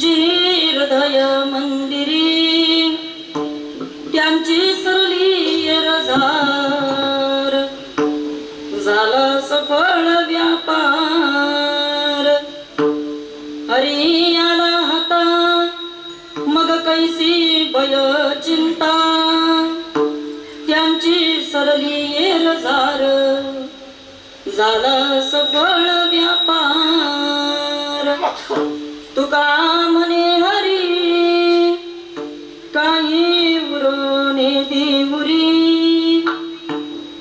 जी हृदय मंदिरी त्यांची सरली रजार झाला सफळ व्यापार हरी आला हाता मग कैसी भय चिंता त्यांची सरली रजार झाला सफळ व्यापार तुका म्हणे हरी काही उरोने देऊरी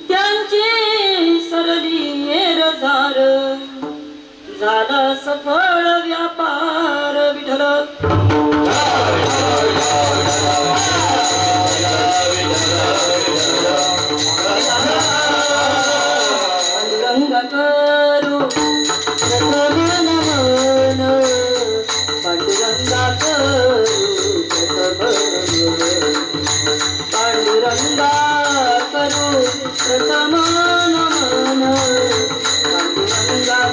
त्यांची सरली रजार झाला सफळ व्यापार विठ्ठल रंग करू नमन पांडुरंगा करू प्रथम नमन पांडुरंगा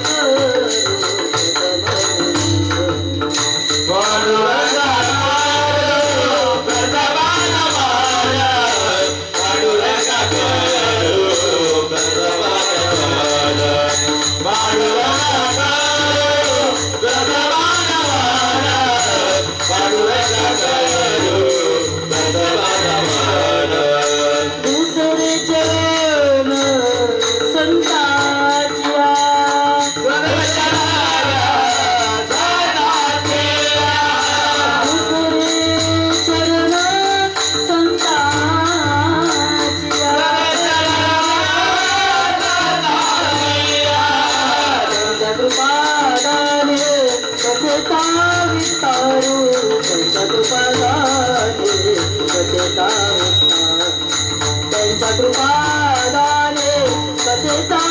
त्यांच्या कृपादाने कथेचा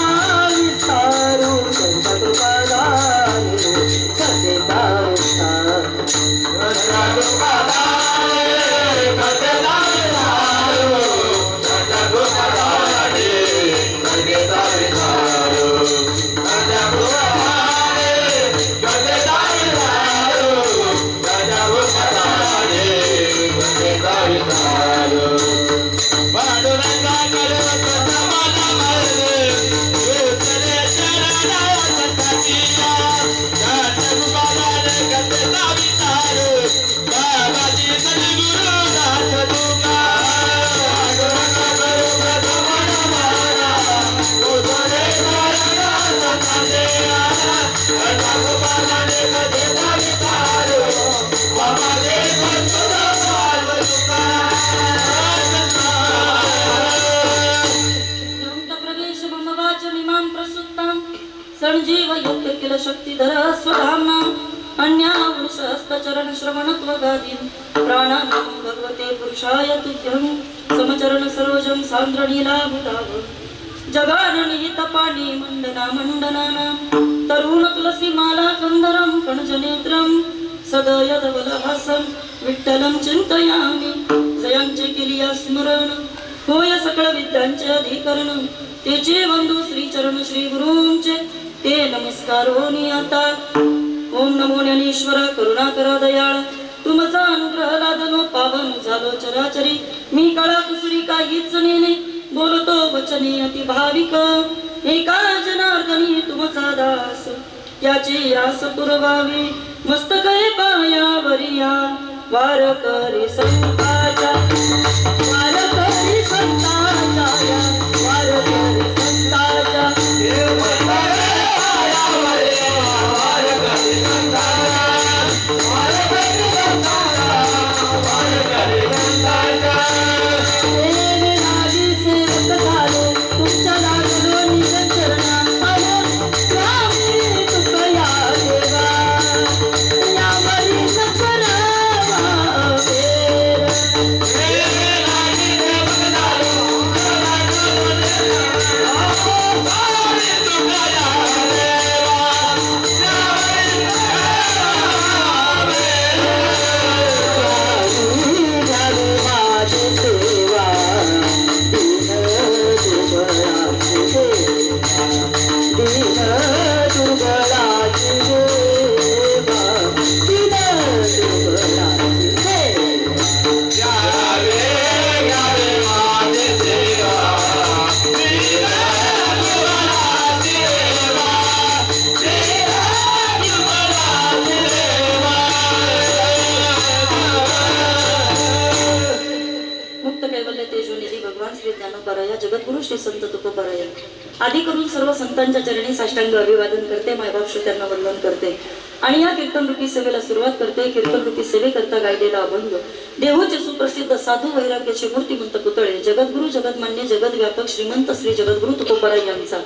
विस्तारू त्यांच्या कृपादाने कथेचा विस्तार संजीव युक्त किल शक्तिधर स्वधामना अन्यावृषस्तचरण श्रवणत्वगादीन प्राणानां भगवते पुरुषाय तुभ्यं समचरण सरोजं सान्द्रनीलाभुताभ जगाननिहितपाणि मण्डना मण्डनानां तरुण तुलसी माला कंधरं कणजनेत्रं सदयदवलहासं विठ्ठलं चिंतयामि जयांचे केलिया स्मरण होय सकळ विद्यांचे अधिकरण तेचे बंधू श्री चरण श्री गुरूंचे ते नमस्कारोनी आता ओम नमो ज्ञानेश्वर करुणाकरा दयाळ तुमचा अनुग्रह लादलो पावन झालो चराचरी मी काळा कुसरी काहीच नेने बोलतो वचने अति भाविक एका जनार्दनी तुमचा दास त्याची आस पुरवावी मस्तके पायावरिया वार करी संताच्या वार करी संताच्या वार करी संताच्या Yeah. श्री संत तुकोबाराय. आधी करून सर्व संतांच्या चरणी साष्टांग अभिवादन करते, मायबाप श्रोत्यांना वंदन करते आणि या कीर्तन रूपी सेवेला सुरुवात करते. कीर्तन रूपी सेवेकरता गायलेला अभंग देहूचे सुप्रसिद्ध साधू वैराग्याचे मूर्तिमंत पुतळे जगद्गुरु जगतमान्य जगद्व्यापक श्रीमंत श्री जगद्गुरु तुकोबाराय यांचा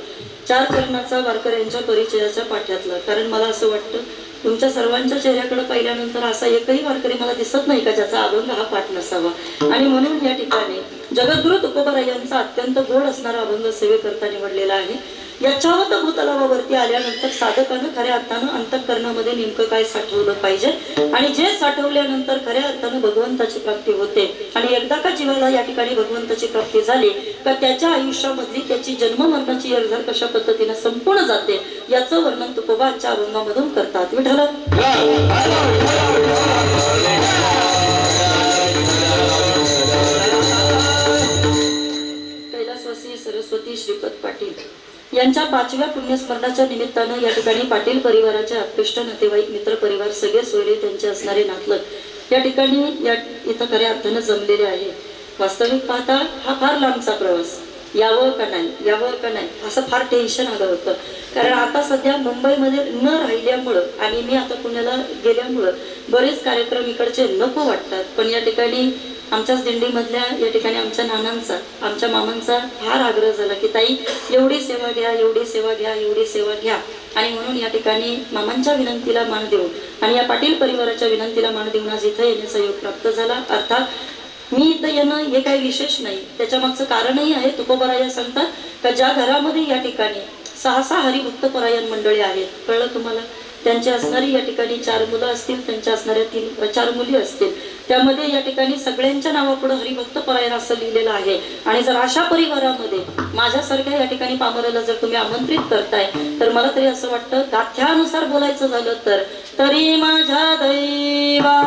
4 चरणाचा वारकऱ्यांच्या परिचयाच्या पाठ्यातला. कारण मला असं वाटतं तुमच्या सर्वांच्या चेहऱ्याकडे पाहिल्यानंतर असा एकही वारकरी मला दिसत नाही का ज्याचा अभंग हा पाठ नसावा. आणि म्हणून या ठिकाणी जगद्गुरु तुकोबाराय यांचा अत्यंत गोड असणारा अभंग सेवेकरता निवडलेला आहे. याच्यावत भूतलावावरती आल्यानंतर साधकानं खऱ्या अर्थानं अंतःकरणामध्ये नेमकं काय साठवलं पाहिजे आणि जे साठवल्यानंतर खऱ्या अर्थानं भगवंताची प्राप्ती होते. आणि एकदा का जीवाला या ठिकाणी भगवंताची प्राप्ती झाली का त्याच्या आयुष्यामधली त्याची जन्म मरणाची हेरझार कशा पद्धतीने संपूर्ण जाते याचं वर्णन तुकोबा आजच्या अभंगामधून करतात. विठ्ठल कैलासवासी सरस्वती श्रीपद पाटील यांच्या 5व्या पुण्यस्मरणाच्या निमित्तानं या ठिकाणी पाटील परिवाराचे आत्कृष्ट नातेवाईक मित्र परिवार सगळे सोयरे त्यांचे असणारे नातलग या ठिकाणी इथं खऱ्या अर्थानं जमलेले आहे. वास्तविक पाहता हा फार लांबचा प्रवास, यावं का नाही असं फार टेन्शन आलं होतं. कारण आता सध्या मुंबईमध्ये न राहिल्यामुळं आणि मी आता पुण्याला गेल्यामुळं बरेच कार्यक्रम इकडचे नको वाटतात. पण या ठिकाणी आमच्याच दिंडीमधल्या या ठिकाणी आमच्या नानांचा आमच्या मामांचा फार आग्रह झाला की ताई एवढी सेवा घ्या एवढी सेवा घ्या एवढी सेवा घ्या. आणि म्हणून या ठिकाणी मामांच्या विनंतीला मान देऊन आणि या पाटील परिवाराच्या विनंतीला मान देऊन आज इथं येण्याचा योग प्राप्त झाला. अर्थात मी इथं येणं हे काही विशेष नाही, त्याच्या मागचं कारणही आहे. तुकोबाराय सांगतात का ज्या घरामध्ये या ठिकाणी 6 हरिभक्त परायण मंडळी आहेत, कळलं तुम्हाला, त्यांची असणारी या ठिकाणी 4 मुलं असतील, त्यांच्या असणाऱ्या 4 मुली असतील, त्यामध्ये या ठिकाणी सगळ्यांच्या नावापुढे हरिभक्त परायण असं लिहिलेलं आहे. आणि जर अशा परिवारामध्ये माझ्यासारख्या या ठिकाणी पामराला जर तुम्ही आमंत्रित करताय तर मला तरी असं वाटतं गाथ्यानुसार बोलायचं झालं तर तरी माझ्या दैवा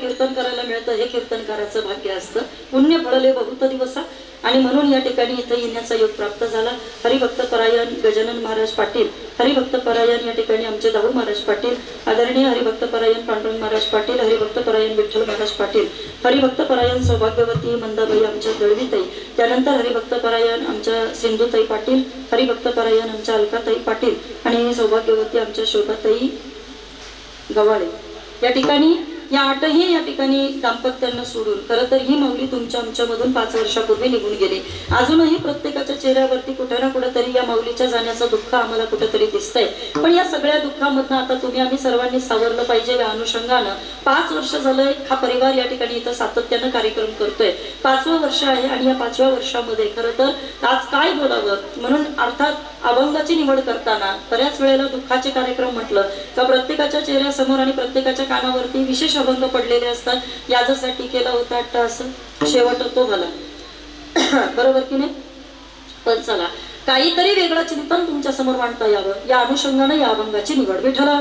कीर्तन करायला मिळतं हे कीर्तनकाराचं भाग्य असतं. पुण्य फळले बहुत दिवसा. आणि म्हणून या ठिकाणी इथं येण्याचा योग प्राप्त झाला. हरिभक्त परायण गजानन महाराज पाटील, हरिभक्त परायण या ठिकाणी आमचे दाऊ महाराज पाटील, आदरणीय हरिभक्त परायण पांडुरंग महाराज पाटील, हरिभक्त परायण विठ्ठल महाराज पाटील, हरिभक्त परायण सौभाग्यवती मंदाबाई आमच्या दळवीताई, त्यानंतर हरिभक्त परायण आमच्या सिंधुताई पाटील, हरिभक्त परायण आमच्या अलकाताई पाटील आणि सौभाग्यवती आमच्या शोभाताई गवाळे. या ठिकाणी या 8ही या ठिकाणी दाम्पत्यांना सोडून खरं तर ही माऊली तुमच्या आमच्यामधून 5 वर्षापूर्वी निघून गेली. अजूनही प्रत्येकाच्या चेहऱ्यावरती कुठे ना कुठेतरी या माऊलीच्या जाण्याचं दुःख आम्हाला कुठेतरी दिसतंय. पण या सगळ्या दुःखामधनं आता तुम्ही आम्ही सर्वांनी सावरलं पाहिजे. या अनुषंगानं 5 वर्ष झालंय हा परिवार या ठिकाणी इथं सातत्यानं कार्यक्रम करतोय. 5वं वर्ष आहे आणि या 5व्या वर्षामध्ये खरं तर आज काय बोलावं म्हणून अर्थात अभंगाची निवड करताना बऱ्याच वेळेला दुःखाचे कार्यक्रम म्हटलं का प्रत्येकाच्या चेहऱ्यासमोर आणि प्रत्येकाच्या कानावरती विशेष अभंग पडलेले असतात. याच्यासाठी केला होता अट्टा असं शेवट तो भला, बरोबर की नाही. पण चला काहीतरी वेगळं चिंतन तुमच्या समोर मांडता यावं या अनुषंगाने या अभंगाची निवड. विठ्ठला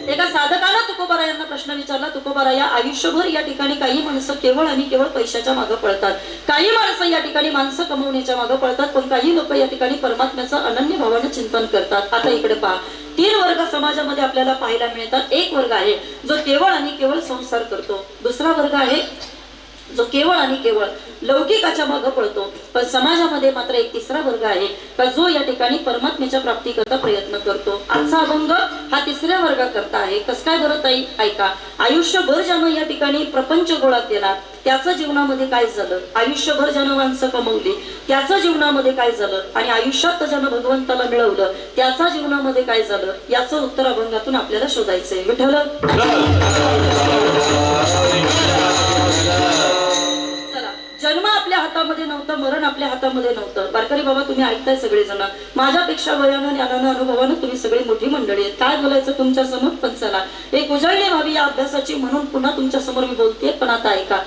एका साधकाला तुकोबारायांना प्रश्न विचारला. तुकोबाराया आयुष्यभर या ठिकाणी काही माणसं केवळ आणि केवळ पैशाच्या मागे पळतात, काही माणसं या ठिकाणी माणसं कमवण्याच्या मागे पळतात, पण काही लोक या ठिकाणी परमात्म्याचं अनन्य भावानं चिंतन करतात. आता इकडे पहा, 3 वर्ग समाजामध्ये आपल्याला पाहायला मिळतात. एक वर्ग आहे जो केवळ आणि केवळ संसार करतो, दुसरा वर्ग आहे जो केवळ आणि केवळ लौकिकाच्या मागे पळतो, पण समाजामध्ये मात्र एक तिसरा वर्ग आहे का जो या ठिकाणी परमात्म्याच्या प्राप्तीकरता प्रयत्न करतो. आजचा अभंग हा तिसऱ्या वर्गाकरता आहे. कस काय बरं ताई? ऐका. आयुष्यभर ज्यानं या ठिकाणी प्रपंच गोळा केला त्याचं जीवनामध्ये काय झालं, आयुष्यभर ज्यानं माणसं कमवली त्याचं जीवनामध्ये काय झालं, आणि आयुष्यात ज्यानं भगवंताला मिळवलं त्याच्या जीवनामध्ये काय झालं, याचं उत्तर अभंगातून आपल्याला शोधायचंय. विठ्ठल जन्म आपल्या हातामध्ये नव्हतं, मरण आपल्या हातामध्ये नव्हतं. वारकरी बाबा तुम्ही ऐकताय सगळेजण, माझ्यापेक्षा वयानं ज्ञानानं अनुभवानं तुम्ही सगळी मोठी मंडळी आहेत. काय बोलायचं तुमच्या समोर, पण चला एक उजळणी व्हावी या अभ्यासाची म्हणून पुन्हा तुमच्या समोर मी बोलते. पण आता ऐका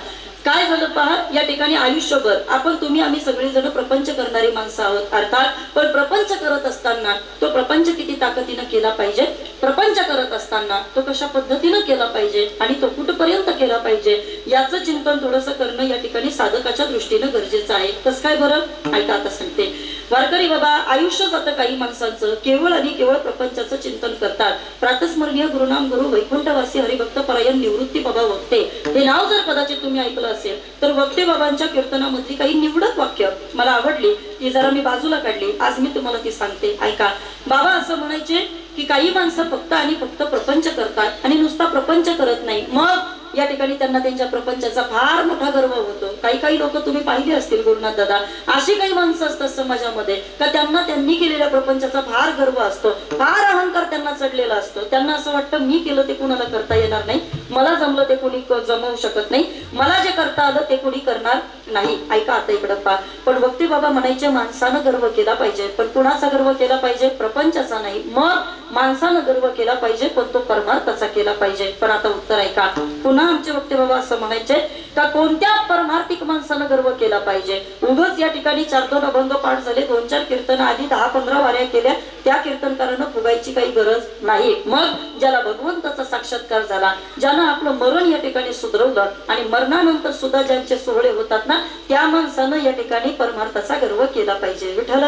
काय झालं पहा. या ठिकाणी आयुष्यभर आपण तुम्ही आम्ही सगळेजण प्रपंच करणारी माणसं आहोत अर्थात. पण प्रपंच करत असताना तो प्रपंच किती ताकदीनं केला पाहिजे, प्रपंच करत असताना तो कशा पद्धतीनं केला पाहिजे आणि तो कुठपर्यंत केला पाहिजे याचं चिंतन थोडंसं करणं या ठिकाणी साधकाच्या दृष्टीनं गरजेचं आहे. कसं काय बरं? ऐका आता सांगते. वारकरी बाबा आयुष्य जातं काही माणसांचं केवळ आणि केवळ प्रपंचाचं चिंतन करतात. प्रातस्मरणीय गुरुनाम गुरु वैकुंठवासी हरिभक्त परायण निवृत्ती बाबा वक्ते हे नाव जर कदाचित तुम्ही ऐकलं असेल तर वक्ते बाबांच्या कीर्तनामधली काही निवडक वाक्य मला आवडली, ती जरा मी बाजूला काढली. आज मी तुम्हाला ती सांगते. ऐका. बाबा असं म्हणायचे की काही माणसं फक्त आणि फक्त प्रपंच करतात आणि नुसता प्रपंच करत नाही, मग या ठिकाणी त्यांना त्यांच्या प्रपंचाचा फार मोठा गर्व होतो. काही काही लोक तुम्ही पाहिली असतील गुरुनाथ दादा, अशी काही माणसं असतात समाजामध्ये का त्यांना त्यांनी केलेल्या प्रपंचाचा फार गर्व असतो, फार अहंकार त्यांना चढलेला असतो. त्यांना असं वाटतं मी केलं ते कुणाला करता येणार नाही, मला जमलं ते कोणी जमवू शकत नाही, मला जे करता आलं ते कोणी करणार नाही. ऐका आता इकडं पहा. पण वक्ते बाबा म्हणायचे माणसानं गर्व केला पाहिजे, पण कुणाचा गर्व केला पाहिजे, प्रपंचाचा नाही. मग माणसानं गर्व केला पाहिजे पण तो परमार्थाचा केला पाहिजे. पण आता उत्तर ऐका. पुन्हा आमचे वक्ते बाबा असं म्हणायचे का कोणत्या परमार्थिक माणसानं गर्व केला पाहिजे. उगाच या ठिकाणी 4-2 अभंग पाठ झाले, 2-4 कीर्तन आधी 10-15 वाऱ्या केल्या, त्या कीर्तनकारानं फुगायची काही गरज नाही. मग ज्याला भगवंताचा साक्षात्कार झाला, ज्यानं आपलं मरण या ठिकाणी सुधरवलं आणि मरणानंतर सुद्धा ज्यांचे सोहळे होतात ना त्या माणसानं या ठिकाणी परमार्थाचा गर्व केला पाहिजे. विठ्ठल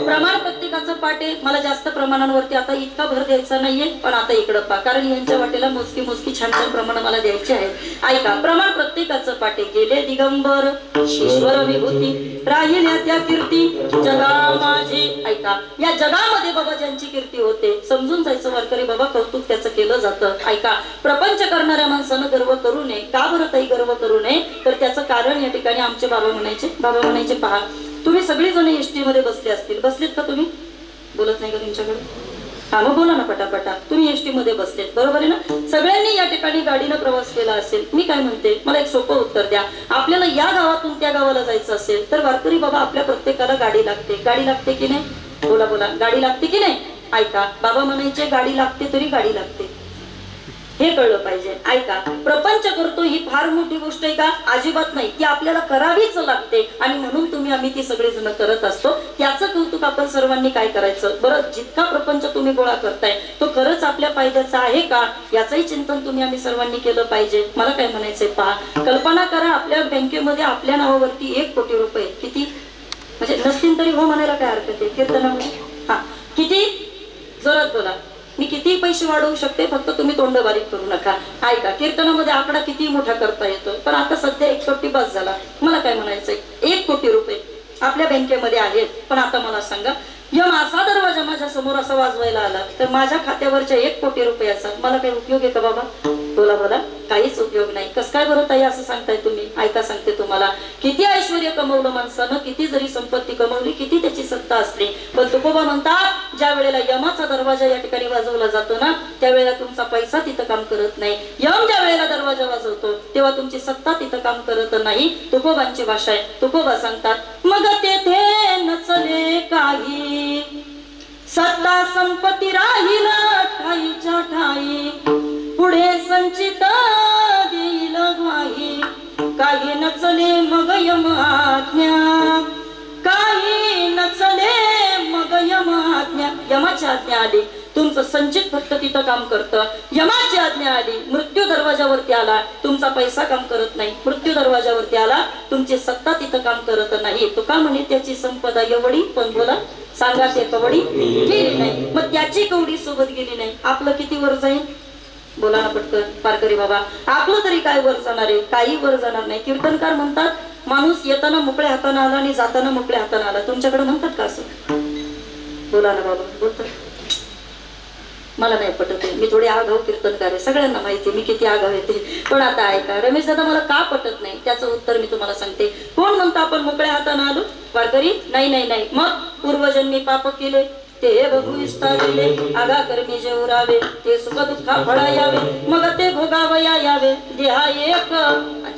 प्रमाण प्रत्येकाचं पाठ आहे. मला जास्त प्रमाणांवरती आता इतका भर द्यायचा नाहीये, पण आता इकडं पहा कारण यांच्या वाटेला मोजकी छान छान प्रमाण मला द्यायचे आहे. ऐका. प्रमाण प्रत्येकाचं पाठ आहे. गेले दिगंबर ईश्वर विभूती राहिल्या त्या कीर्ती जगा माझी. ऐका. या जगामध्ये बाबा ज्यांची कीर्ती होते समजून जायचं वारकरी बाबा कौतुक त्याचं केलं जातं. ऐका. प्रपंच करणाऱ्या माणसानं गर्व करू नये. का बरं ताई गर्व करू नये, तर त्याचं कारण या ठिकाणी आमचे बाबा म्हणायचे पहा तुम्ही सगळी जण एसटी मध्ये बसले असतील, बसलेत का तुम्ही? बोलत नाही का तुमच्याकडे? हा मग बोला ना पटापटा. तुम्ही एसटी मध्ये बसलेत बरोबर आहे ना? सगळ्यांनी या ठिकाणी गाडीनं प्रवास केला असेल. मी काय म्हणते मला एक सोपं उत्तर द्या. आपल्याला या गावातून त्या गावाला जायचं असेल तर वारकरी बाबा आपल्या प्रत्येकाला गाडी लागते. गाडी लागते की नाही? बोला गाडी लागते की नाही? ऐका. बाबा म्हणायचे गाडी लागते तरी गाडी लागते, हे कळलं पाहिजे. ऐका. प्रपंच करतो ही फार मोठी गोष्ट आहे का? अजिबात नाही. ती आपल्याला करावीच लागते आणि म्हणून तुम्ही आम्ही ती सगळेजण करत असतो. त्याचं कौतुक आपण सर्वांनी काय करायचं बरं. जितका प्रपंच तुम्ही गोळा करताय तो खरंच आपल्या फायद्याचा आहे का याचंही चिंतन तुम्ही आम्ही सर्वांनी केलं पाहिजे. मला काय म्हणायचंय पहा. कल्पना करा आपल्या बँकेमध्ये आपल्या नावावरती 1 कोटी रुपये, किती म्हणजे नसतील तरी हो म्हणायला काय हरकत आहे कीर्तनामध्ये? हा किती? जोरात बोला. मी किती पैसे वाढवू शकते, फक्त तुम्ही तोंड बारीक करू नका. ऐका. कीर्तनामध्ये आकडा किती मोठा करता येतो, पण आता सध्या 1 कोटी बस झाला. मला काय म्हणायचंय 1 कोटी रुपये आपल्या बँकेमध्ये आहेत. पण आता मला सांगा यम असा दरवाजा माझ्या समोर असा वाजवायला आला तर माझ्या खात्यावरच्या 1 कोटी रुपयाचा मला काही उपयोग आहे का बाबा? बोला काहीच उपयोग नाही. कस काय बरं ताई असं सांगताय तुम्ही? ऐका सांगते तुम्हाला. किती ऐश्वर्य कमवलं माणसानं, किती जरी संपत्ती कमवली, किती त्याची सत्ता असली, पण तुकोबा म्हणतात ज्या वेळेला यमाचा दरवाजा या ठिकाणी वाजवला जातो ना त्यावेळेला तुमचा पैसा तिथं काम करत नाही. यम ज्या वेळेला दरवाजा वाजवतो तेव्हा तुमची सत्ता तिथं काम करत नाही. तुकोबांची भाषा आहे. तुकोबा सांगतात मग तेथे नचले काही सत्ता संपत्ती राहील ठाईच्या ठाई पुढे संचित देईल ग्वाही काही नचले मग यम आज्ञा काही नचले मग यम आज्ञा. यमाची आज्ञा आली तुमचं संचित फक्त तिथं काम करतं. यमाची आज्ञा आली मृत्यू दरवाजावरती आला तुमचा पैसा काम करत नाही. मृत्यू दरवाजावरती आला तुमची सत्ता तिथं काम करत नाही. तो का म्हणे त्याची संपदा एवढी पण बोला सांगा ते कवडी गेली नाही. मग त्याची कवडी सोबत गेली नाही, आपलं किती वर जाईल? बोला ना पटकन पारकरी बाबा, आपलं तरी काय वर जाणार आहे? काही वर जाणार नाही. कीर्तनकार म्हणतात माणूस येताना मोकळ्या हाताने आला आणि जाताना मोकळ्या हाताने आला. तुमच्याकडे म्हणतात का असं? बोला ना बाबा, बोलतात. मला नाही पटत आहे, मी थोडी आगाऊ कीर्तनकार आहे, सगळ्यांना माहिती मी किती आगाऊ येते. पण आता ऐका रमेश दादा, मला का पटत नाही त्याचं उत्तर मी तुम्हाला सांगते. कोण म्हणतं आपण मोकळ्या हाताने आलो? वारकरी? नाही नाही नाही. मग पूर्वजन्मी पाप केले ते बघू इष्टा दिले, आगा कर्मी जे उरावे ते सुख दुःख फळा यावे, मग ते भोगावया यावे, देहा एक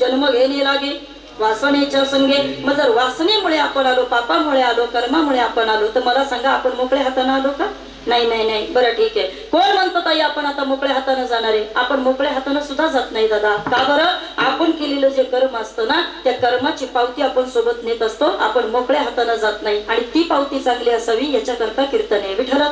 जन्म घेणे लागे वासनेच्या संगे. मग जर वासनेमुळे आपण आलो, पापामुळे आलो, कर्मामुळे आपण आलो, तर मला सांगा आपण मोकळ्या हाताने आलो का? नाही नाही नाही. बरं ठीक आहे, कोण म्हणतो ताई आपण आता मोकळ्या हाताने जाणार आहे? आपण मोकळ्या हाताने सुद्धा जात नाही दादा. का बरं? आपण केलेलं जे कर्म असतं ना, त्या कर्माची पावती आपण सोबत नेत असतो. आपण मोकळ्या हाताने जात नाही, आणि ती पावती चांगली असावी याच्याकरता कीर्तन आहे. विठ्ठल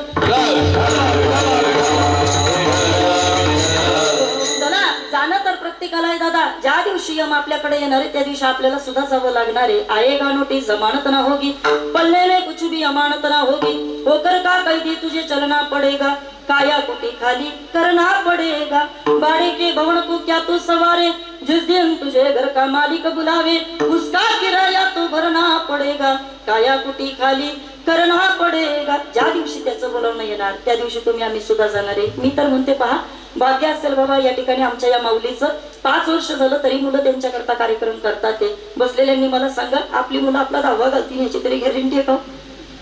चला, जाणं तर प्रत्येकाला आहे दादा. ज्या दिवशी यम आपल्याकडे येणार आहे त्या दिवशी आपल्याला सुद्धा जावं लागणार आहे. आएगा नोटीस जमानत ना होगी, पल्ले में कुछ भी अमानत ना होगी, होकर का कैदी तुझे चलना पड़ेगा, काया कुटी खाली करना पड़ेगा, बाड़े के भवन को क्या तू सवारे, जिस दिन तुझे घर का मालिक बुलावे उसका किराया तो भरना पड़ेगा, काया कुटी खाली करना पडेगा. ज्या दिवशी त्याचं बोलावणं येणार त्या दिवशी तुम्ही आम्ही सुद्धा जाणार आहे. मी तर म्हणते पहा, भाग्य असेल बाबा या ठिकाणी आमच्या या माऊलीचं 5 वर्ष झालं तरी मुलं त्यांच्याकरता कार्यक्रम करतात. ते बसलेल्यांनी मला सांगा, आपली मुलं आपला 10वा घालतील याची तरी गॅरंटी आहे का?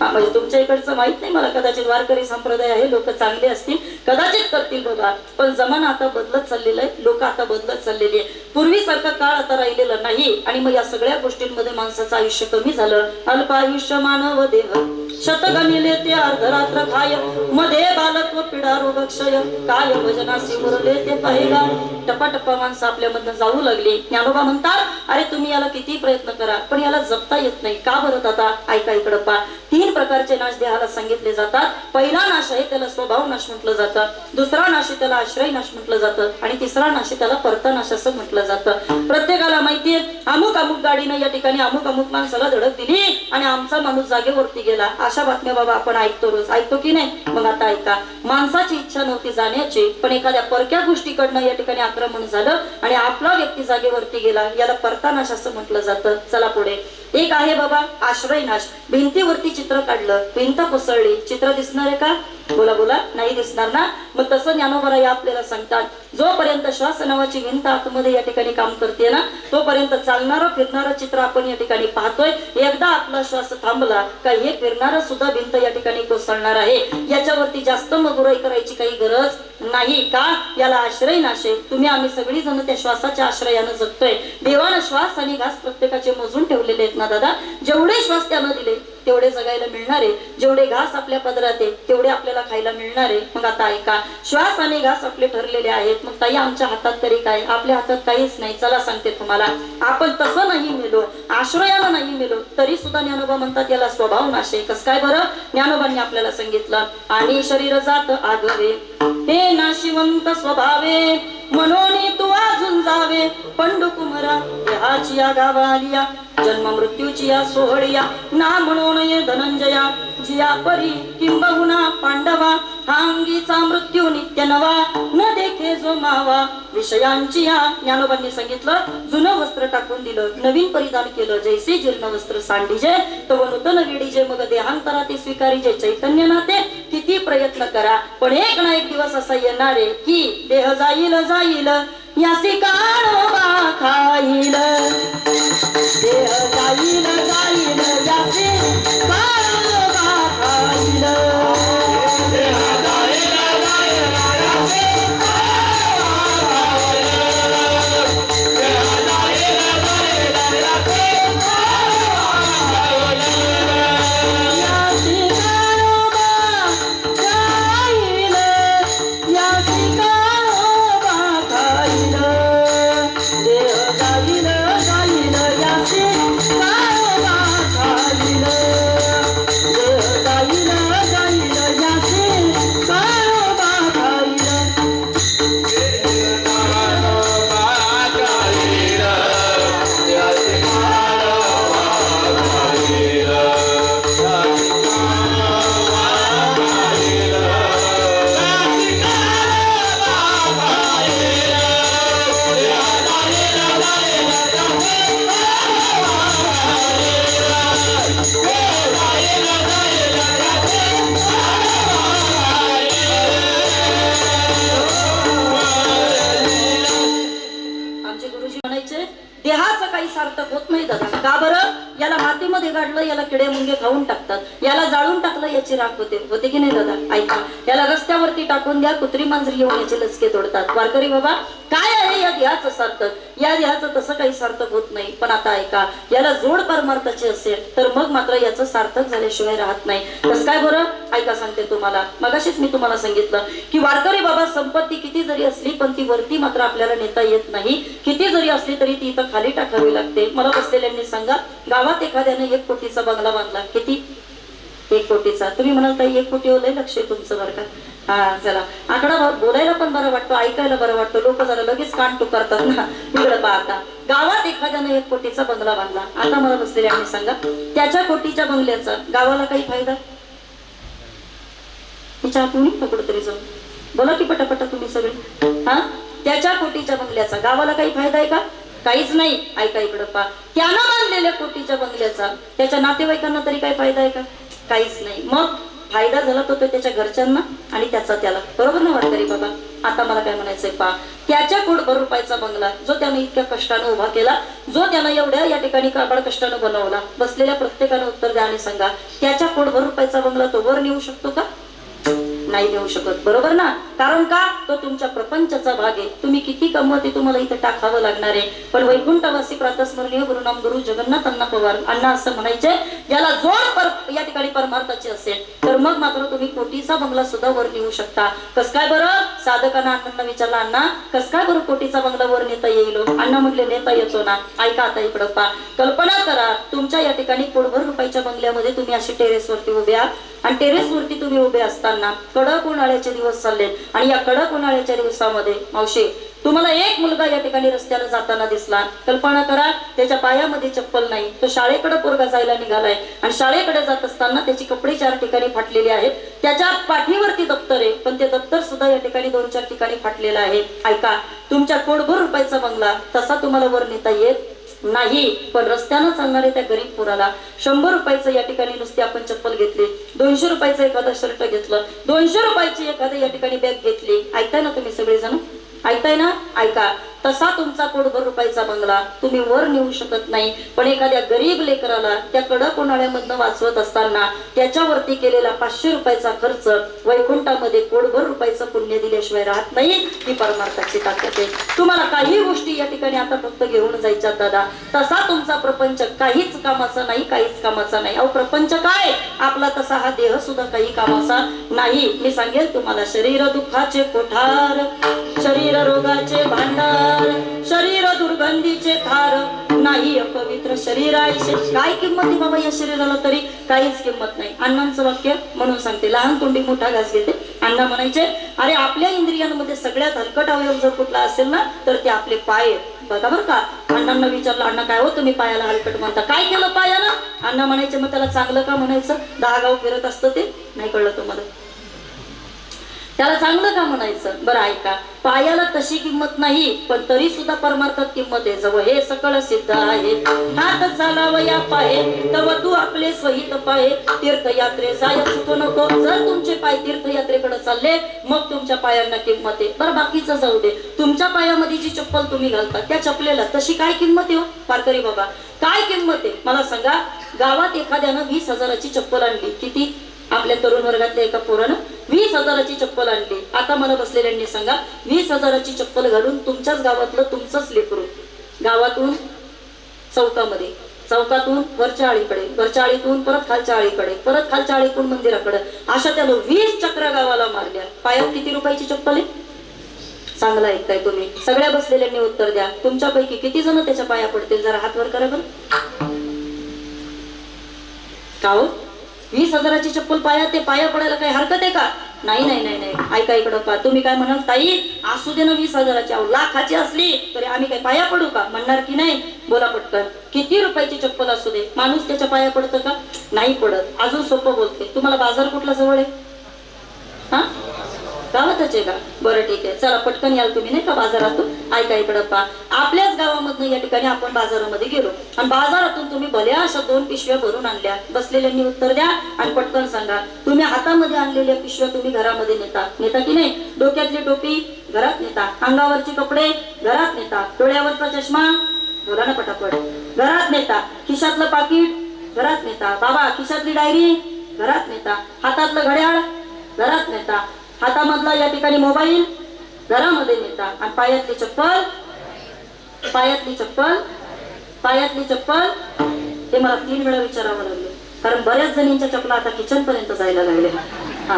म्हणजे तुमच्या इकडचं माहित नाही मला, कदाचित वारकरी संप्रदाय आहे, लोक चांगले असतील, कदाचित करतील बघा. पण जमाना आता बदलत चाललेला आहे, लोक आता बदलत चाललेली आहे. पूर्वीसारखा काळ आता राहिलेला नाही, आणि मग या सगळ्या गोष्टींमध्ये माणसाचं आयुष्य कमी झालं. अल्प आयुष्य मानव देह शतगणिले ते अर्धरात्र खाय, मध्ये बालत्व पिढा रोग क्षय, काय भजनासी मुरले ते पाहेगा. टपाटप्पा माणसं आपल्यामधनं जाऊ लागली. ज्ञानोबा म्हणतात, अरे तुम्ही याला किती प्रयत्न करा पण याला जपता येत नाही. का बरं दादा? ऐका इकडं पा. 3 प्रकारचे नाश देहाला सांगितले जातात. पहिला नाश आहे त्याला स्वभाव नाश म्हटलं जातं, दुसरा नाश आहे त्याला आश्रय नाश म्हटलं जातं, आणि तिसरा नाश आहे त्याला परतनाश असं म्हटलं जातं. प्रत्येकाला माहितीये, अमुक अमुक गाडीनं या ठिकाणी अमुक अमुक माणसाला धडक दिली आणि आमचा माणूस जागेवरती गेला. अशा बातम्या बाबा आपण ऐकतो, रोज ऐकतो की नाही? मग आता ऐका, माणसाची इच्छा नव्हती जाण्याची, पण एखाद्या परक्या गोष्टीकडनं या ठिकाणी आक्रमण झालं आणि आपला व्यक्ती जागेवरती गेला, याला परतनाश असं म्हटलं जातं. चला पुढे. एक आहे बाबा आश्रय नाश. भिंतीवरती चित्र काढलं, भिंत कोसळली, चित्र दिसणार आहे का? बोला बोला, नाही दिसणार ना. मग तसं ज्ञानोबा या आपल्याला सांगतात, जोपर्यंत श्वास नावाची भिंत आतमध्ये या ठिकाणी काम करते ना, तोपर्यंत चालणारं फिरणारं चित्र आपण या ठिकाणी पाहतोय. एकदा आपला श्वास थांबला का हे फिरणारं सुद्धा भिंत या ठिकाणी कोसळणार आहे. याच्यावरती जास्त मगुराई करायची काही गरज नाही. का? याला आश्रय नाश आहे. तुम्ही आम्ही सगळी जण त्या श्वासाच्या आश्रयानं जगतोय. देवानं श्वास आणि घास प्रत्येकाचे मोजून ठेवलेले आहेत ना दादा. जेवढे श्वास त्यानं दिले तेवढे जगायला मिळणारे, जेवढे घास आपल्या पदरात आहे तेवढे आपल्याला खायला मिळणारे. मग आता ऐका, श्वास आणि घास आपले ठरलेले आहेत. मग ताई आमच्या हातात तरी काय? आपल्या हातात काहीच नाही. चला सांगते तुम्हाला, आपण तसं नाही मेलो, आश्रयाला नाही मेलो, तरी सुद्धा ज्ञानोबा म्हणतात याला स्वभाव नाश आहे. कसं काय बरं? ज्ञानोबांनी आपल्याला सांगितलं, आणि शरीर जात आगवे हे नाशिवंत स्वभावे, म्हणून तू अजून जावे पंडू कुमरा देहाची या गावालिया, जन्म मृत्यूची या सोहळिया, ना म्हणून ये धनंजया, जिया परी किंबहुना पांडवा, हांगीचा मृत्यू नित्य नवा, न देखे जो मावा विषयांची या. ज्ञानोबांनी सांगितलं, जुनं वस्त्र टाकून दिलं, नवीन परिधान केलं, जैसे जीर्ण वस्त्र सांडीजे तो नूतन वेडीजे, मग देहांतरा ते स्वीकारीजे चैतन्य नाते. किती प्रयत्न करा पण एक ना एक दिवस असा येणार आहे की देह जाईल जाईल यासी काळोबा खाईल, देह जाईल जाईल यासी काळोबा खाईल, देह जाईल जाईल यासी काळोबा घरामध्ये गाडलं याला किडे मुंगे खाऊन टाकतात, याला जाळून टाकलं याची राख होते की नाही दादा? ऐका, याला रस्त्यावरती टाकून द्या, कुत्री मांजरी येऊन याचे लचके तोडतात. वारकरी बाबा, काय आहे या देहाचं सार्थक? या देहाचं तसं काही सार्थक होत नाही. पण आता ऐका, याला जोड परमार्थाची असेल तर मग मात्र याचं सार्थक झाल्याशिवाय राहत नाही. कसं काय बरं? ऐका, सांगते तुम्हाला. मगाशीच मी तुम्हाला सांगितलं की वारकरी बाबा, संपत्ती किती जरी असली पण ती वरती मात्र आपल्याला नेता येत नाही. किती जरी असली तरी ती इथं खाली टाकावी लागते. मला बसलेल्यांनी सांगा, गावात एखाद्याने 1 कोटीचा बंगला बांधला. किती? 1 कोटीचा. तुम्ही म्हणाल ताई 1 कोटी लय लक्ष आहे तुमचं बरं का? हा, चला, आकडा बोलायला पण बरं वाटतं, ऐकायला बरं वाटतं. लोक जरा लगेच कान टुकारतात ना. इकडे पाहता, गावात एखाद्यानं 1 कोटीचा बंगला बांधला. आता मला बसलेल्यांनी सांगा, त्याच्या कोटीच्या बंगल्याचा गावाला काही फायदा? तिच्या हातून पकडतो तरी जाऊन बोला की पटापटा तुम्ही सगळे. हा, त्याच्या कोटीच्या बंगल्याचा गावाला काही फायदा आहे का? काहीच नाही. ऐका इकडं पा, त्यानं बांधलेल्या कोटीच्या बंगल्याचा त्याच्या नातेवाईकांना तरी काही फायदा आहे का? काहीच नाही. मग फायदा झाला तो त्याच्या घरच्यांना आणि त्याचा त्याला. बरोबर ना वारकरी बाबा? आता मला काय म्हणायचंय पा, त्याच्या कोटभर रुपयाचा बंगला जो त्यानं इतक्या कष्टानं उभा केला, जो त्यानं एवढ्या या ठिकाणी काबाड कष्टानं बनवला, बसलेल्या प्रत्येकानं उत्तर द्या आणि सांगा, त्याच्या कोटभर रुपयाचा बंगला तो वर नेऊ शकतो का? नाही देऊ शकत. बरोबर ना? कारण का? तो तुमच्या प्रपंचाचा भाग आहे. तुम्ही किती कमवते तुम्हाला इथं टाकावं लागणार आहे. पण वैकुंठवासी प्रातस्मरणीय गुरुनाम गुरु जगन्नाथ अण्णा पवार अण्णा असं म्हणायचे, याला जोड या ठिकाणी परमार्थाची असेल तर मग मात्र तुम्ही कोटीचा बंगला सुद्धा वर नेऊ शकता. कस काय बरं? साधकांना अण्णांना विचारला, अण्णा कस काय बरं कोटीचा बंगला वर नेता येईल? अण्णा म्हटले, नेता येतो ना. ऐका आता इकडं पा, कल्पना करा, तुमच्या या ठिकाणी कोटभर रुपयाच्या बंगल्यामध्ये तुम्ही अशी टेरेसवरती उभे आहात आणि टेरेसवरती तुम्ही उभे असताना कडक उन्हाळ्याचे दिवस चालले आणि या कडक उन्हाळ्याच्या दिवसामध्ये मावशी तुम्हाला एक मुलगा या ठिकाणी रस्त्याने जाताना दिसला. कल्पना करा, त्याच्या पायामध्ये चप्पल नाही, तो शाळेकडे पोरगा जायला निघालाय आणि शाळेकडे जात असताना त्याची कपडे 4 ठिकाणी फाटलेले आहेत. त्याच्या पाठीवरती दप्तर आहे पण ते दप्तर सुद्धा या ठिकाणी 2-4 ठिकाणी फाटलेलं आहे. ऐका, तुमच्या कोटभर रुपयाचा बंगला तसा तुम्हाला वर नेता येत नाही. पण रस्त्यानं चालणारे त्या गरीब पोराला 100 रुपयाचं या ठिकाणी नुसते आपण चप्पल घेतली, 200 रुपयाचं एखादा शर्ट घेतलं, 200 रुपयाची एखादी या ठिकाणी बॅग घेतली. ऐकताय ना तुम्ही सगळेजण? ऐकताय ना? ऐका, तसा तुमचा कोटभर रुपयाचा बंगला तुम्ही वर नेऊ शकत नाही. पण एखाद्या गरीब लेकराला त्या कडक उन्हाळ्यामधनं वाचवत असताना त्याच्यावरती केलेला 500 रुपयाचा खर्च वैकुंठामध्ये कोटभर रुपयाचं पुण्य दिल्याशिवाय राहत नाही. ही परमार्थाची ताकद आहे. तुम्हाला काही गोष्टी या ठिकाणी आता फक्त घेऊन जायच्या दादा. तसा तुमचा प्रपंच काहीच कामाचा नाही, काहीच कामाचा नाही. अहो प्रपंच काय आपला, तसा हा देह सुद्धा काही कामाचा नाही. मी सांगेल तुम्हाला, शरीर दुःखाचे कोठार, शरीर रोगाचे भांडार, शरीर दुर्गंधीचे थार, नाही अपवित्र शरीराचे. काय किंमत आहे बाबा या शरीराला? तरी काहीच किंमत नाही. अण्णांचं वाक्य म्हणून सांगते, लहान तोंडी मोठा घास घेते. अण्णा म्हणायचे, अरे आपल्या इंद्रियांमध्ये सगळ्यात हलकट अवयव जर कुठला असेल ना तर ते आपले पाय. बघा बरं का, अण्णांना विचारलं, अण्णा काय हो तुम्ही पायाला हलकट म्हणता, काय केलं पायाला? अण्णा म्हणायचे, मग त्याला चांगलं का म्हणायचं? 10 गाव फिरत असतं ते नाही कळलं तुम्हाला? त्याला चांगलं का म्हणायचं? बरं ऐका, पायाला तशी किंमत नाही पण तरी सुद्धा परमार्थात किंमत आहे. जवळ हे सकळ सिद्ध आहे, हात चालावया पाहे तव तू आपले स्वहित पाहे, तीर्थयात्रे जाय चुकू नको. जर तुमचे पाय तीर्थयात्रेकडे चालले मग तुमच्या पायांना किंमत आहे. बरं बाकीचं जाऊ दे, तुमच्या पायामध्ये जी चप्पल तुम्ही घालता त्या चपलेला तशी काय किंमत आहे? वारकरी बाबा काय किंमत आहे मला सांगा? गावात एखाद्यानं 20,000ची चप्पल आणली. किती? आपल्या तरुण वर्गातल्या एका पोरानं 20,000ची चप्पल आणली. आता मला बसलेल्यांनी सांगा, 20,000ची चप्पल घालून तुमच्याच गावातलं तुमचंच लेकरू गावातून चौकामध्ये, चौकातून वरच्या आळीकडे, वरच्या आळीतून परत खालच्या आळीकडे, परत खालच्या आळीतून मंदिराकडे, अशा त्याला 20 चक्रा गावाला मारल्या. पायात किती रुपयाची चप्पल आहे? चांगला ऐकताय तुम्ही? सगळ्या बसलेल्यांनी उत्तर द्या. तुमच्यापैकी किती जण त्याच्या पाया पडतील? जरा हात वर करा बरं. का हो? 20,000ची चप्पल पाया, ते पाया पडायला काही हरकत आहे का? नाही नाही नाही नाही. ऐका इकडं पा, तुम्ही काय म्हणाल, ताई असू दे ना 20,000ची, लाखाची असली तरी आम्ही काय पाया पडू का? म्हणणार की नाही? बोला पटकन. किती रुपयाची चप्पल असू दे, माणूस त्याच्या पाया पडतं का? नाही पडत. अजून सोपं बोलते, तुम्हाला बाजार कुठला जवळ आहे? हा, गावातच आहे का? बरं ठीक आहे, चला पटकन याल तुम्ही नाही का बाजारातून. ऐका इकडं पा, आपल्याच गावामधनं या ठिकाणी आपण बाजारामध्ये गेलो आणि बाजारातून तुम्ही भल्या अशा 2 पिशव्या भरून आणल्या. बसलेल्यांनी उत्तर द्या आणि पटकन सांगा. तुम्ही हातामध्ये आणलेल्या पिशव्या तुम्ही घरामध्ये नेता की नाही? डोक्यातली टोपी घरात नेता, अंगावरचे कपडे घरात नेता, डोळ्यावरचा चष्मा बोला ना पटापट घरात नेता, खिशातलं पाकिट घरात नेता. बाबा खिशातली डायरी घरात नेता. हातातलं घड्याळ घरात नेता. हातामधला या ठिकाणी मोबाईल घरामध्ये नेता. आणि पायातली चप्पल पायातली चप्पल पायातली चप्पल हे मला 3 वेळा विचारावं लागलं, कारण बऱ्याच जणींच्या चपला आता किचन पर्यंत जायला लागले. हा,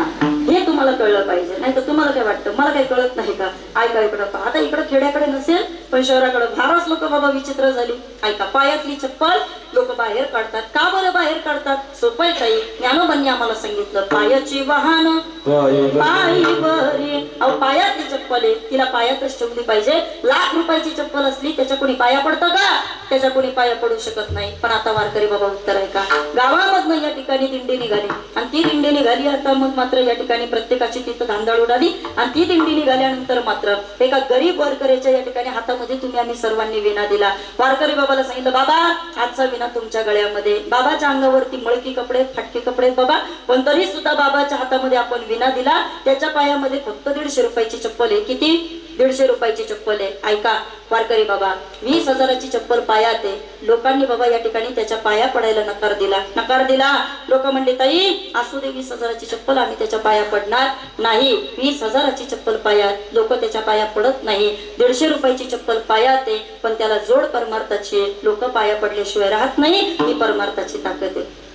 हे तुम्हाला कळलं पाहिजे. नाही तर तुम्हाला काय वाटतं मला काही कळत नाही का? ऐका इकडं. आता इकडं खेड्याकडे नसेल पण शहराकडे फारच लोक बाबा विचित्र झाली. ऐका, पायातली चप्पल लोक बाहेर काढतात. का बरं बाहेर काढतात? सोपय काही. ज्ञानोबांनी आम्हाला सांगितलं, पायाची वाहन पायी बरी. अहो पायातली चप्पल आहे, तिला पायातच ठेवली पाहिजे. लाख रुपयाची चप्पल असली त्याच्या कोणी पाया पडतं का? त्याच्या कोणी पाया पडू शकत नाही. पण आता वारकरी बाबा उत्तर आहे का? गावामधनं या ठिकाणी दिंडी निघाली आणि ती दिंडी निघाली. आता मग मात्र या ठिकाणी प्रत्येकाची तिथं धांदळ उडाली. आणि ती दिंडी निघाल्यानंतर मात्र एका गरीब वारकऱ्याच्या या ठिकाणी हातामध्ये तुम्ही आम्ही सर्वांनी विना दिला. वारकरी बाबाला सांगितलं, बाबा आजचा विना तुमच्या गळ्यामध्ये. बाबाच्या अंगावरती मळकी कपडे फाटके कपडे बाबा, पण तरी सुद्धा बाबाच्या हातामध्ये आपण विना दिला. त्याच्या पायामध्ये फक्त 150 रुपयाची चप्पल आहे. किती? 150 रुपयाची चप्पल आहे. ऐका वारकरी बाबा, 20,000ची चप्पल पायात आहे. लोकांनी बाबा या ठिकाणी त्याच्या पाया पडायला नकार दिला. नकार दिला. लोक म्हणले, ताई असू दे 20,000ची चप्पल, आम्ही त्याच्या पाया पडणार नाही. 20,000ची चप्पल पायात, लोक त्याच्या पाया पडत नाही. 150 रुपयाची चप्पल पायात आहे, पण त्याला जोड परमार्थाची. लोक पाया पडल्याशिवाय राहत नाही. ही परमार्थाची ताकद आहे.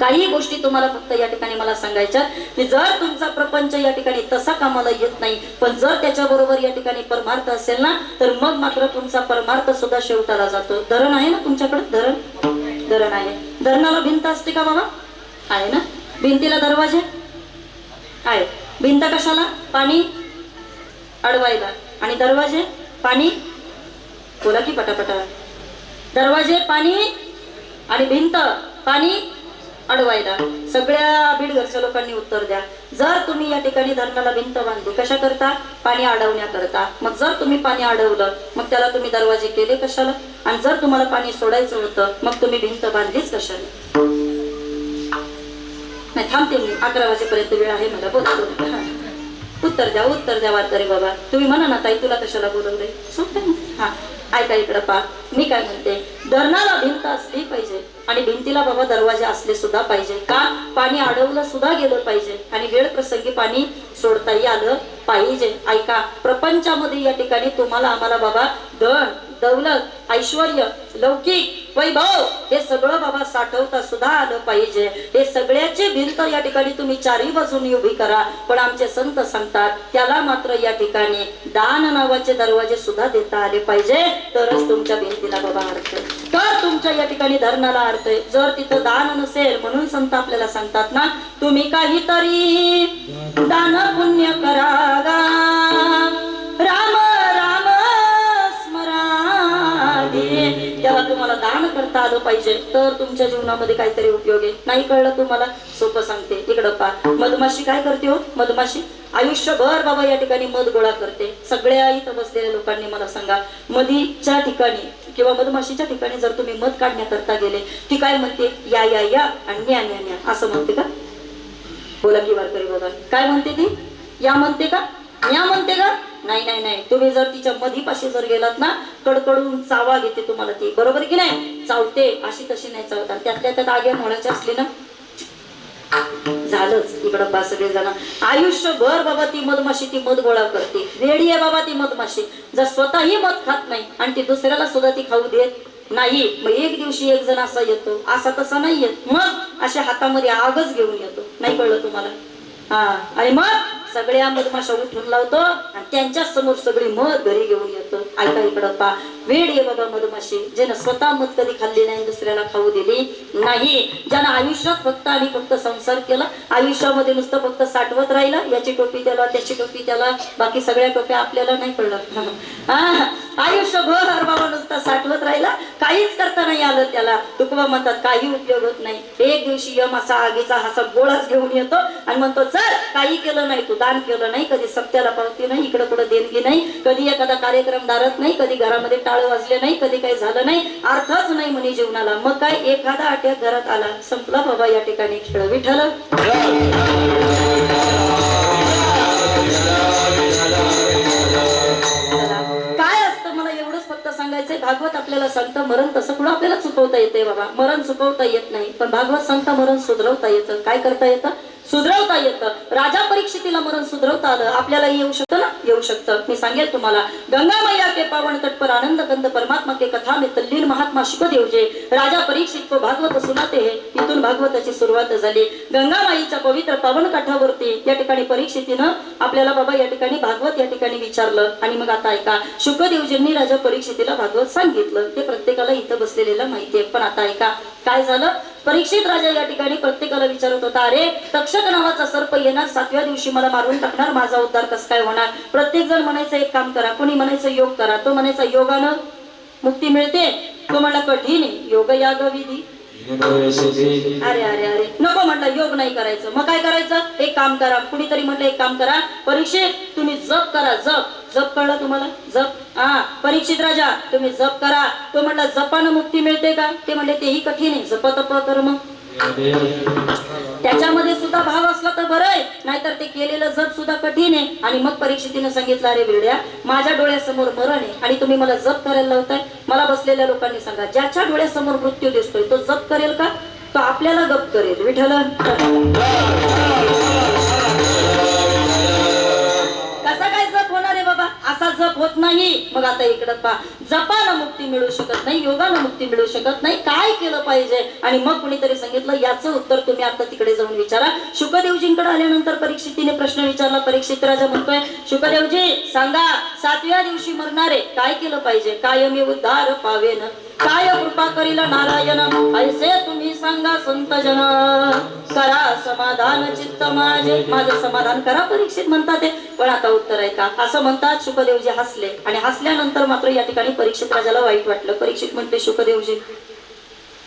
काही गोष्टी तुम्हाला फक्त या ठिकाणी मला सांगायच्या की जर तुमचा प्रपंच या ठिकाणी तसा कामाला येत नाही, पण जर त्याच्याबरोबर या ठिकाणी परमार्थ असेल ना, तर मग मात्र तुमचा परमार्थ सुद्धा शेवटाला जातो. धरण आहे ना तुमच्याकडे? धरण आहे. धरणाला भिंत असते का बाबा? आहे ना. भिंतीला दरवाजे आहे. भिंत कशाला? पाणी अडवायला. आणि दरवाजे पाणी, बोला की पटापटा. दरवाजे पाणी आणि भिंत पाणी अडवायला. सगळ्या बीड घरच्या लोकांनी उत्तर द्या. जर तुम्ही या ठिकाणी धरणाला भिंत बांधली कशा करता? पाणी अडवण्याकरता. मग जर तुम्ही पाणी अडवलं मग त्याला तुम्ही दरवाजे केले कशाला? आणि जर तुम्हाला पाणी सोडायचं होतं मग तुम्ही भिंत बांधलीच कशाला? नाही थांबते मी, 11 वाजेपर्यंत वेळ आहे मला. बोलतो उत्तर द्या, उत्तर द्या वारकरी बाबा. तुम्ही म्हणा ना ताई तुला कशाला बोलवलंय? सोपं. हा ऐका इकडं पा, मी काय म्हणते, धरणाला भिंत असली पाहिजे आणि भिंतीला बाबा दरवाजे असले सुद्धा पाहिजे. का? पाणी अडवलं सुद्धा गेलं पाहिजे आणि वेळ प्रसंगी पाणी सोडताही आलं पाहिजे. ऐका, प्रपंचामध्ये या ठिकाणी तुम्हाला आम्हाला बाबा धन दौलत ऐश्वर्य लौकिक वैभव हे सगळं बाबा साठवता सुद्धा आलं पाहिजे. हे सगळ्याची भिंत या ठिकाणी तुम्ही चारही बाजूनी उभी करा, पण आमचे संत सांगतात त्याला मात्र या ठिकाणी दान नावाचे दरवाजे सुद्धा देता आले पाहिजे, तरच तुमच्या भिंतीला बाबा अर्थ आहे, तर तुमच्या या ठिकाणी धरणाला अर्थ आहे. जर तिथं दान नसेल, म्हणून संत आपल्याला सांगतात ना, तुम्ही काहीतरी दान पुण्य करा गा, राम राम त्याला तुम्हाला दान करता आलं पाहिजे, तर तुमच्या जीवनामध्ये काहीतरी उपयोग आहे. नाही कळलं तुम्हाला? सोपं सांगते, इकडं पहा. मधमाशी काय करते हो? मधमाशी आयुष्यभर बाबा या ठिकाणी मध गोळा करते. सगळ्या इथं बसलेल्या लोकांनी मला सांगा, मधीच्या ठिकाणी किंवा मधमाशीच्या ठिकाणी जर तुम्ही मध काढण्याकरता गेले, ती काय म्हणते? या या या आणि न्या न्या न्या असं म्हणते का? बोला की वारकरी बाबा, काय म्हणते ती? या म्हणते का? न्या म्हणते का? नाही नाही नाही. तुम्ही जर तिच्या मधीपाशी जर गेलात ना, कडकडून चावा घेते तुम्हाला ती, बरोबर की नाही? चावते, अशी तशी नाही चावतात. त्यातल्या त्यात आगे मोळाची असली ना, झालंच. इकडं पा सगळे जण आयुष्यभर बाबा ती मधमाशी ती मध गोळा करते. वेडी आहे बाबा ती मधमाशी. जर स्वतःही मध खात नाही आणि ती दुसऱ्याला सुद्धा ती खाऊ देत नाही, मग एक दिवशी एक जण असा येतो, असा तसा नाही येत, मग अशा हातामध्ये आगच घेऊन येतो. नाही कळलं तुम्हाला? हा, आणि मग सगळ्या मधमाशा उठून लावतो आणि त्यांच्या समोर सगळी मध घरी घेऊन येतो. ऐका इकडं पा, वेड आहे बाबा मधमाशी, ज्यानं स्वतः मध कधी खाल्ली नाही, दुसऱ्याला खाऊ दिली नाही, ज्यानं आयुष्यात फक्त आणि फक्त संसार केला, आयुष्यामध्ये नुसतं फक्त साठवत राहिलं, याची टोपी त्याला, त्याची टोपी त्याला, बाकी सगळ्या टोप्या आपल्याला नाही कळलं. आयुष्यभर बाबा नुसतं साठवत राहिला, काहीच करता नाही आलं त्याला. तुकोबा म्हणतात काही उपयोग होत नाही. एक दिवशी यम असा आगीचा असा गोळाच घेऊन येतो आणि म्हणतो, चल काही केलं नाही, तू दान केलं नाही, कधी सत्याला पावती नाही, इकडं कुठं देणगी नाही, कधी एखादा कार्यक्रम दारत नाही, कधी घरामध्ये टाळ वाजले नाही, कधी काही झालं नाही, अर्थच नाही म्हणे जीवनाला. मग काय, एखादा अटॅक घरात आला, संपला बाबा या ठिकाणी खेळ. विठ्ठल काय असतं मला एवढंच फक्त सांगायचंय. भागवत आपल्या आपल्याला सांगतं मरण तसं कुठं आपल्याला चुकवता येते बाबा, मरण चुकवता येत नाही, पण भागवत सांगता मरण सुधरवता येतं. काय करता येतं? सुधरवता येतं. राजा परीक्षितीला मरण सुधरवता आलं, आपल्याला येऊ शकतं ना? येऊ शकतं. मी सांगेल तुम्हाला, गंगा मैया के पावन तट पर आनंद कंद परमात्मा के कथा में तल्लीन महात्मा शुकदेव जे राजा परीक्षित को भागवत सुनाते हे. इथून भागवताची सुरुवात झाली. गंगा माईच्या पवित्र पावन काठावरती या ठिकाणी परीक्षितीनं आपल्याला बाबा या ठिकाणी भागवत या ठिकाणी विचारलं. आणि मग आता ऐका, शुकदेवजींनी राजा परीक्षितीला भागवत सांगितलं. ते प्रत्येकाला इथं बसलेल्याला माहिती आहे. पण आता ऐका, काय झालं? परीक्षित राजा या ठिकाणी प्रत्येकाला विचारत होता, अरे तक्षक नावाचा सर्प येणार, 7व्या दिवशी मला मारून टाकणार, माझा उद्धार कस काय होणार? प्रत्येक जण म्हणायचं एक काम करा, कोणी म्हणायचं योग करा, तो म्हणायचा योगानं मुक्ती मिळते, तो म्हणला कठीण आहे योग याग विधी. अरे अरे अरे नको म्हटलं, योग नाही करायचं. मग काय करायचं? एक काम करा. कुणीतरी म्हटलं एक काम करा, परीक्षित तुम्ही जप करा. जप जप कळलं तुम्हाला? जप. हा, परीक्षित राजा तुम्ही जप करा. तो म्हटला जपानं मुक्ती मिळते का? ते म्हणले तेही कठीण आहे, जप तप कर. मग त्याच्यामध्ये सुद्धा भाव असला तर बरं आहे, नाहीतर ते केलेलं जप सुद्धा कठीण आहे. आणि मग परीक्षितीने सांगितलं, अरे बिरड्या, माझ्या डोळ्यासमोर मरण आहे आणि तुम्ही मला जप करायला लावताय. मला बसलेल्या लोकांनी सांगा, ज्याच्या डोळ्यासमोर मृत्यू दिसतोय तो जप करेल का? तो आपल्याला गप करेल. विठ्ठल कसा काय जप होणार आहे बाबा? असा जप होत नाही. मग आता इकडं पहा, जपानं मुक्ती मिळू शकत नाही, योगानं मुक्ती मिळू शकत नाही, काय केलं पाहिजे? आणि मग कुणीतरी सांगितलं, याचं उत्तर तुम्ही आता तिकडे जाऊन विचारा. शुकदेवजींकडे आल्यानंतर परीक्षितीने प्रश्न विचारला. परीक्षित राजा म्हणतोय, शुकदेवजी सांगा, 7व्या दिवशी मरणारे काय केलं पाहिजे? कायमी उद्धार पावेन, काय कृपा करील नारायण, ऐसे तुम्ही सांगा संत जन, करा समाधान चित्त माझे, माझं समाधान करा. परीक्षित म्हणतात ते. पण आता उत्तर आहे का? असं म्हणतात. शुकदेवजी हसले आणि हसल्यानंतर मात्र या ठिकाणी परीक्षित राजाला वाईट वाटलं. परीक्षित म्हणते, शुकदेवजी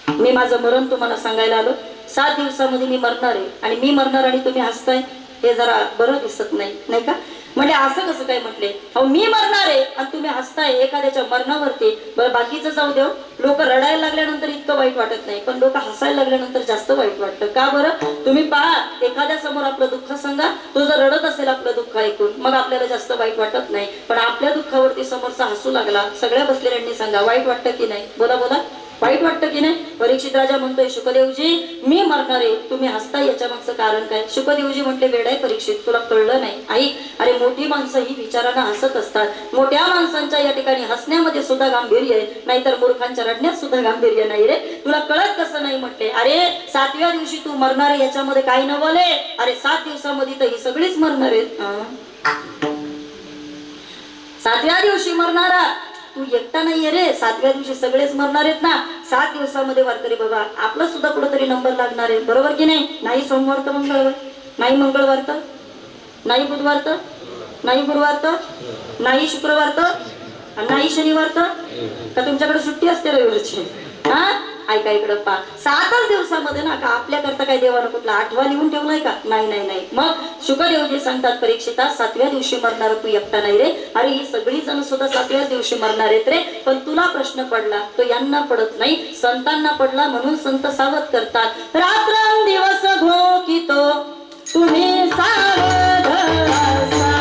मी माझं मरण तुम्हाला सांगायला आलो. 7 दिवसामध्ये मी मरणार आहे आणि मी मरणार आणि तुम्ही हसताय, हे जरा बरं दिसत नाही, नाही का? म्हणजे असं कसं काय म्हटले? अहो मी मरणार आहे आणि तुम्ही हसताय एखाद्याच्या मरणावरती. बरं बाकीचं जाऊ देव, लोक रडायला लागल्यानंतर इतकं वाईट वाटत नाही, पण लोक हसायला लागल्यानंतर जास्त वाईट वाटतं. का बरं? तुम्ही पहा, एखाद्या समोर आपलं दुःख सांगा, तो जर रडत असेल आपलं दुःख ऐकून, मग आपल्याला जास्त वाईट वाटत नाही. पण आपल्या दुःखावरती समोरचा हसू लागला, सगळ्या बसलेल्यांनी सांगा, वाईट वाटतं की नाही? बोला बोला, वाईट वाटतं की नाही? परीक्षित राजा म्हणतोय, शुकदेवजी मी मरणार आहे, तुम्ही हसताय, याच्या मागचं कारण काय? शुकदेवजी म्हटले, वेडाय परीक्षित, तुला कळलं नाही? आई, अरे मोठी माणसं ही विचारानं हसत असतात. मोठ्या माणसांच्या या ठिकाणी हसण्यामध्ये सुद्धा गांभीर्य आहे, नाहीतर मूर्खांच्या रडण्यात सुद्धा गांभीर्य नाही रे. तुला कळत कसं नाही? म्हटले, अरे 7व्या दिवशी तू मरणार आहे, याच्यामध्ये काही नवले. अरे 7 दिवसामध्ये तर ही सगळीच मरणार आहेत. 7व्या दिवशी मरणारा तू एकटा नाहीये रे, 7व्या दिवशी सगळेच मरणार आहेत ना. 7 दिवसामध्ये वारकरी बाबा आपला सुद्धा कुठेतरी नंबर लागणार आहे, बरोबर की नाही? नाही सोमवार तर मंगळवार, नाही मंगळवार तर, नाही बुधवार तर, नाही गुरुवार तर, नाही शुक्रवार तर, नाही शनिवार तर, का तुमच्याकडे सुट्टी असते रविवारची? हा, ऐका इकडं पा, 7च दिवसामध्ये ना का आपल्याकरता काय देवानं कुठला 8वा लिहून ठेवलाय का? नाही नाही नाही. मग शुकदेवजी सांगतात, परीक्षिता 7व्या दिवशी मरणार तू एकटा नाही रे. अरे ही सगळी जण सुद्धा 7व्या दिवशी मरणार आहेत रे. पण तुला प्रश्न पडला तो यांना पडत नाही, संतांना पडला, म्हणून संत सावध करतात. रात्रंदिवस घोकितो तुम्ही सावध असा.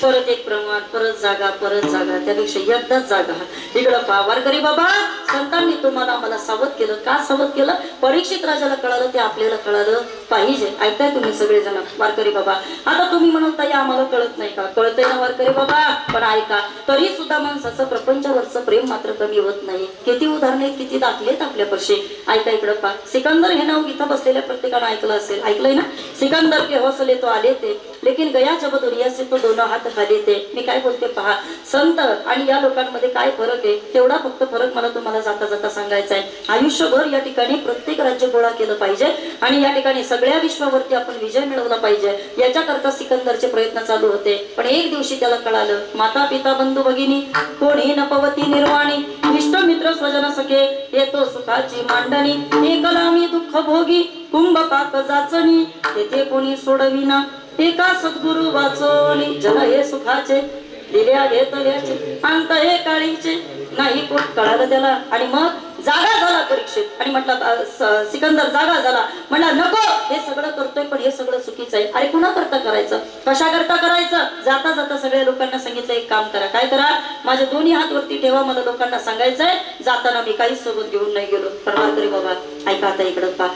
परत एक प्रमाण, परत जागा, त्यापेक्षा एकदाच जागा. इकडं पहा वारकरी बाबा, संतांनी तुम्हाला मला सावध केलं. का सावध केलं? परीक्षित राजाला कळालं ते आपल्याला कळालं पाहिजे. ऐकताय तुम्ही सगळेजण वारकरी बाबा? आता तुम्ही म्हणत ताई आम्हाला कळत नाही का? कळतंय ना वारकरी बाबा, पण ऐका. तरी सुद्धा माणसाचं प्रपंचावरचं प्रेम मात्र कमी होत नाही. किती उदाहरणे, किती दाखलेत आपल्यापाशी. ऐका इकडं पहा. सिकंदर हे नाव इथं बसलेल्या प्रत्येकानं ऐकलं असेल. ऐकलंय ना? सिकंदर के हौसले तो आले थे, लेकिन गया जब दुनिया से तो दोनों हात खाली थे. मी काय बोलते पहा. संत आणि या लोकांमध्ये काय फरक आहे, तेवढा फक्त फरक मला तुम्हाला जाता जाता सांगायचा आहे. आयुष्यभर या ठिकाणी प्रत्येक राज्य गोळा केलं पाहिजे आणि या ठिकाणी सगळ्या विश्वावरती आपण विजय मिळवला पाहिजे, याच्याकरता सिकंदरचे प्रयत्न चालू होते. पण एक दिवशी त्याला कळालं, माता पिता बंधू भगिनी कोणी न पवती निर्वाणी, इष्ट मित्र स्वजन सखे येतो सुखाची मांडणी, एकला मी दुःख भोगी कुंभ पाक जाचणी, तेथे कोणी सोडविना एका सद्गुरु वाचोनी, जन हे सुखाचे दिल्या घेतल्याचे अंत हे काळीचे नाही. कोण कळालं त्याला. आणि मग जागा झाला परीक्षेत आणि म्हटलं सिकंदर जागा झाला. म्हटला नको, हे सगळं करतोय पण हे सगळं चुकीचं आहे. अरे कुणा करता करायचं, कशा करता करायचं? जाता जाता सगळ्या लोकांना सांगितलं एक काम करा. काय करा? माझे दोन्ही हात वरती ठेवा, मला लोकांना सांगायचंय जाताना मी काहीच सोबत घेऊन नाही गेलो. पण वारकरी बाबा ऐका आता इकडं पहा.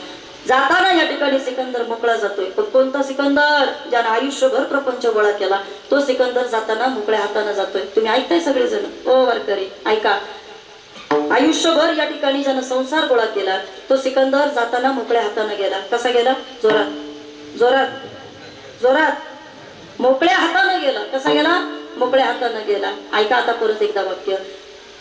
जाताना या ठिकाणी सिकंदर मोकळा जातोय. पण कोणता सिकंदर? ज्याने आयुष्यभर प्रपंच गोळा केला तो सिकंदर जाताना मोकळ्या हाताने जातोय. तुम्ही ऐकताय सगळेजण? ओ वारकरी ऐका. आयुष्यभर या ठिकाणी ज्यानं संसार गोळा केला तो सिकंदर जाताना मोकळ्या हाताने गेला. कसा गेला? जोरात जोरात जोरात मोकळ्या हाताने गेला. कसा गेला? मोकळ्या हाताने गेला. ऐका आता परत एकदा वाक्य.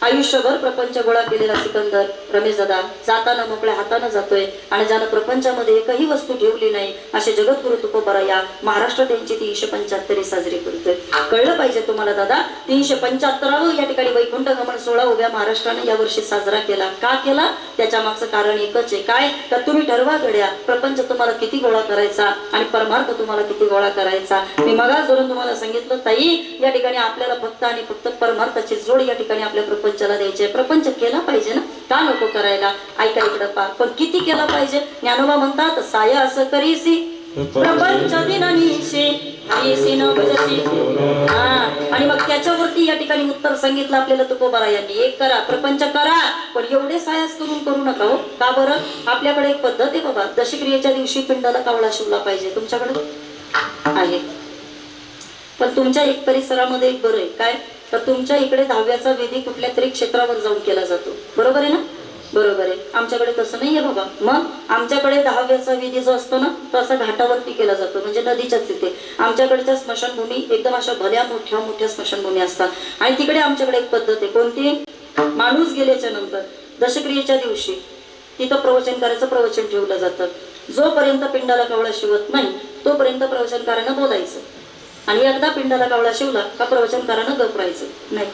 आयुष्यभर प्रपंच गोळा केलेला सिकंदर रमेश दादा जाताना मोकळ्या हाताने जातोय आणि ज्यानं प्रपंचामध्ये एकही वस्तू ठेवली नाही असे जगद्गुरु तुकोबराया महाराष्ट्र त्यांची 375 साजरी करतोय. कळलं पाहिजे तुम्हाला दादा. 375 या ठिकाणी वैकुंठ गमन सोहळा उभ्या महाराष्ट्राने यावर्षी साजरा केला. का केला? त्याच्या मागचं कारण एकच आहे. काय? तर तुम्ही ठरवा गड्या, प्रपंच तुम्हाला किती गोळा करायचा आणि परमार्थ तुम्हाला किती गोळा करायचा. मी मगाच धरून तुम्हाला सांगितलं ताई, या ठिकाणी आपल्याला फक्त आणि फक्त परमार्थाची जोड या ठिकाणी आपल्या प्रपंचाला द्यायचे. प्रपंच केला पाहिजे ना, का नको करायला? ऐका इकडं पा. पण किती केला पाहिजे? ज्ञानोबा म्हणतात साय असं करीसी प्रपंच दिननीशे हरीसी न भजसी. आणि मग त्याच्यावरती या ठिकाणी उत्तर सांगितलं आपल्याला तुकोबारायांनी. एक करा, प्रपंच करा, पण एवढे सायास करू नका हो. का बरं? आपल्याकडे एक पद्धत आहे बाबा, दशक्रियेच्या दिवशी पिंडाला कावळा शिवला पाहिजे. तुमच्याकडे आहे, पण तुमच्या एक परिसरामध्ये एक बरं आहे. काय? तर तुमच्या इकडे दहाव्याचा विधी कुठल्या तरी क्षेत्रावर जाऊन केला जातो. बरोबर आहे ना? बरोबर आहे. आमच्याकडे तसं नाहीये बाबा. मग आमच्याकडे दहाव्याचा विधी जो असतो ना तो असा घाटावरती केला जातो, म्हणजे नदीच्याच तिथे. आमच्याकडच्या स्मशानभूमी एकदम अशा भल्या मोठ्या स्मशानभूमी असतात. आणि तिकडे आमच्याकडे एक पद्धत आहे. कोणती? माणूस गेल्याच्या नंतर दशक्रियेच्या दिवशी तिथं प्रवचन करायचं, प्रवचन ठेवलं जातं. जोपर्यंत पिंडाला कावळा शिवत नाही तोपर्यंत प्रवचनकारानं बोलायचं. आणि एकदा पिंडाला कावळा शिवला का प्रवचनकारानं गप राहायचं नाही.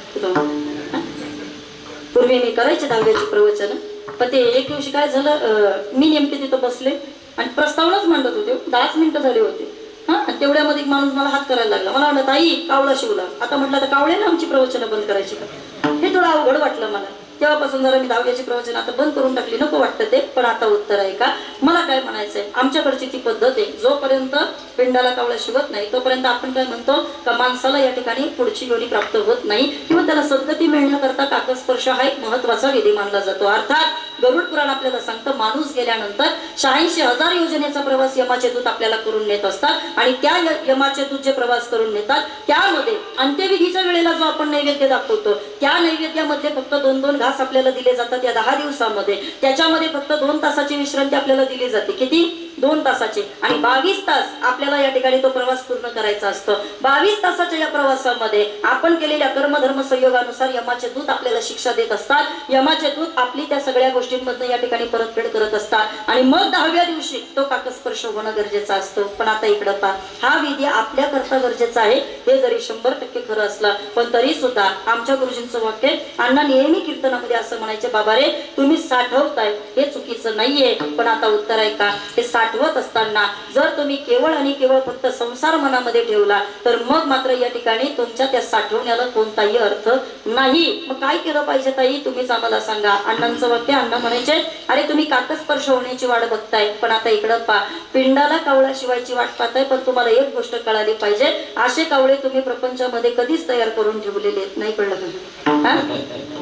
पूर्वी मी करायचे दहाव्याची प्रवचन, पण ते एक दिवशी काय झालं, मी नेमके तिथं बसले आणि प्रस्तावनाच मांडत होते. 10 मिनिटं झाले होते. आणि तेवढ्यामध्ये एक माणूस मला हात करायला लागला. मला वाटलं ताई कावळा शिवला. आता म्हटलं तर कावळ्याने आमची प्रवचनं बंद करायची का? हे थोडं अवघड वाटलं मला. तेव्हापासून जरा मी दहाव्याची प्रवचन आता बंद करून टाकली. नको वाटतं ते. पण आता उत्तर आहे का? मला काय म्हणायचंय, आमच्याकडची ती पद्धत आहे. जोपर्यंत पिंडाला कावळा शिवत नाही तोपर्यंत आपण काय म्हणतो का माणसाला या ठिकाणी पुढची योनी प्राप्त होत नाही किंवा त्याला सद्गती मिळण्याकरता काकस्पर्श हा एक महत्वाचा विधी मानला जातो. अर्थात गरुड पुराण आपल्याला सांगतं माणूस गेल्यानंतर 86,000 योजनेचा प्रवास यमाचे दूत आपल्याला करून नेत असतात. आणि त्या यमाचे दूत जे प्रवास करून नेतात त्यामध्ये अंत्यविधीच्या वेळेला जो आपण नैवेद्य दाखवतो त्या नैवेद्यामध्ये फक्त 2-2 घास आपल्याला दिले जातात या 10 दिवसामध्ये. त्याच्यामध्ये फक्त 2 तासाची विश्रांती आपल्याला दिली जाते. किती? 2 तासाचे. आणि 22 तास आपल्याला या ठिकाणी तो प्रवास पूर्ण करायचा असतो. 22 तासाच्या या प्रवासामध्ये आपण केलेल्या कर्मधर्म संयोगानुसार यमाचे दूत आपल्याला शिक्षा देत असतात. यमाचे दूत आपली त्या सगळ्या गोष्टींमधून या ठिकाणी परतफेड करत असतात. आणि मग 10व्या दिवशी तो काकस्पर्श होणं गरजेचं असतं. पण आता इकडं पहा, हा विधी आपल्या करता गरजेचा आहे. हे जरी 100% खरं असलं पण तरी सुद्धा आमच्या गुरुजींचं वाक्य, अण्णा नेहमी कीर्तनामध्ये असं म्हणायचे, बाबा रे तुम्ही साठवताय हे चुकीचं नाहीये. पण आता उत्तर आहे का? हे साठवत असताना जर तुम्ही केवळ आणि केवळ फक्त संसार मनामध्ये ठेवला तर मग मात्र या ठिकाणी तुमच्या त्या साठवण्याला कोणताही अर्थ नाही. मग काय केलं पाहिजे ताई, तुम्हीच आम्हाला सांगा. अण्णांचं वाक्य, अण्णा म्हणायचे अरे तुम्ही काकस्पर्श होण्याची वाट बघताय, पण आता इकडं पा पिंडाला कावळा शिवायची वाट पाहताय. पण तुम्हाला एक गोष्ट कळाली पाहिजे, असे कावळे तुम्ही प्रपंचामध्ये कधीच तयार करून ठेवलेले आहेत. नाही कळलं का?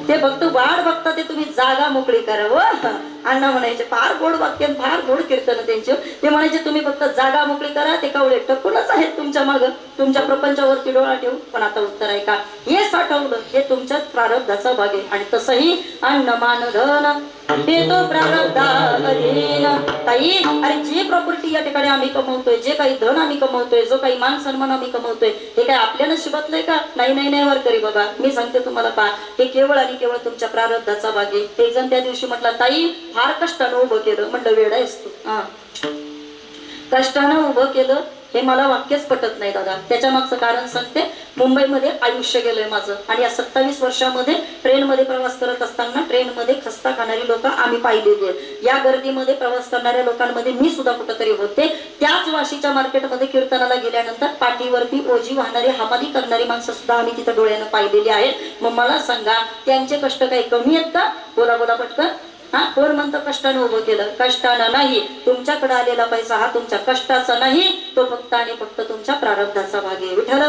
ते फक्त वाट बघता, ते तुम्ही जागा मोकळी करावं. अण्णा म्हणायचे, फार गोड वाक्य, फार गोड कीर्तन त्यांचे. ते म्हणायचे तुम्ही फक्त जागा मोकळी करा, ते कावळे टपूनच आहेत तुमच्या मागं, तुमच्या प्रपंचावरती डोळा ठेवू. पण आता उत्तर आहे का, हे साठवलं हे तुमच्याच प्रारब्धाचा भाग आहे. आणि तसंही अन्न मान धन ते तो प्रारब्धाधीन. ताई, अरे जे प्रॉपर्टी या ठिकाणी आम्ही कमवतोय, जे काही धन आम्ही कमवतोय, जो काही मान सन्मान आम्ही कमवतोय, हे काय आपल्या नशिबातलंय का? नाही नाही नाही वारकरी बाबा, मी सांगते तुम्हाला पहा, हे केवळ आणि केवळ तुमच्या प्रारब्धाचा भाग आहे. एक जण त्या दिवशी म्हटला, ताई फार कष्टानं उभं केलं. म्हणलं वेडा आहेस तू, कष्टानं उभं केलं हे मला वाक्यच पटत नाही दादा. त्याच्या मागचं कारण सांगते. मुंबईमध्ये आयुष्य गेलंय माझं, आणि या 27 वर्षामध्ये ट्रेनमध्ये प्रवास करत असताना ट्रेनमध्ये खस्ता खाणारी लोक आम्ही पाहिलेली आहेत. या गर्दीमध्ये प्रवास करणाऱ्या लोकांमध्ये मी सुद्धा कुठेतरी होते. त्याच वाशीच्या मार्केटमध्ये कीर्तनाला गेल्यानंतर पाठीवरती ओझी वाहणारी, हमाली करणारी माणसं सुद्धा आम्ही तिथं डोळ्यानं पाहिलेली आहेत. मग मला सांगा, त्यांचे कष्ट काही कमी आहेत का? बोला बोला पटकन. कोण म्हणतं कष्टानं उभं केलं? कष्टानं नाही. तुमच्याकडे आलेला पैसा हा तुमच्या कष्टाचा नाही, तो फक्त आणि फक्त तुमच्या प्रारब्धाचा भाग आहे. विठ्ठल.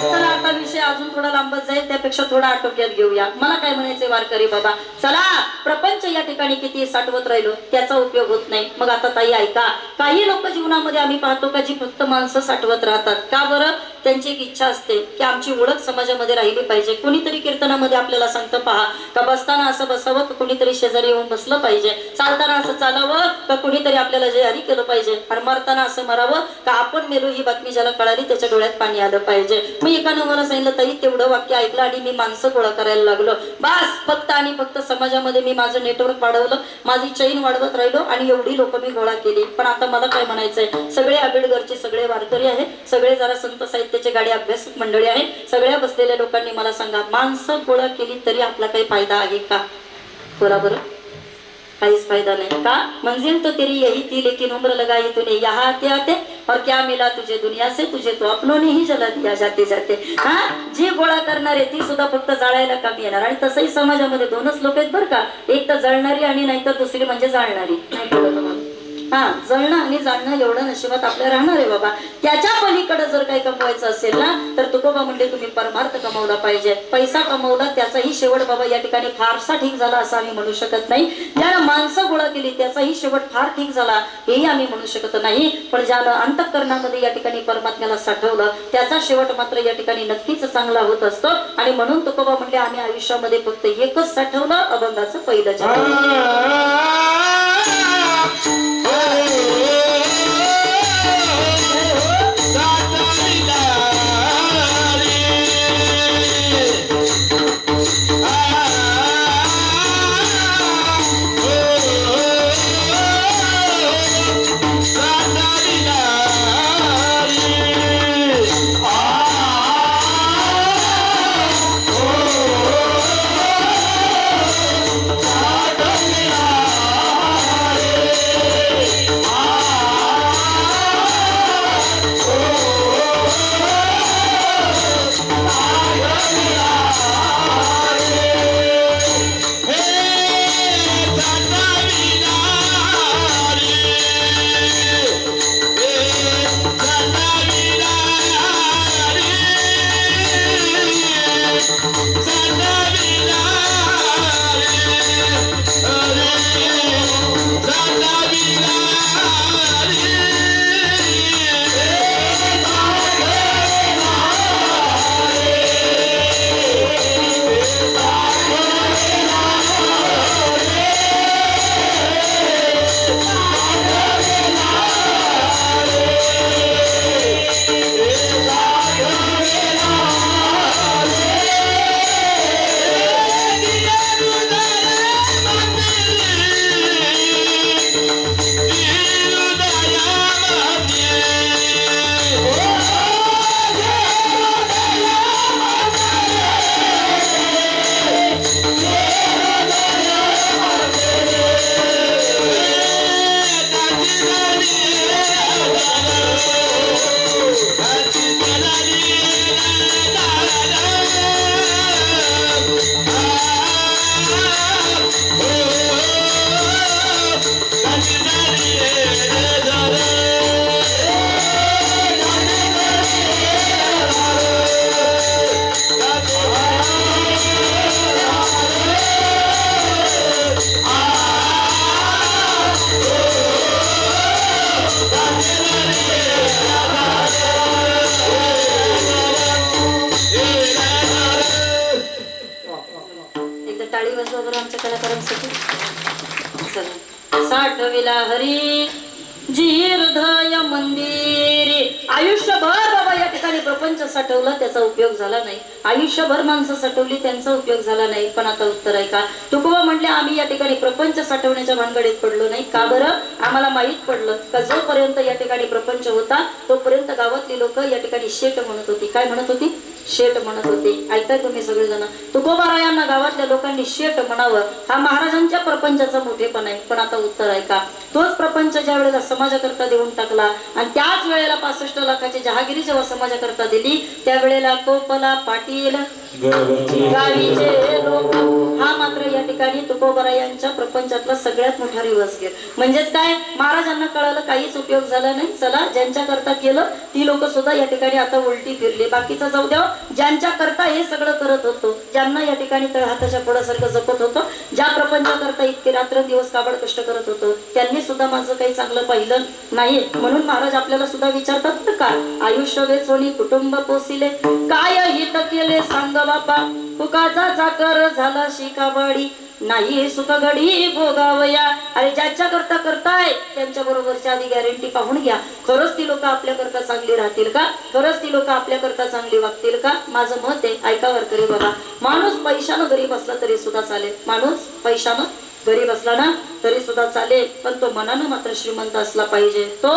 चला आता विषय अजून थोडा लांबत जाईल, त्यापेक्षा थोडा आटोक्यात घेऊया. मला काय म्हणायचंय वारकरी बाबा, चला प्रपंच या ठिकाणी किती साठवत राहिलो त्याचा उपयोग होत नाही. मग आता ताई ऐका, काही लोक जीवनामध्ये आम्ही पाहतो का जी फक्त माणसं साठवत राहतात. का बरं? त्यांची एक इच्छा असते की आमची ओळख समाजामध्ये राहिली पाहिजे. कोणीतरी कीर्तनामध्ये आपल्याला सांगतं, पहा का बसताना असं बसावं का कोणीतरी शेजारी येऊन बसलं पाहिजे, चालताना असं चालावं का कोणीतरी आपल्याला जयहरी केलं पाहिजे, आणि मरताना असं मरावं का आपण मेलो ही बातमी ज्याला कळाली त्याच्या डोळ्यात पाणी आलं पाहिजे. मग एकानं मला सांगितलं, ताई तेवढं वाक्य ऐकलं आणि मी माणसं गोळा करायला लागलो. बस फक्त आणि फक्त समाजामध्ये मी माझं नेटवर्क वाढवलं, माझी चैन वाढवत राहिलो आणि एवढी लोक मी गोळा केली. पण आता मला काय म्हणायचंय, सगळे आंबेडकरचे सगळे वारकरी आहेत, सगळे जरा संत साहित्याचे गाडी अभ्यासक मंडळी आहे, सगळ्या बसलेल्या लोकांनी मला सांगा, माणसं गोळा केली तरी आपला काही फायदा आहे का? बोला बरं. काहीच फायदा नाही का? मंजिल तो तेरी यही थी लेकिन उम्र लगाई तूने यहाँ आते आते, और क्या मिला तुझे दुनिया से, तुझे तो अपनों ने ही जला दिया जाते जाते. जी गोळा करणारे ती सुद्धा फक्त जाळायला कामी येणार. आणि तसंही समाजामध्ये दोनच लोक आहेत बरं का, एक तर जळणारी आणि नाहीतर दुसरी म्हणजे जाळणारी. नाही कळलं तुम्हाला? जळणं आणि जाणणं एवढं नशिबात आपल्या राहणार आहे बाबा. त्याच्या पलीकडे जर काही कमवायचं असेल ना, तर तुकोबा म्हणजे तुम्ही परमार्थ कमवला पाहिजे. पैसा कमवला त्याचाही शेवट बाबा या ठिकाणी फारसा ठीक झाला असं आम्ही म्हणू शकत नाही. ज्यानं माणसं गोळा केली त्याचाही शेवट फार ठीक झाला हेही आम्ही म्हणू शकत नाही. पण ज्यानं अंतःकरणामध्ये या ठिकाणी परमात्म्याला साठवलं त्याचा शेवट मात्र या ठिकाणी नक्कीच चांगला होत असतो. आणि म्हणून तुकोबा म्हणजे आम्ही आयुष्यामध्ये फक्त एकच साठवलं, अभंगाचं पहिलं टाळी वाजवा बरं आमच्या कलाकारांसाठी. चला. साठविला हरी जी हृदय मंदिरे. आयुष्यभर बाबा या ठिकाणी प्रपंच साठवला, त्याचा उपयोग झाला नाही. आयुष्यभर माणसं साठवली, त्यांचा उपयोग झाला नाही. पण आता उत्तर आहे का? तुकोबा म्हणले आम्ही या ठिकाणी प्रपंच साठवण्याच्या भानगडीत पडलो नाही. का बरं? आम्हाला माहित पडलं का जोपर्यंत या ठिकाणी प्रपंच होता तोपर्यंत गावातली लोक या ठिकाणी शेट म्हणत होती. काय म्हणत होती? शेट म्हणत होते. ऐकताय तुम्ही सगळेजण? तुकोबारायांना गावातल्या लोकांनी शेट म्हणावं हा महाराजांच्या प्रपंचाचा मोठेपण आहे. पण आता उत्तर आहे का? तोच प्रपंच ज्या वेळेला समाजाकरता देऊन टाकला आणि त्याच वेळेला 65 लाखाची जहागिरी जेव्हा समाजाकरता दिली त्यावेळेला टोपला पाटील गावीचे लोक हा मात्र या ठिकाणी तुकोबारायांच्या प्रपंचातला सगळ्यात मोठा रिवर्स गेला. म्हणजेच काय? महाराजांना कळालं काहीच उपयोग झाला नाही. चला ज्यांच्या करता केलं ती लोक सुद्धा या ठिकाणी आता उलटी फिरली. बाकीचा जाऊ द्या, ज्यांच्या करता हे सगळं करत होतो, ज्यांना या ठिकाणी तळ हाताच्या पोळासारखं जपत होतो, ज्या प्रपंचाकरता इतके रात्र दिवस काबड कष्ट करत होतो, त्यांनी सुद्धा माझं काही चांगलं पाहिलं नाही. म्हणून महाराज आपल्याला सुद्धा विचारतात का? आयुष्य वेचोनी कुटुंब पोसिले काय हित केले सांग बापा. फुकाचा चाकर झाला शिकाबाडी नाही सुख घडी भोगावया. अरे ज्यांच्या करता करताय त्यांच्या बरोबरच्या आधी गॅरंटी पाहून घ्या. खरंच ती लोक आपल्या करता चांगली राहतील का? खरंच ती लोक आपल्या करता चांगली वागतील का? माझं मत आहे, ऐका वारकरी बाबा, माणूस पैशानं गरीब असला तरी सुद्धा चालेल. माणूस पैशानं गरीब असला ना तरी सुद्धा चालेल, पण तो मनानं मात्र श्रीमंत असला पाहिजे. तो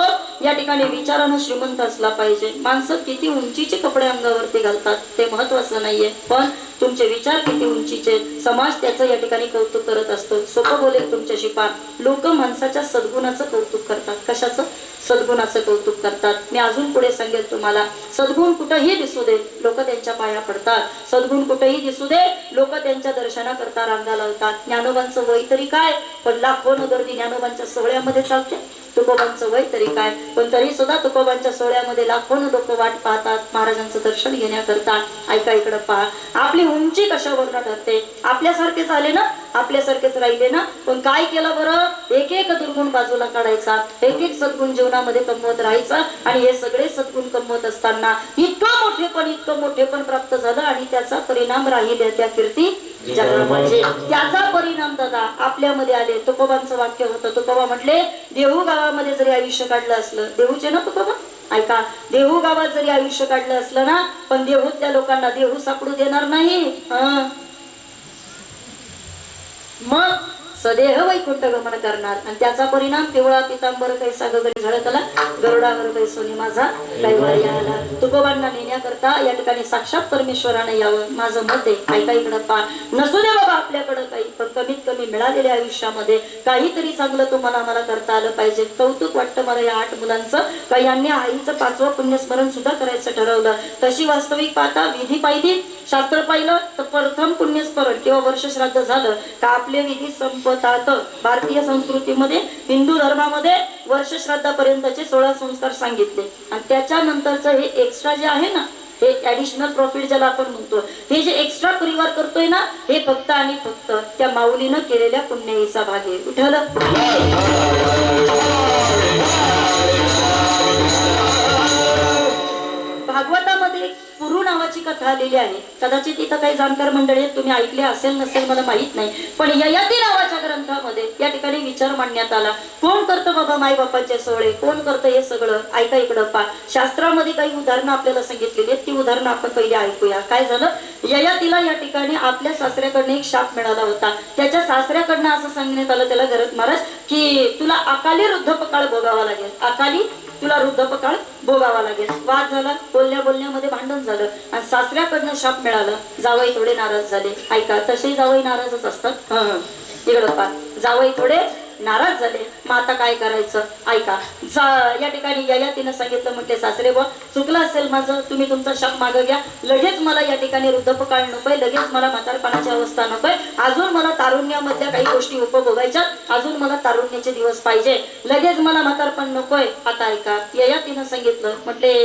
या ठिकाणी विचारानं श्रीमंत असला पाहिजे. माणसं किती उंचीचे कपडे अंगावरती घालतात ते महत्वाचं नाहीये, पण तुमचे विचार किती उंचीचे, समाज त्याचं या ठिकाणी कौतुक करत असतो. सोपं बोलेल तुमच्याशी पा, लोक माणसाच्या सद्गुणाचं कौतुक करतात. कशाचं? सद्गुणाचं कौतुक करतात. मी अजून पुढे सांगेल तुम्हाला, सद्गुण कुठेही दिसू दे लोक त्यांच्या पाया पडतात. सद्गुण कुठेही दिसू दे लोक त्यांच्या दर्शनाकरता रांगा लावतात. ज्ञानोबांचं वय तरी काय, पण लाखोन गर्दी ज्ञानोबांच्या सोहळ्यामध्ये चालते. तुकोबांचं वय तरी काय, पण तरी सुद्धा तुकोबांच्या सोहळ्यामध्ये लाखोन लोक वाट पाहतात महाराजांचं दर्शन घेण्याकरता. ऐका इकडं पहा, आपली उंची कशावर ठरते? आपल्यासारखेच आले ना, आपल्यासारखेच राहिले ना, पण काय केलं बरं? एक एक दुर्गुण बाजूला काढायचा, एक एक सद्गुण जीवनामध्ये कमवत राहायचा. आणि हे सगळे सद्गुण कमवत असताना इतकं मोठेपण प्राप्त झालं आणि त्याचा परिणाम राहिले त्या कीर्ती जगामध्ये. त्याचा परिणाम दादा आपल्यामध्ये आले. तुकोबांचं वाक्य होतं, तुकोबा म्हटले देहू गावामध्ये जरी आयुष्य काढलं असलं, देहूचे ना तुकोबा, ऐका, देहू गावात जरी आयुष्य काढलं असलं ना, पण देहूत त्या लोकांना देहू सापडू देणार नाही. मग सदेह वैकुंठ गमन करणार आणि त्याचा परिणाम पिवळा पितांबर कैसा गगरी झळकला, गरुडावर कैसोनी माझा कैवारी आला. तुकोबांना नेण्याकरता या ठिकाणी साक्षात परमेश्वराने यावं माझं मत आहे. ऐका इकडं पा, नसू दे बाबा आपल्याकडं काही, पण कमीत कमी मिळालेल्या आयुष्यामध्ये काहीतरी चांगलं तुम्हाला मला करता आलं पाहिजे. कौतुक वाटतं मला या 8 मुलांचं का यांनी आईचं 5वं पुण्यस्मरण सुद्धा करायचं ठरवलं. तशी वास्तविक पाहता विधी पाहिली, शास्त्र पाहिलं तर प्रथम पुण्यस्मरण किंवा वर्ष श्राद्ध झालं का आपले विधी संपतात. भारतीय संस्कृतीमध्ये हिंदू धर्मामध्ये वर्ष श्राद्धापर्यंतचे 16 संस्कार सांगितले आणि त्याच्यानंतरचं हे एक्स्ट्रा जे आहे ना, हे ऍडिशनल प्रॉफिट ज्याला आपण म्हणतो, हे जे एक्स्ट्रा परिवार करतोय ना, हे फक्त आणि फक्त त्या माऊलीनं केलेल्या पुण्याईचा भाग आहे. विठ्ठल भागवतामध्ये पुरू नावाची कथा आलेली आहे. कदाचित इथं काही जाणकार मंडळी आहेत, तुम्ही ऐकले असेल नसेल मला माहित नाही, पण ययाती नावाच्या ग्रंथामध्ये या ठिकाणी विचार मांडण्यात आला. कोण करतं बाबा माई बापांचे सोहळे, कोण करतं हे सगळं? ऐका इकडं पा, शास्त्रामध्ये काही उदाहरणं आपल्याला सांगितलेली आहेत, ती उदाहरणं आपण पहिले ऐकूया. काय झालं? ययातीला या ठिकाणी आपल्या सासऱ्याकडनं एक शाप मिळाला होता. त्याच्या सासऱ्याकडनं असं सांगण्यात आलं त्याला, गरज महाराज, की तुला अकाली वृद्धपकाळ भोगावा लागेल, अकाली तुला वृद्धपकाळ भोगावा लागेल. वाद झाला, बोलण्यामध्ये भांडण झालं आणि सासऱ्याकडनं शाप मिळाला. जावई थोडे नाराज झाले. ऐका, तसे जावई नाराजच असतात. इकडं पा, जावई थोडे नाराज झाले. मग आता काय करायचं? ऐका, या ठिकाणी ययातीनं सांगितलं, म्हटले सासरे बुवा चुकलं असेल माझं, तुम्ही तुमचा शाप मागं घ्या. लगेच मला या ठिकाणी वृद्धपकाळ नकोय, लगेच मला म्हातारपणाची अवस्था नकोय, अजून मला तारुण्यामधल्या काही गोष्टी उपभोगायच्या, अजून मला तारुण्याचे दिवस पाहिजे, लगेच मला म्हातारपण नकोय. आता ऐका, ययातीनं सांगितलं, म्हटले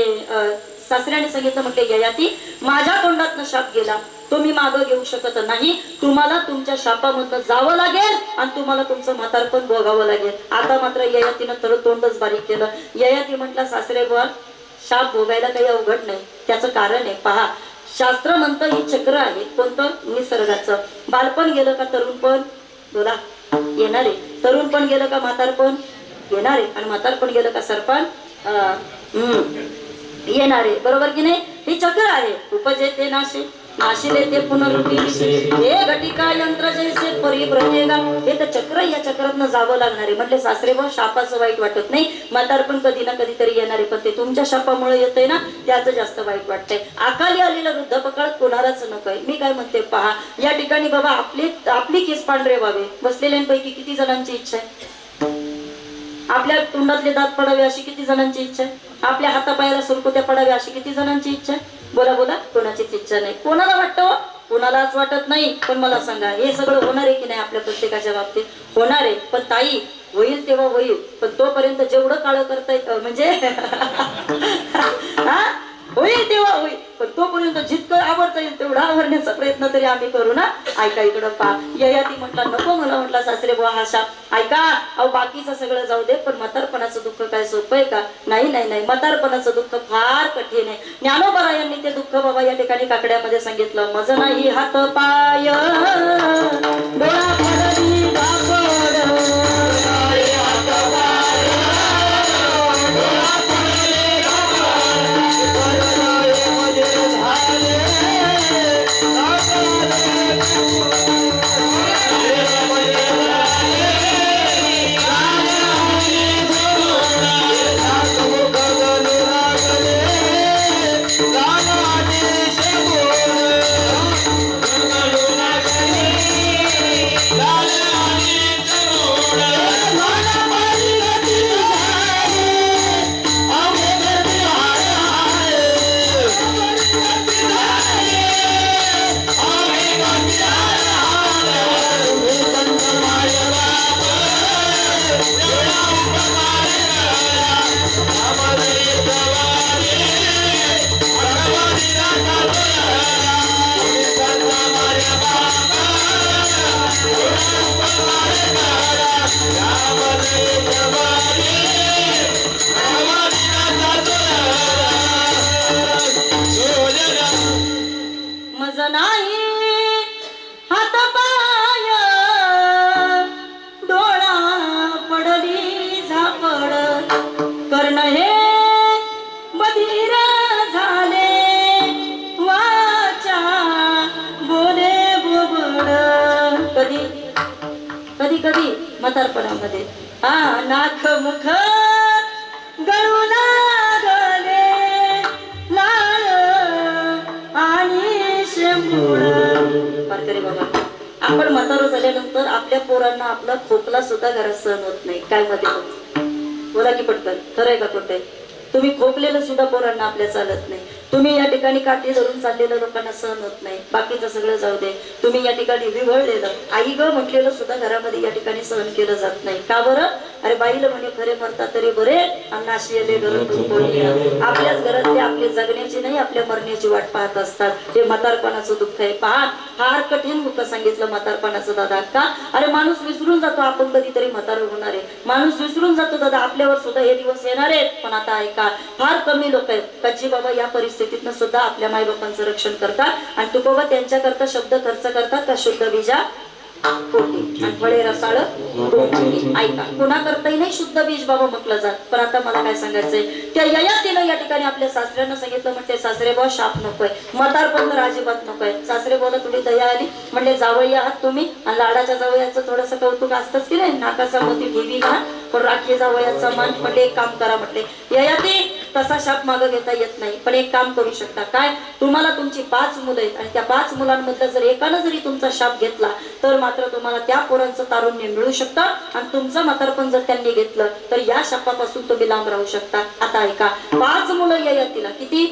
सासऱ्याने सांगितलं, म्हटले ययाती माझ्या तोंडातनं शाप गेला, तो मी मागं घेऊ शकत नाही, तुम्हाला तुमच्या शापामधनं जावं लागेल आणि तुम्हाला तुमचं म्हातारपण भोगावं लागेल. आता मात्र ययातीनं तर तोंडच बारीक केलं. ययाती म्हटला, सासरे बुवा शाप भोगायला काही अवघड नाही, त्याचं कारण आहे पहा, शास्त्र म्हणतं ही चक्र आहे कोणतं निसर्गाचं. बालपण गेलं का तरुणपण बोला येणार आहे, तरुणपण गेलं का म्हातारपण येणार आहे, आणि म्हातारपण गेलं का सरपण येणार आहे. बरोबर की नाही? हे चक्र आहे. उपजे ते नाशे नाशिले ते पुनरुत्ती हे घटिका यंत्र जैसे परिभ्रमेगा. हे तर चक्र, या चक्रातनं जावं लागणार आहे. म्हटले सासरे भाऊ शापाचं वाईट वाटत नाही, म्हातारपण कधी ना कधीतरी येणार आहे, पण ते तुमच्या शापामुळे येतंय ना त्याचं जास्त वाईट वाटतंय. अकाली आलेलं वृद्धपकाळ कोणालाच नकोय. मी काय म्हणते पहा, या ठिकाणी बाबा आपली केस पांढरे व्हावे बसलेल्यांपैकी किती जणांची इच्छा आहे? आपल्या तोंडातले दात पडावे अशी किती जणांची इच्छा आहे? आपल्या हातापायाला सुरकुत्या पडाव्या अशी किती जणांची इच्छा आहे? बोला बोला, कोणाचीच इच्छा नाही. कोणाला वाटतं? कोणालाच वाटत नाही. पण मला सांगा, हे सगळं होणार आहे की नाही? आपल्या प्रत्येकाच्या बाबतीत होणार आहे. पण ताई, होईल तेव्हा होईल, पण तोपर्यंत जेवढं काळं करता येत म्हणजे होईल तेव्हा होईल, पण तोपर्यंत जितकं आवडता येईल तेवढा आवरण्याचा प्रयत्न तरी आम्ही करू ना. ऐका इकडं पा, ययाती म्हटला नको मला, म्हटला सासरे बुवा हा शाप. ऐका, अहो बाकीचं सगळं जाऊ दे, पण म्हातारपणाचं दुःख काय सोपं आहे का? नाही नाही नाही, म्हातारपणाचं दुःख फार कठीण आहे. ज्ञानोबरायांनी ते दुःख बाबा या ठिकाणी काकड्यामध्ये सांगितलं. मज नाही हात पाय डोळा पडली कापड. म्हातारपणामध्ये नाक मुख गळू लागले लाल आणि शेंबूळ. पारकरी बाबा, आपण म्हातारं झाल्यानंतर आपल्या पोरांना आपला खोकला सुद्धा घरात सहन होत नाही. काय मध्ये बोला की पटकन, खरं आहे का खोटं आहे? तुम्ही खोकलेलं सुद्धा पोरांना आपल्या चालत नाही. तुम्ही या ठिकाणी काठी धरून चाललेलं लोकांना सहन होत नाही. बाकीचं सगळं जाऊ दे, तुम्ही या ठिकाणी विवळलेलं आई ग म्हटलेलं सुद्धा घरामध्ये या ठिकाणी सहन केलं जात नाही. का बरं? अरे बाईला म्हणे खरे मरता तरी बरे, अन्नाशी आले घरातून. आपल्याच घरातले आपले जगण्याची नाही आपल्या मरण्याची वाट पाहत असतात. हे म्हातारपणाचं दुःख आहे. पहा, फार कठीण दुःख सांगितलं म्हातारपणाचं दादा. का? अरे माणूस विसरून जातो आपण कधीतरी म्हातारं होणार आहे. माणूस विसरून जातो दादा, आपल्यावर सुद्धा हे दिवस येणार आहेत. पण आता ऐका, फार कमी लोक आहेत कच्ची बाबा या परिस्थितीतनं सुद्धा आपल्या मायबापांचं रक्षण करतात आणि तुकोबा त्यांच्याकरता शब्द खर्च करतात का शुद्ध बीजा पोटी आणि फळे रसाळ. ऐका, कुणा करताही नाही शुद्ध बीज बाबा म्हटलं जात. पण आता मला काय सांगायचंय, त्या ययातीनं या ठिकाणी आपल्या सासऱ्यांना सांगितलं, म्हणते सासरे भाऊ शाप नकोय, म्हातारपण तर अजिबात नकोय. सासरे भाऊला थोडी दया आली, म्हणले जावई आहात तुम्ही आणि लाडाच्या जावयाचं थोडंसं कौतुक असतंच की नाही. नाकाचा मोती ठेवी ना पण राखी जावयाचा मान. म्हटले एक काम करा, म्हटले ययाती तसा शाप मागं घेता येत नाही, पण एक काम करू शकता. काय? तुम्हाला तुमची 5 मुलं आहेत आणि त्या 5 मुलांमधलं जर एकानं जरी तुमचा शाप घेतला तर मात्र तुम्हाला त्या पोरांचं तारुण्य मिळू शकतं आणि तुमचं म्हातारपण जर त्यांनी घेतलं तर या शापापासून तुम्ही लांब राहू शकता. आता ऐका, 5 मुलं ययातीला. किती?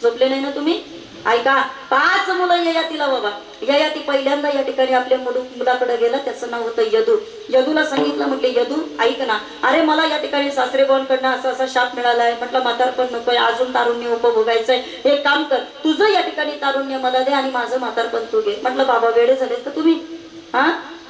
झोपले नाही ना तुम्ही? ऐका, 5 मुलं ययातीला बाबा. ययाती पहिल्यांदा या ठिकाणी आपल्या मुलाकडे गेला, त्याचं नाव होतं यदू. यदूला सांगितलं, म्हटले यदू ऐक ना, अरे मला या ठिकाणी सासरेबांकडनं असा असा शाप मिळालाय. म्हटलं म्हातारपण नकोय, अजून तारुण्य उपभोगायचंय. एक काम कर, तुझं या ठिकाणी तारुण्य मला दे आणि माझं म्हातारपण तू घे. म्हटलं बाबा वेळे झाले तर तुम्ही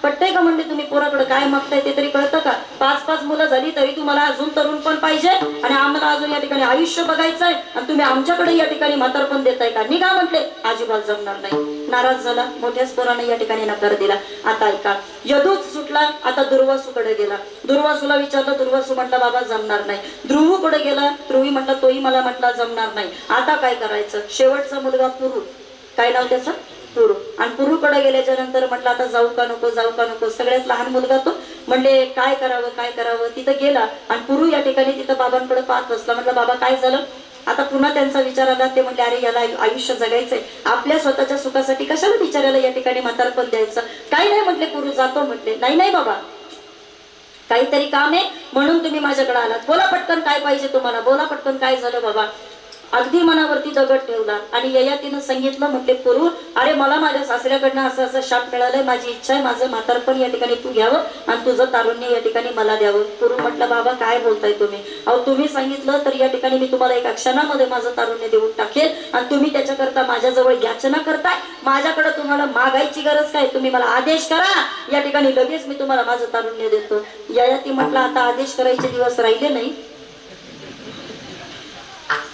पटतंय का म्हणले तुम्ही पोराकडे काय मागताय ते तरी कळतं का? 5-5 मुलं झाली तरी तुम्हाला अजून तरुण पण पाहिजे आणि आम्हाला अजून या ठिकाणी आयुष्य बघायचंय आणि तुम्ही आमच्याकडे या ठिकाणी म्हातारपण देताय का? निघा म्हटले. अजिबात जमणार नाही. नाराज झाला. मोठ्याच पोराने या ठिकाणी नकार दिला. आता ऐका, यदूत सुटला. आता दुर्वासूकडे गेला. दुर्वासूला विचारलं. दुर्वासू म्हटला बाबा जमणार नाही. ध्रुवकडे गेला. ध्रुवी म्हटला तोही मला म्हटला जमणार नाही. आता काय करायचं? शेवटचा मुलगा पुरू. काय नाव त्याचं? पुरू. आणि पुरूकडे गेल्याच्या नंतर म्हटलं आता जाऊ का नको, जाऊ का नको. सगळ्यात लहान मुलगा तो. म्हणले काय करावं, काय करावं. तिथं गेला आणि पुरू या ठिकाणी तिथं बाबांकडे पाहत बसला. म्हटलं बाबा काय झालं? आता पुन्हा त्यांचा विचार आला. ते म्हणले अरे याला आयुष्य जगायचंय, आपल्या स्वतःच्या सुखासाठी कशाला बिचारायला या ठिकाणी म्हातारपण द्यायचं? काही नाही म्हटले पुरू, जातो म्हटले. नाही नाही बाबा, काहीतरी काम आहे म्हणून तुम्ही माझ्याकडे आलात. बोला पटकन काय पाहिजे तुम्हाला, बोला पटकन काय झालं बाबा. अगदी मनावरती दगड ठेवला आणि ययातीनं सांगितलं. म्हटले पुरू, अरे मला माझ्या सासऱ्याकडनं असं असं शाप मिळालंय. माझी इच्छा आहे माझं म्हातारपण या ठिकाणी तू घ्यावं आणि तुझं तारुण्य या ठिकाणी मला द्यावं. पुरू म्हटलं बाबा काय बोलताय तुम्ही? अहो तुम्ही सांगितलं तर या ठिकाणी मी तुम्हाला एका क्षणामध्ये माझं तारुण्य देऊन टाकेल आणि तुम्ही त्याच्याकरता माझ्याजवळ याचना करताय. माझ्याकडे तुम्हाला मागायची गरज काय? तुम्ही मला आदेश करा, या ठिकाणी लगेच मी तुम्हाला माझं तारुण्य देतो. ययाती म्हटलं आता आदेश करायचे दिवस राहिले नाही.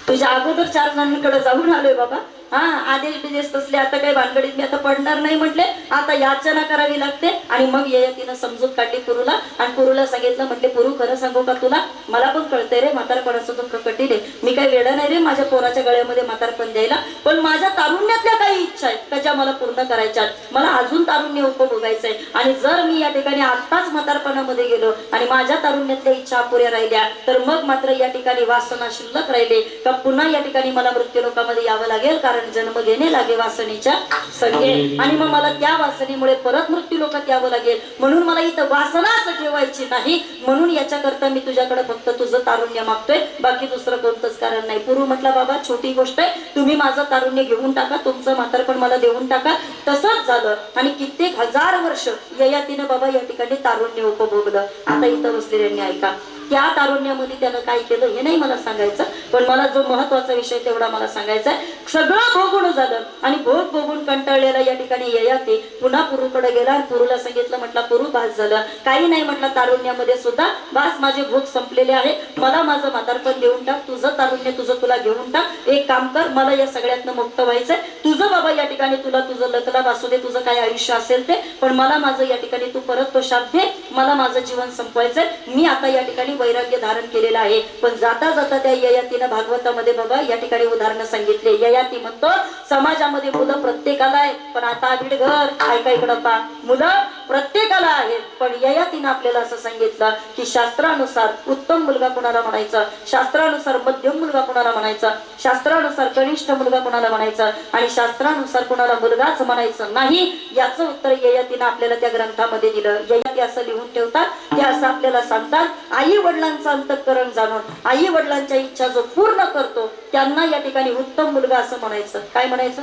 तुझ्या अगोदर 4 जणांकडे जाऊन आलोय बाबा. हा आदेश बिदेश तसले आता काही भानगडीत मी आता पडणार नाही म्हटले. आता याचना करावी लागते. आणि मग ययातीनं समजूत काढली पुरूला आणि पुरूला सांगितलं. म्हटले पुरू खरं सांगू का तुला? मला पण कळतंय रे म्हातारपणाचं दुःख कठीण आहे. मी काही वेडा नाही रे माझ्या पोराच्या गळ्यामध्ये म्हातारपण द्यायला. पण माझ्या तारुण्यातल्या काही इच्छा आहेत का ज्या मला पूर्ण करायच्या. मला अजून तारुण्य उपभोगायचंय आणि जर मी या ठिकाणी आत्ताच म्हातारपणामध्ये गेलो आणि माझ्या तारुण्यातल्या इच्छा अपुऱ्या राहिल्या तर मग मात्र या ठिकाणी वासना शिल्लक राहिले का पुन्हा या ठिकाणी मला मृत्यू लोकामध्ये यावं लागेल. कारण जन्म घेणे लागे वासनेच्या संगे आणि मग मला त्या वासनेमुळे परत मृत्यू लोकात यावं लागेल. म्हणून मला इथं वासनाच ठेवायची नाही. म्हणून याच्याकरता मी तुझ्याकडे फक्त तुझं तारुण्य मागतोय, बाकी दुसरं कोणतंच कारण नाही. पुरू म्हटला बाबा छोटी गोष्ट आहे, तुम्ही माझं तारुण्य घेऊन टाका, तुमचं म्हातारपण मला देऊन टाका. तसंच झालं आणि कित्येक हजार वर्ष ययातीनं बाबा या ठिकाणी तारुण्य उपभोगलं. आता इथं बसलेल्यांनी ऐका, त्या तारुण्यामध्ये त्यानं काय केलं हे नाही मला सांगायचं, पण मला जो महत्वाचा विषय तेवढा मला सांगायचा आहे. सगळं भोगून झालं आणि भोग भोगून कंटाळलेला या ठिकाणी ययाती पुन्हा पुरूकडे गेला आणि पुरूला सांगितलं. म्हटलं पुरू बास झालं, काही नाही म्हटलं तारुण्यामध्ये सुद्धा बास, माझे भोग संपलेले आहे, मला माझं म्हातारपण देऊन टाक, तुझं तारुण्य तुझं तुला घेऊन टाक. एक काम कर, मला या सगळ्यातनं मुक्त व्हायचंय. तुझं बाबा या ठिकाणी तुला तुझं लकलाभ असू दे, तुझं काय आयुष्य असेल ते, पण मला माझं या ठिकाणी तू परत तो शाप दे, मला माझं जीवन संपवायचंय. मी आता या ठिकाणी वैराग्य धारण केलेलं आहे. पण जाता जाता त्या ययातीनं भागवतामध्ये बाबा या ठिकाणी उदाहरणं सांगितले. ययाती म्हणतो समाजामध्ये मुलं प्रत्येकाला आहेत, पण आता बिडघर ऐका इकडं पा, मुलं प्रत्येकाला आहेत, पण ययातीनं आपल्याला असं सांगितलं की शास्त्रानुसार उत्तम मुलगा कोणाला म्हणायचा, शास्त्रानुसार मध्यम मुलगा कोणाला म्हणायचा, शास्त्रानुसार कनिष्ठ मुलगा कोणाला म्हणायचा आणि शास्त्रानुसार कोणाला मुलगाच म्हणायचं नाही. याचं उत्तर ययातीनं आपल्याला त्या ग्रंथामध्ये दिलं. ययाती असं लिहून ठेवतात, ते असं आपल्याला सांगतात, आई वडिलांचं अंतःकरण जाणून आई वडिलांच्या इच्छा जो पूर्ण करतो त्यांना या ठिकाणी उत्तम मुलगा असं म्हणायचं. काय म्हणायचं?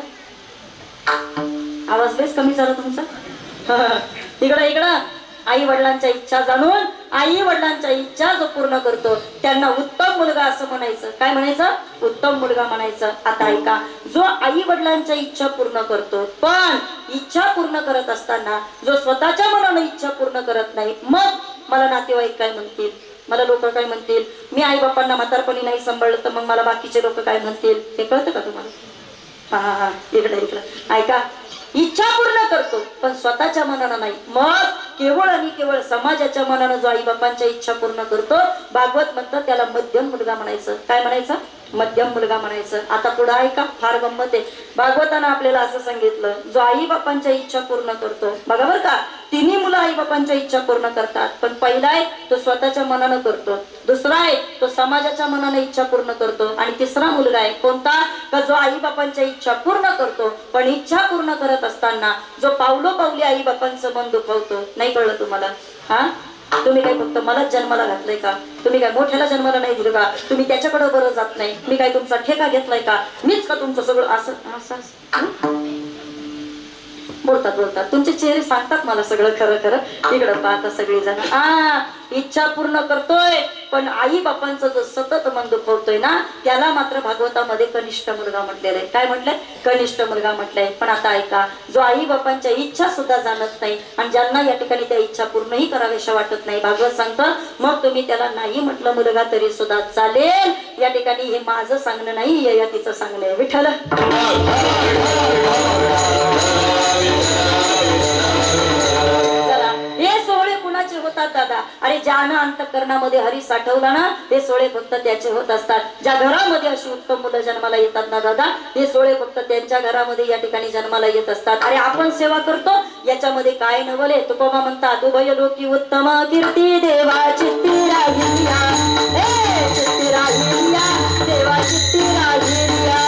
आवाज बेस कमी झाला तुमचा. इकडं इकडं, आई वडिलांच्या इच्छा जाणून आई वडिलांच्या इच्छा जो पूर्ण करतो त्यांना उत्तम मुलगा असं म्हणायचं. काय म्हणायचं? उत्तम मुलगा म्हणायचं. आता ऐका, जो आई वडिलांच्या इच्छा पूर्ण करतो पण इच्छा पूर्ण करत असताना जो स्वतःच्या मनाने इच्छा पूर्ण करत नाही, मग मला नातेवाईक काय म्हणतील, मला लोक काय म्हणतील, मी आई बापांना म्हातारपणी नाही सांभाळलं तर मग मला बाकीचे लोक काय म्हणतील, हे कळतं का तुम्हाला? हा हा, इकडं इकडं ऐका, इच्छा पूर्ण करतो पण स्वतःच्या मनानं नाही, मग केवळ आणि केवळ समाजाच्या मनानं जो आई बापांच्या इच्छा पूर्ण करतो, भागवत म्हणतात त्याला मध्यम मुलगा म्हणायचं. काय म्हणायचं? मध्यम मुलगा म्हणायचं. आता पुढे ऐका, फार गंमत आहे. भागवतानं आपल्याला असं सांगितलं, जो आई बापांच्या इच्छा पूर्ण करतो, बघा बरं का, तिन्ही मुलं आई बापांच्या इच्छा पूर्ण करतात, पण पहिला आहे तो स्वतःच्या मनानं करतो, दुसरा आहे तो समाजाच्या मनाने इच्छा पूर्ण करतो आणि तिसरा मुलगा आहे कोणता, का जो आई बापांच्या इच्छा पूर्ण करतो पण इच्छा पूर्ण करत असताना जो पावलोपावली आई बापांचं मन दुखवतो. नाही कळलं तुम्हाला? हा, तुम्ही काय फक्त मलाच जन्माला घातलंय का? तुम्ही काय मोठ्याला जन्माला नाही दिलं का? तुम्ही त्याच्याकडे बरं जात नाही? मी काय तुमचा ठेका घेतलाय का? मीच का तुमचं सगळं असं असं बोलतात तुमचे चेहरे सांगतात मला सगळं खरं खरं. इकडं पाहता सगळेजण इच्छा पूर्ण करतोय, पण आई बापांचं जो सतत मन दुखवतोय ना, त्याला मात्र भागवतामध्ये कनिष्ठ मुलगा म्हटलेलं आहे. काय म्हटलंय? कनिष्ठ मुलगा म्हटलंय. पण आता ऐका, जो आई बापांच्या इच्छा सुद्धा जाणत नाही आणि ज्यांना या ठिकाणी त्या इच्छा पूर्णही कराव्याशा वाटत नाही, भागवत सांगतं मग तुम्ही त्याला नाही म्हटलं मुलगा तरी सुद्धा चालेल. या ठिकाणी हे माझं सांगणं नाही, ययातीचं सांगणं आहे. विठ्ठल हे सोहळे कुणाचे होतात दादा? अरे ज्यानं अंतःकरणामध्ये हरी साठवला ना, हे सोहळे फक्त त्याचे होत असतात. ज्या घरामध्ये अशी उत्तम मुलं जन्माला येतात ना दादा, हे सोहळे फक्त त्यांच्या घरामध्ये या ठिकाणी जन्माला येत असतात. अरे आपण सेवा करतो याच्यामध्ये काय नवले? तुकोबा म्हणतात उभय लोकी उत्तम कीर्ती देवा चित्ती राहिल्या, चित्ती राहिल्या, देवा चित्ती राहिल्या.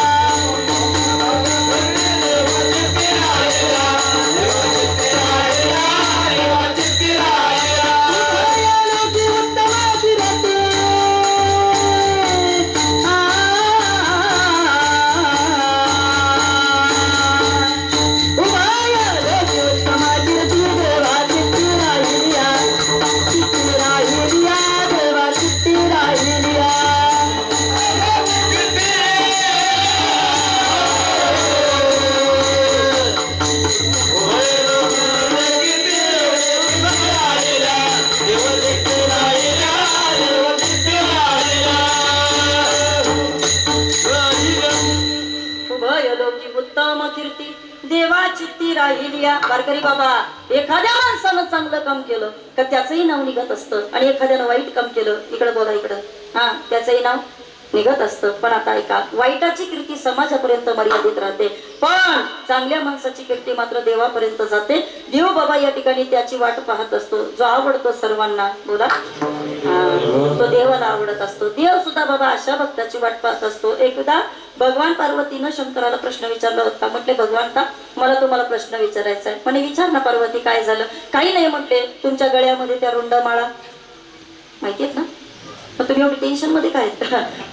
वारकरी बाबा, एखाद्या माणसानं चांगलं काम केलं तर त्याचंही नाव निघत असतं, आणि एखाद्यानं वाईट काम केलं, इकडं बोला इकडं, त्याचंही नाव निघत असतं. पण आता ऐका, वाईटाची कीर्ती समाजापर्यंत मर्यादित राहते, पण चांगल्या माणसाची कीर्ती मात्र देवापर्यंत जाते. देव बाबा या ठिकाणी त्याची वाट पाहत असतो. जो आवडतो सर्वांना, बोला, तो देवाला आवडत असतो. देव सुद्धा बाबा अशा भक्ताची वाट पाहत असतो. एकदा भगवान पार्वतीनं शंकराला प्रश्न विचारला होता. म्हटले भगवंता, मला तुम्हाला प्रश्न विचारायचा आहे. म्हणे विचार ना पार्वती, काय झालं? काही नाही म्हटले, तुमच्या गळ्यामध्ये त्या रुंडमाळा माहितीयेत ना, मग तुम्ही एवढी टेन्शन मध्ये काय?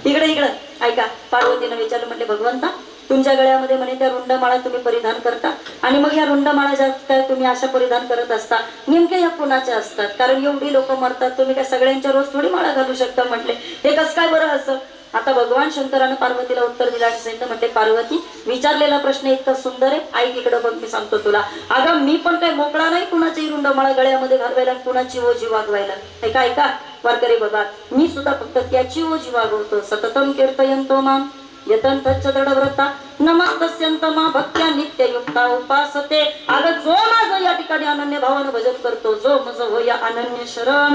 इकडं ऐका, पार्वतीनं विचारलं, म्हटले भगवंता, तुमच्या गळ्यामध्ये म्हणे त्या रुंडमाळा तुम्ही परिधान करता, आणि मग या रुंडमाळा ज्या काय तुम्ही अशा परिधान करत असता, नेमक्या या कुणाच्या असतात? कारण एवढी लोक मरतात, तुम्ही काय सगळ्यांच्या रोज थोडी माळा घालू शकता? म्हटले हे कसं काय बरं असं? आता भगवान शंकरानं पार्वतीला उत्तर दिलं आणि सांगितलं, म्हटले पार्वती, विचारलेला प्रश्न इतका सुंदर आहे, आई तिकडं बघ, मी सांगतो तुला. अगं मी पण काही मोकळा नाही कुणाची रुंडमाळा गळ्यामध्ये घालवायला, कुणाची ओझी वागवायला. ऐका वारकरी बाबा, मी सुद्धा फक्त त्याची ओझी वागवतो. सततम कीर्तयंतो माम यतंतच्च दृढव्रता नमस्तस्यंत मा भक्त्या नित्ययुक्ता उपासते. अगं जो माझं या ठिकाणी अनन्य भावानं भजन करतो, जो माझं होया अनन्य शरण,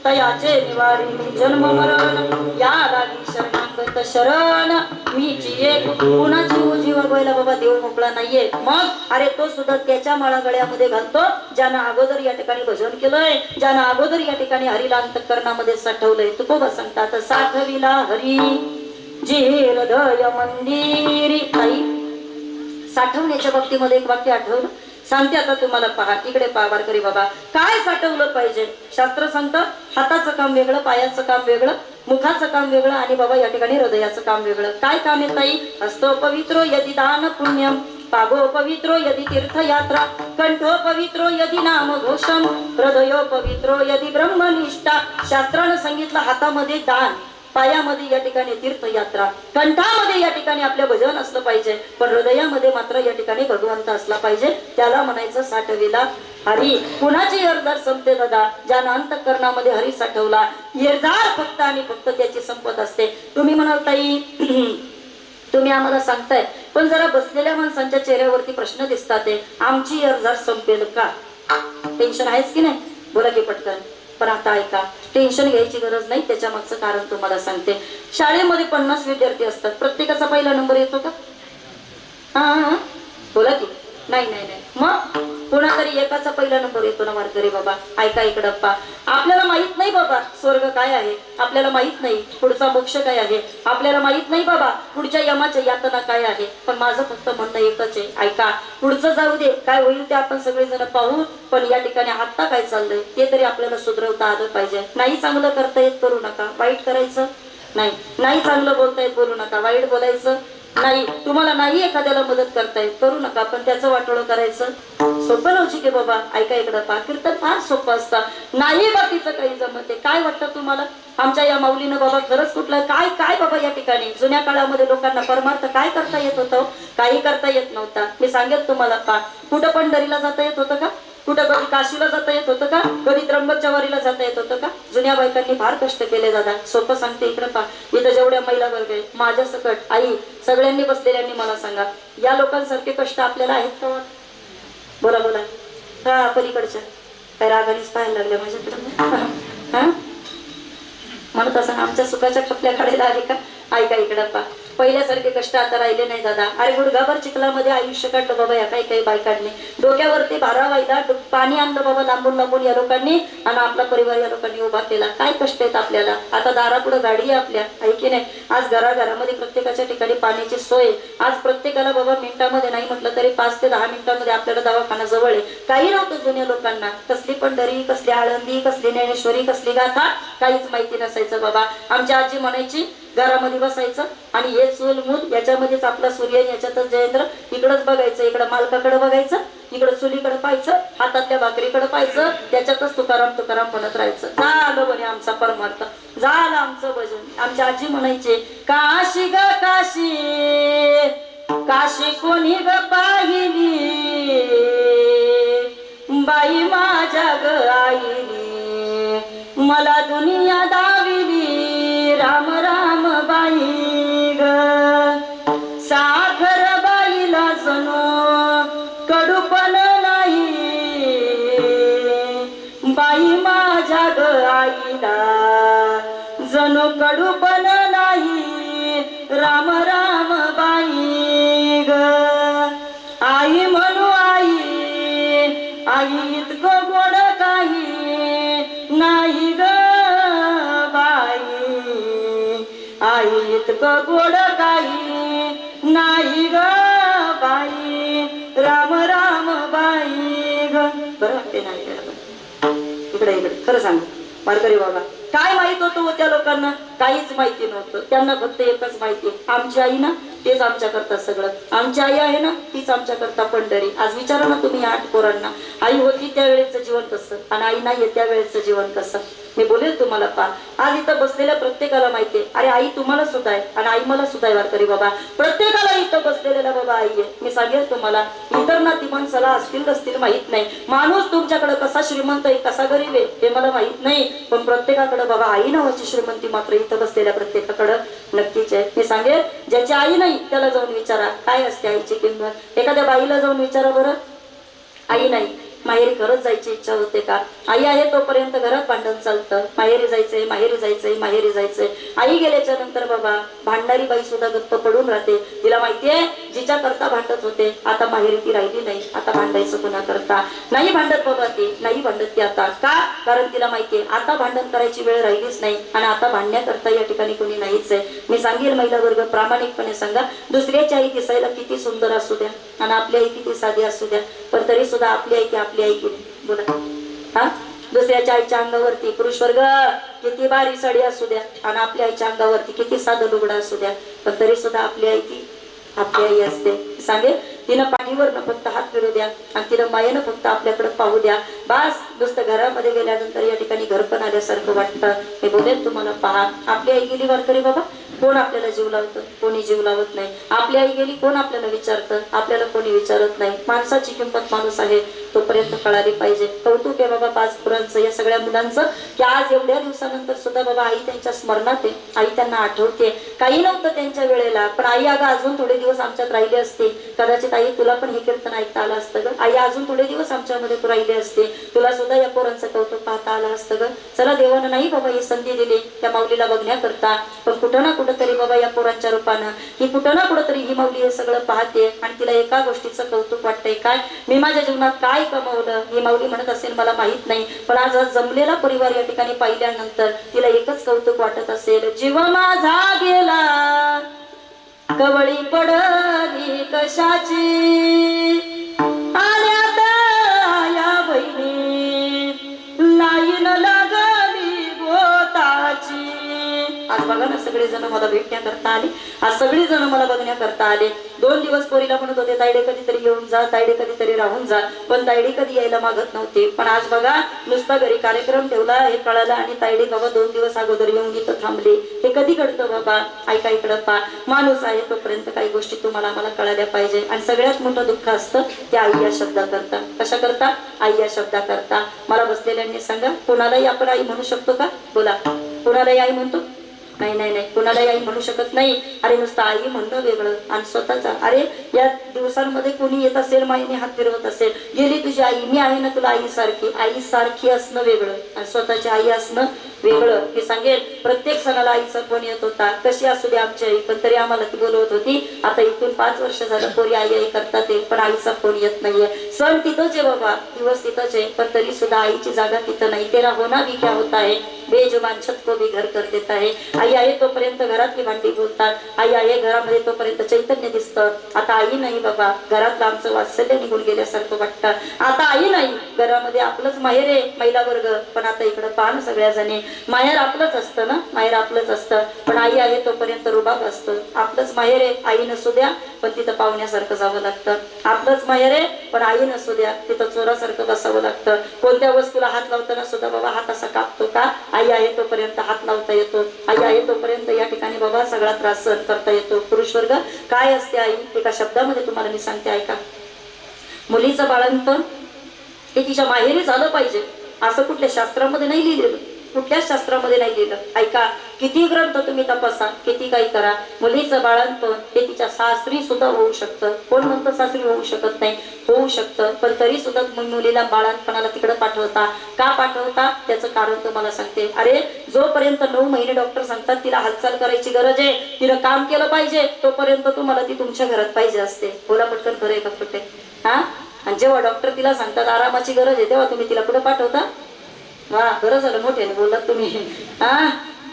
तयाचे निवारी जन्म मरण, या लागी शरणागत शरण. मी एक कुणाची ओझी वागवायला बाबा देव मोकळा नाहीये. मग अरे तो सुद्धा त्याच्या माळा गळ्यामध्ये घालतो ज्यानं अगोदर या ठिकाणी भजन केलंय, ज्यानं अगोदर या ठिकाणी हरीला अंतःकरणामध्ये साठवलंय. तुकोबा सांगतात, साठविला हरी जी हृदय मंदिरी. आई, साठवण्याच्या बाबतीमध्ये एक वाक्य आठवलं, सांगते आता तुम्हाला. पहा, इकडे पहा वारकरी बाबा, काय साठवलं पाहिजे? शास्त्र सांगतं हाताचं काम वेगळं, पायाचं काम वेगळं, मुखाचं काम वेगळं, आणि बाबा या ठिकाणी हृदयाचं काम वेगळं. काय काम आहे ताई? हस्तो पवित्रो यदि दान पुण्यम, पागो पवित्रो यदि तीर्थयात्रा, कंठो पवित्रो यदि नाम घोषम, हृदयो पवित्रो यदि ब्रह्मनिष्ठा. शास्त्रानं सांगितलं हातामध्ये दान, पायामध्ये या ठिकाणी तीर्थयात्रा, कंठामध्ये या ठिकाणी आपलं भजन असलं पाहिजे, पण हृदयामध्ये मात्र या ठिकाणी भगवंत असला पाहिजे. त्याला म्हणायचं साठविला हरी. कुणाची एरदार संपते दादा? ज्यानं अंतःकरणामध्ये हरी साठवला, एरदार फक्त आणि फक्त त्याची संपत असते. तुम्ही म्हणाल ताई तुम्ही आम्हाला सांगताय, पण जरा बसलेल्या माणसांच्या चेहऱ्यावरती प्रश्न दिसतात, आमची एरदार संपेल का? टेन्शन आहेच की नाही? बोला की पटकन. पण आता ऐका, टेन्शन घ्यायची गरज नाही. त्याच्या मागचं कारण तुम्हाला सांगते. शाळेमध्ये 50 विद्यार्थी असतात, प्रत्येकाचा पहिला नंबर येतो का? हा, बोला की. नाही नाही नाही, मग कोणातरी एकाचा पहिला नंबर येतो ना वारकरी बाबा. ऐका इकडं पा, आपल्याला माहित नाही बाबा स्वर्ग काय आहे, आपल्याला माहित नाही पुढचा मोक्ष काय आहे, आपल्याला माहित नाही बाबा पुढच्या यमाच्या यातना काय आहे. पण माझं फक्त म्हणणं एकच आहे, ऐका, पुढचं जाऊ दे, काय होईल ते आपण सगळेजण पाहू, पण या ठिकाणी आता काय चाललंय ते तरी आपल्याला सुधरवता आलं पाहिजे. नाही चांगलं करता येत करू नका, वाईट करायचं नाही. नाही चांगलं बोलता येत बोलू नका, वाईट बोलायचं नाही तुम्हाला नाही एखाद्याला मदत करताय करू नका, पण त्याचं वाटोळं करायचं सोपं नव्हती की बाबा. ऐका इकडं पहा, कीर्तन फार सोपं असतं, नाही बाकीचं काही जमते. काय वाटतं तुम्हाला आमच्या या माऊलीनं बाबा खरंच कुठलं काय काय बाबा या ठिकाणी जुन्या काळामध्ये लोकांना परमार्थ काय करता येत होतं? काही करता येत नव्हता. मी सांगेल तुम्हाला पहा, कुठं पंढरीला जाता येत होतं का? कुठं कधी काशीला जाता येत होतं का? कधी त्र्यंबकच्या वारीला जाता येत होतं का? जुन्या बायकांनी फार कष्ट केले दादा. सोपं सांगते इकडे पहा, इथं जेवढ्या महिला वर्ग आहे माझ्या सकट आई सगळ्यांनी बसलेल्यांनी मला सांगा, या लोकांसारखे कष्ट आपल्याला आहेत का? बोला बोला. हा पलीकडच्या काय रागानेच पाहायला लागल्या माझ्याकडे हा म्हणत असं आमच्या सुखाच्या खपल्या काढायला आले का? ऐका इकडं पहा, पहिल्यासारखे कष्ट आता राहिले नाही दादा. अरे गुडघाभर चिखलामध्ये आयुष्य काढलं बाबा या काही काही बायकांनी. डोक्यावरती भारा वाहिला, पाणी आणलं बाबा लांबून लांबून या लोकांनी, आणि आपला परिवार या लोकांनी उभा केला. काय कष्ट आहेत आपल्याला. आता दारापुढे गाडी आहे आपल्या, ऐकी नाही. आज घराघरामध्ये प्रत्येकाच्या ठिकाणी पाण्याची सोय. आज प्रत्येकाला बाबा मिनिटामध्ये नाही म्हटलं तरी 5 ते 10 मिनिटांमध्ये आपल्याला दवाखाना जवळ आहे. काही नव्हतं जुन्या लोकांना. कसली पंढरी, कसली आळंदी, कसली ज्ञानेश्वरी, कसली गाथा काहीच माहिती नसायचं बाबा. आमची आजी म्हणायची घरामध्ये बसायचं आणि हे चूल मूल याच्यामध्येच आपला सूर्य, याच्यातच जयेंद्र, इकडंच बघायचं, इकडं मालकाकडे बघायचं, इकडं चुलीकडे पाहायचं, हातातल्या भाकरीकडे पाहायचं, त्याच्यातच तुकाराम तुकाराम म्हणत राहायचं. झालं म्हणे आमचा परमार्थ, झालं आमचं भजन. आमच्या आजी म्हणायचे काशी ग काशी, काशी कोणी ग पाहिली, बाई माझ्या ग आईली, मला दुनिया दाविली, राम राम बाई ग. साखर बाईला जणू कडूपण नाही, बाई माझ्या ग आईला जणू कडूपण नाही, राम राम बाई ग. आई म्हणू आई, आई इतकं गोड काही नाही ग बाई, आई इतकं गोड काही नाही ग बाई, राम राम बाई ग. बरं वाटते नाही इकडे इकडे खरं सांग वारकरी बाबा, काय माहित होतं त्या लोकांना? काहीच माहिती नव्हतं. त्यांना फक्त एकच माहिती, आमची आई ना तेच आमच्या करता सगळं. आमची आई आहे ना तीच आमच्या करता पंढरी. आज विचारा ना तुम्ही 8 पोरांना, आई होती त्यावेळेचं जीवन कसं आणि आई नाहीये त्यावेळेचं जीवन कसं. मी बोलेल तुम्हाला पा, आज इथं बसलेल्या प्रत्येकाला माहितीये, अरे आई तुम्हाला सुद्धा आहे आणि आई मला सुद्धा आहे वारकरी बाबा. प्रत्येकाला इथं बसलेल्या बाबा आई आहे. मी सांगेल तुम्हाला, इतर नाती माणसाला असतील नसतील माहित नाही, माणूस तुमच्याकडे कसा श्रीमंत आहे कसा गरीब आहे हे मला माहित नाही, पण प्रत्येकाकडे बाबा आई नावाची श्रीमंती मात्र इथं बसलेल्या प्रत्येकाकडे नक्कीच आहे. मी सांगेल, ज्याची आई नाही त्याला जाऊन विचारा काय असते आईची किंमत. एखाद्या बाईला जाऊन विचारा बरं, आई नाही माहेरी खरंच जायची इच्छा होते का? आई आहे तोपर्यंत घरात भांडण चालतं, माहेरी जायचंय माहेरी जायचंय माहेरी जायचंय. आई गेल्याच्या नंतर बाबा भांडणारी बाई सुद्धा गप्प पडून राहते. तिला माहितीये जिच्या करता भांडत होते आता माहेरी ती राहिली नाही, आता भांडायचं पुन्हा करता नाही भांडत बाबा, ती नाही भांडत ती आता. का? कारण तिला माहितीये आता भांडण करायची वेळ राहिलीच नाही आणि आता भांडण्याकरता या ठिकाणी कोणी नाहीच आहे. मी सांगेल महिला वर्ग प्रामाणिकपणे सांगा, दुसऱ्याची आई दिसायला किती सुंदर असू द्या आणि आपली आई किती साधी असू द्या, पण तरी सुद्धा आपली आई की आपली आई किती बोला हा. दुसऱ्याच्या आईच्या अंगावरती पुरुष वर्ग किती बारी साडी असू द्या आणि आपल्या आईच्या अंगावरती किती साधं लुगडं असू द्या, पण तरी सुद्धा आपली आई ती आपली आई असते. सांगेल तिनं पाठीवरनं फक्त हात फिरू द्या आणि तिनं मायेनं फक्त आपल्याकडे पाहू द्या, बस. नुसतं घरामध्ये गेल्यानंतर या ठिकाणी घर पण आल्यासारखं वाटतं. मी बोलेल तुम्हाला, पहा आपली आई गेली वारकरी बाबा, कोण आपल्याला जीव लावतं? कोणी जीव लावत नाही. आपली आई गेली कोण आपल्याला विचारतं? आपल्याला कोणी विचारत नाही. माणसाची किंमत माणूस आहे तोपर्यंत कळाली पाहिजे. कौतुक आहे बाबा 5 पोरांचं या सगळ्या मुलांचं, की आज एवढ्या दिवसानंतर सुद्धा बाबा आई त्यांच्या स्मरणात आहे, आई त्यांना आठवते. काही नव्हतं त्यांच्या वेळेला, पण आई अगं अजून थोडे दिवस आमच्यात राहिले असते, कदाचित आई तुला पण हे कीर्तन ऐकता आलं असतं ग. आई अजून थोडे दिवस आमच्यामध्ये तू राहिले असते, तुला सुद्धा या पोरांचं कौतुक पाहता आलं असतं ग. चला देवानं नाही बाबा ही संधी दिली त्या माऊलीला बघण्याकरता, पण कुठं ना कुठं तरी बाबा या पोरांच्या रूपानं ही कुठं ना कुठं तरी ही माऊली हे सगळं पाहते आणि तिला एका गोष्टीचं कौतुक वाटतंय, काय मी माझ्या जीवनात काय कमवलं. ही माऊली म्हणत असेल मला माहित नाही, पण आज जमलेला परिवार या ठिकाणी पाहिल्यानंतर तिला एकच कौतुक वाटत असेल, जीव माझा गेला कवळी पडली कशाची, आल्यात या बहिणी लाईन लागली गोताची. आज आज बघा ना सगळेजण मला भेटण्याकरता आले, आज सगळेजण मला बघण्याकरता आले. 2 दिवस पोरीला म्हणत होते तायडे कधीतरी येऊन जा, तायडे कधीतरी राहून जा, पण तायडे कधी यायला मागत नव्हते. पण आज बघा नुसता घरी कार्यक्रम ठेवला हे कळालं आणि तायडे बाबा 2 दिवस अगोदर येऊन इथं थांबले. हे कधी घडतं बाबा? ऐका इकडं पा, माणूस आहे तोपर्यंत काही गोष्टी तुम्हाला आम्हाला कळायला पाहिजे. आणि सगळ्यात मोठं दुःख असतं ते आई या शब्दाकरता. कशा करता? आई या शब्दाकरता. मला बसलेल्यांनी सांगा, कोणालाही आपण आई म्हणू शकतो का? बोला, कोणालाही आई म्हणतो? नाही नाही नाही, कोणालाही आई म्हणू शकत नाही. अरे नुसतं आई म्हणणं वेगळं आणि स्वतःचा. अरे या दिवसांमध्ये कोणी येत असेल, माईने हात फिरवत असेल, गेली तुझी आई, मी आहे ना तुला आई सारखी. आई सारखी असणं वेगळं आणि स्वतःची आई असणं वेगळं. हे सांगेल प्रत्येक सणाला आईचा फोन येत होता, कशी असू दे आमची आई, पण तरी आम्हाला ती बोलवत होती. आता इथून 5 वर्ष झालं पोरी आई आई करतात ते, पण आईचा फोन येत नाहीये. सण तिथंच आहे बाबा, दिवस तिथंच आहे, पण तरी सुद्धा आईची जागा तिथं नाही. तेरा होना भी क्या होता है, बेजुबान छत को भी घर कर देता है. आई आहे तोपर्यंत घरातली भांडी बोलतात, आई आहे घरामध्ये तोपर्यंत चैतन्य दिसतं. आता आई नाही बाबा, घरातलं आमचं वात्सल्य निघून गेल्यासारखं वाटतं. आता आई नाही, घरामध्ये आपलंच माहेर आहे महिला वर्ग, पण आता इकडं पाहणं सगळ्या जणी माहेर आपलंच असतं ना, माहेर आपलंच असतं, पण आई आहे तोपर्यंत रुबाब असतं. आपलंच माहेर आहे, आई नसू द्या पण तिथं पाहुण्यासारखं जावं लागतं. आपलंच माहेर आहे पण आई नसू द्या तिथं चोरासारखं बसावं लागतं. कोणत्या वस्तूला हात लावताना सुद्धा बाबा हात असा कापतो का? आई आहे तोपर्यंत हात लावता येतो. आई आहे तोपर्यंत या ठिकाणी बाबा सगळा त्रास सहन करता येतो. पुरुष वर्ग काय असते आई? एका शब्दामध्ये तुम्हाला मी सांगते, ऐका. मुलीचं बाळंतपण हे तिच्या माहेरी झालं पाहिजे असं कुठल्या शास्त्रामध्ये नाही लिहिलेलं, कुठल्याच शास्त्रामध्ये नाही लिहिलं. ऐका, किती ग्रंथ तुम्ही तपासा, किती काही करा, मुलीचं बाळंतपण हे तिच्या सासरी सुद्धा होऊ शकतं. कोण म्हणतं सासरी होऊ शकत नाही? होऊ शकतं, पण तरी सुद्धा मुलीला बाळंतपणाला तिकडे पाठवता का? पाठवता त्याचं कारण तुम्हाला सांगते. अरे जोपर्यंत 9 महिने डॉक्टर सांगतात तिला हालचाल करायची गरज आहे, तिनं काम केलं पाहिजे, तोपर्यंत तुम्हाला ती तुमच्या घरात पाहिजे असते. बोला पटकन, खरं आहे का खोटे? हा, आणि जेव्हा डॉक्टर तिला सांगतात आरामाची गरज आहे, तेव्हा तुम्ही तिला पुढे पाठवता? वा, बरं झालं मोठ्याने बोललात तुम्ही. हा,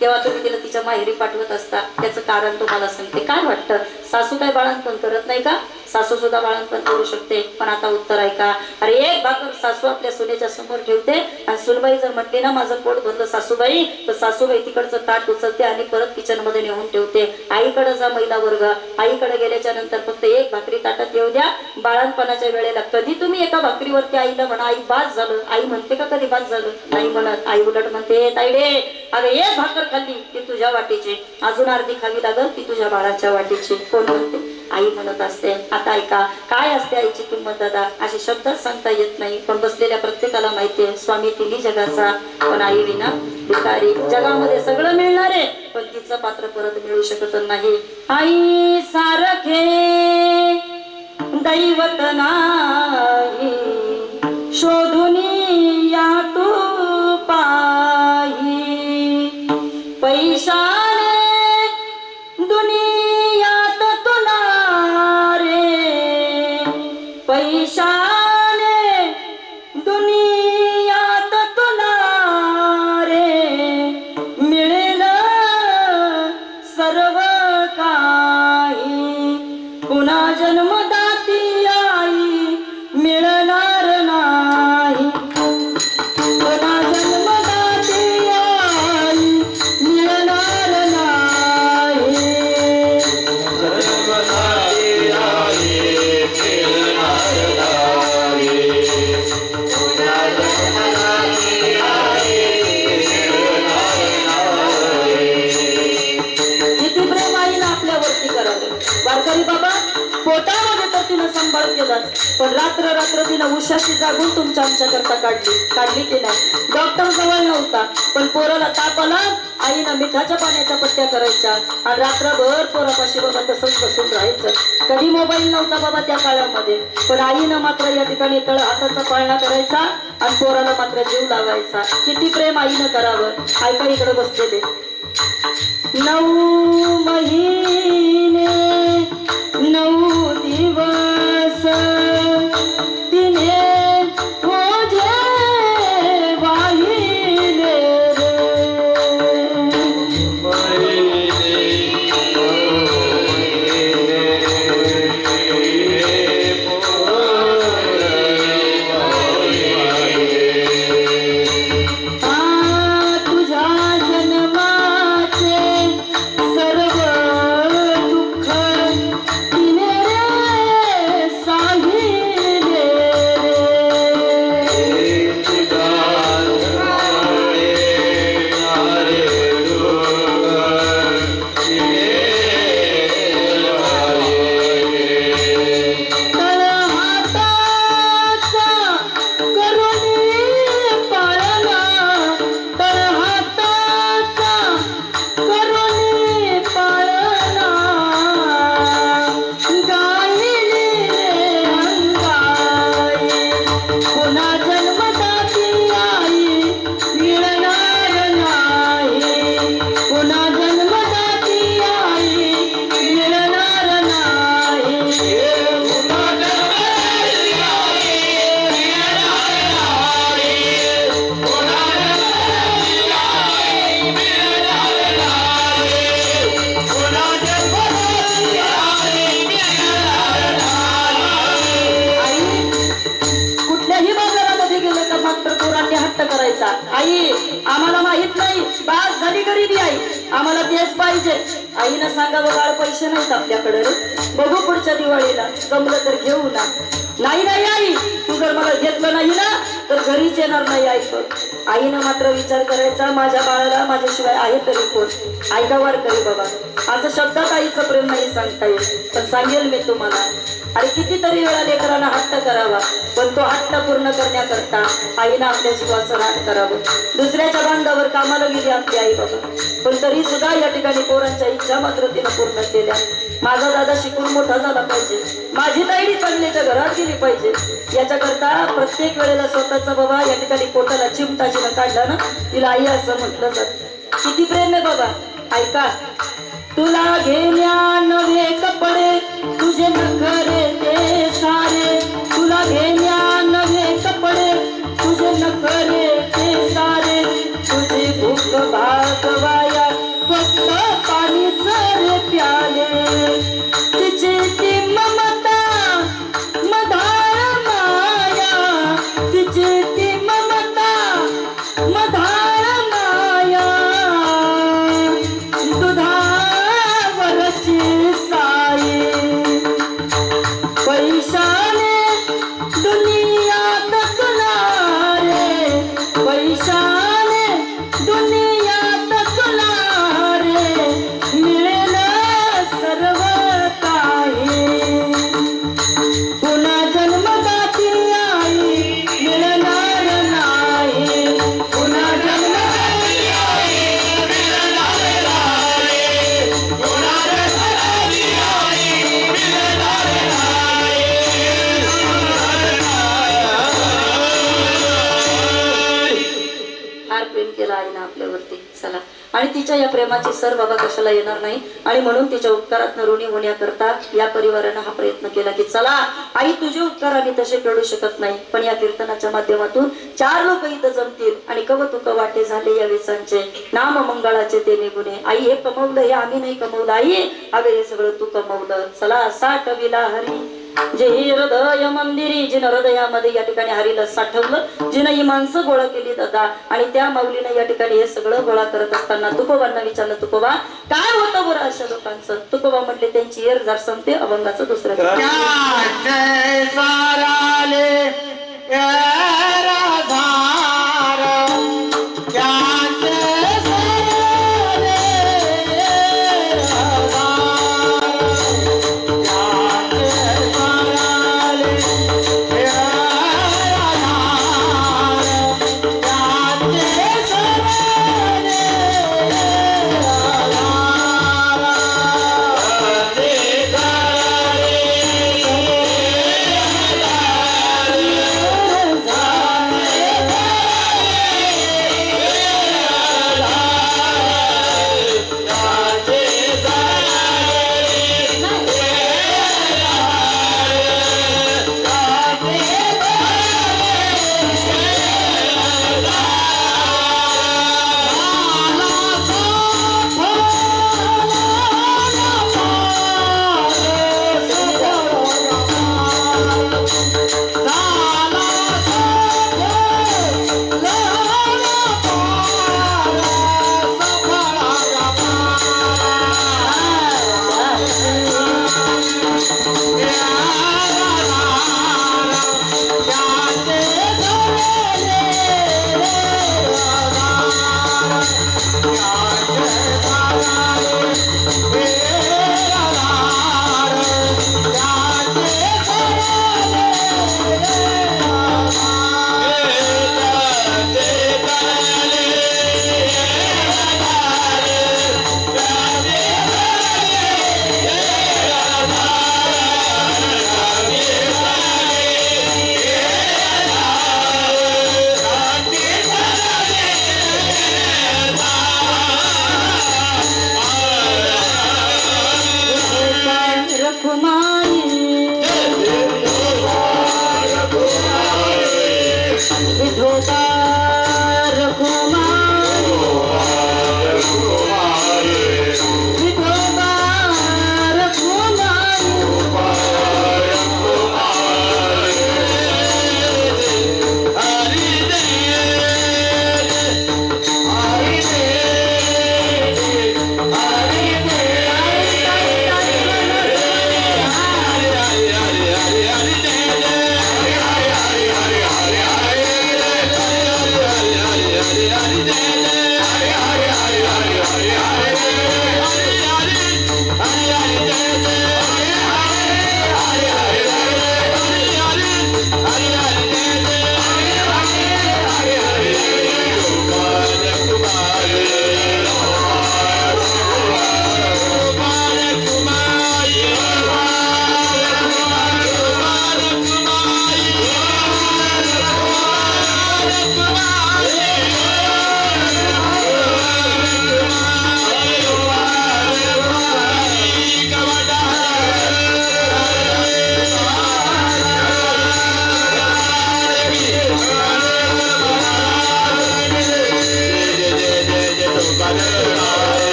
तेव्हा तुम्ही तिला तिच्या माहेरी पाठवत असता. त्याचं कारण तुम्हाला सांगते. काय वाटतं, सासू काय बाळंतपण करत नाही का? सासू सुद्धा बाळंतपण करू शकते. पण आता उत्तर ऐका. अरे एक भाकर सासू आपल्या सुनेच्या समोर ठेवते आणि सुनबाई जर म्हटली ना माझं पोट भरलं सासूबाई, तर सासूबाई तिकडचं ताट उचलते आणि परत किचन मध्ये नेऊन ठेवते. आईकडे जा महिला वर्ग, आईकडे गेल्याच्या नंतर फक्त एक भाकरी ताटात येऊ द्या. बाळंतपणाच्या वेळेला कधी तुम्ही एका भाकरीवरती आईला म्हणा आई बास झालं, आई म्हणते का कधी बास झालं? नाही म्हणत. आई उलट म्हणते ताईडे अगं एक भाकर खाल्ली ती तुझ्या वाटीची, अजून अर्धी खावी लागल ती तुझ्या बाळाच्या वाटीची. कोण म्हणते? आई म्हणत असते. आता ऐका, काय असते आईची किंमत दादा? असे शब्द सांगता येत नाही, पण बसलेल्या प्रत्येकाला माहितीये स्वामी तिन्ही जगाचा, पण आई विना भिकारी. जगामध्ये सगळं मिळणार आहे पण तिचं पात्र परत मिळू शकत नाही. आई सारखे दैवत नाही, शोधून या तू पाही. पैशाने दुनियात तुला रे, पैशाने दुनियात तुला रे, मिळेल सर्व काही, पुन्हा जन्मदाती आई मिळणार नाही. पुन्हा जन्मदाती आई मिळणार नाही. किती प्रेम आईनं आपल्यावरती करावं. वारकरी बाबा पोटामध्ये तर तिनं सांभाळ केला, पण रात्र रात्र तिनं उशाशी जागून तुमच्या आमच्या करता काढली की नाही? डॉक्टर जवळ नव्हता, पण पोराला ताप आला, आईनं मिठाच्या पाण्याच्या पट्ट्या करायच्या आणि रात्रभर पोरापाशी बाबा तसंच बसून राहायचं. कधी मोबाईल नव्हता बाबा त्या काळामध्ये, पण आईनं मात्र या ठिकाणी तळ हाताचा पाळणा करायचा आणि पोराला मात्र जीव लावायचा. किती प्रेम आईनं करावं. ऐका इकडे बसलेले. 9 महिने 9 दिवस तिने ओझे वाहिले रे. तुझ्या जन्माचे द्यायचा. आई आम्हाला माहित नाही, बास झाली गरिबी आई, आम्हाला तेच पाहिजे. आईनं सांगावं बाळ पैसे नाहीत आपल्याकडे रे, बघू पुढच्या दिवाळीला, जमलं तर घेऊ ना. नाही नाही आई, तू जर मला घेतलं नाही ना तर घरीच येणार नाही आई. पण आईनं मात्र विचार करायचा, माझ्या बाळाला माझ्याशिवाय आहे तरी कोण. ऐका वारकरी बाबा, असं शब्दात आईचं प्रेम नाही सांगता येईल, पण सांगेल मी तुम्हाला. आणि कितीतरी वेळा लेकरांना हट्ट करावा, पण तो हट्ट पूर्ण करण्याकरता आईनं आपल्या जीवाचं रान करावं. दुसऱ्याच्या बांधावर कामाला गेली आपली आई बाबा, पण तरी सुद्धा या ठिकाणी पोरांच्या इच्छा मात्र तिनं पूर्ण केल्या. माझा दादा शिकून मोठा झाला पाहिजे, माझी ताईडी चांगल्याच्या घरात गेली पाहिजे, याच्याकरता प्रत्येक वेळेला स्वतःचा बाबा या ठिकाणी पोटाला चिमटा जिनं काढला ना, तिला आई असं म्हटलं जात. किती प्रेम आहे बाबा. ऐका, तुला घेण्या नवे कपडे तुझे नखरे ते सारे, तुला घेण्या नवे कपडे तुझे नखरे ते सारे, तुझी भूक भागवाया फक्त पाणीच रे प्याले, तिची ती ममता मधाळ माया, तिची ती ममता मधाळ माया, दुधावरची साई, पैशाने दुनियात तुलारे, पैशाने दुनियात तुलारे, मिळेल सर्व काही, पुन्हा जन्मदाती आई मिळणार नाही, पुन्हा जन्मदाती आई मिळणार नाही, पुन्हा जन्मदाती आई मिळणार नाही. फार प्रेम केलं आईनं आपल्यावरती. चला, आणि तिच्या या प्रेमाची सर बाबा कशाला येणार नाही, आणि म्हणून तिच्या उपकारात ऋणी होण्याकरता या परिवारानं हा प्रयत्न केला की चला आई, तुझे उपकार आम्ही तसे फेडू शकत नाही, पण या कीर्तनाच्या माध्यमातून 4 लोक इथं जमतील आणि कवतुक वाटे झाले या वेसांचे, नाम मंगळाचे ते निगुणे. आई हे कमवलं, हे आम्ही नाही कमवलं आई, अगं हे सगळं तू कमवलं. चला, साठविला हरी जे ही हृदय मंदिरी, जिनं हृदयामध्ये या ठिकाणी हरीला साठवलं, जिनं ही माणसं गोळा केली दादा, आणि त्या माऊलीनं या ठिकाणी हे सगळं गोळा करत असताना तुकोबांना विचारलं, तुकोबा काय होतं बरं अशा लोकांचं. तुकोबा म्हटले, त्यांची एर जार संपते, अभंगाचं दुसरं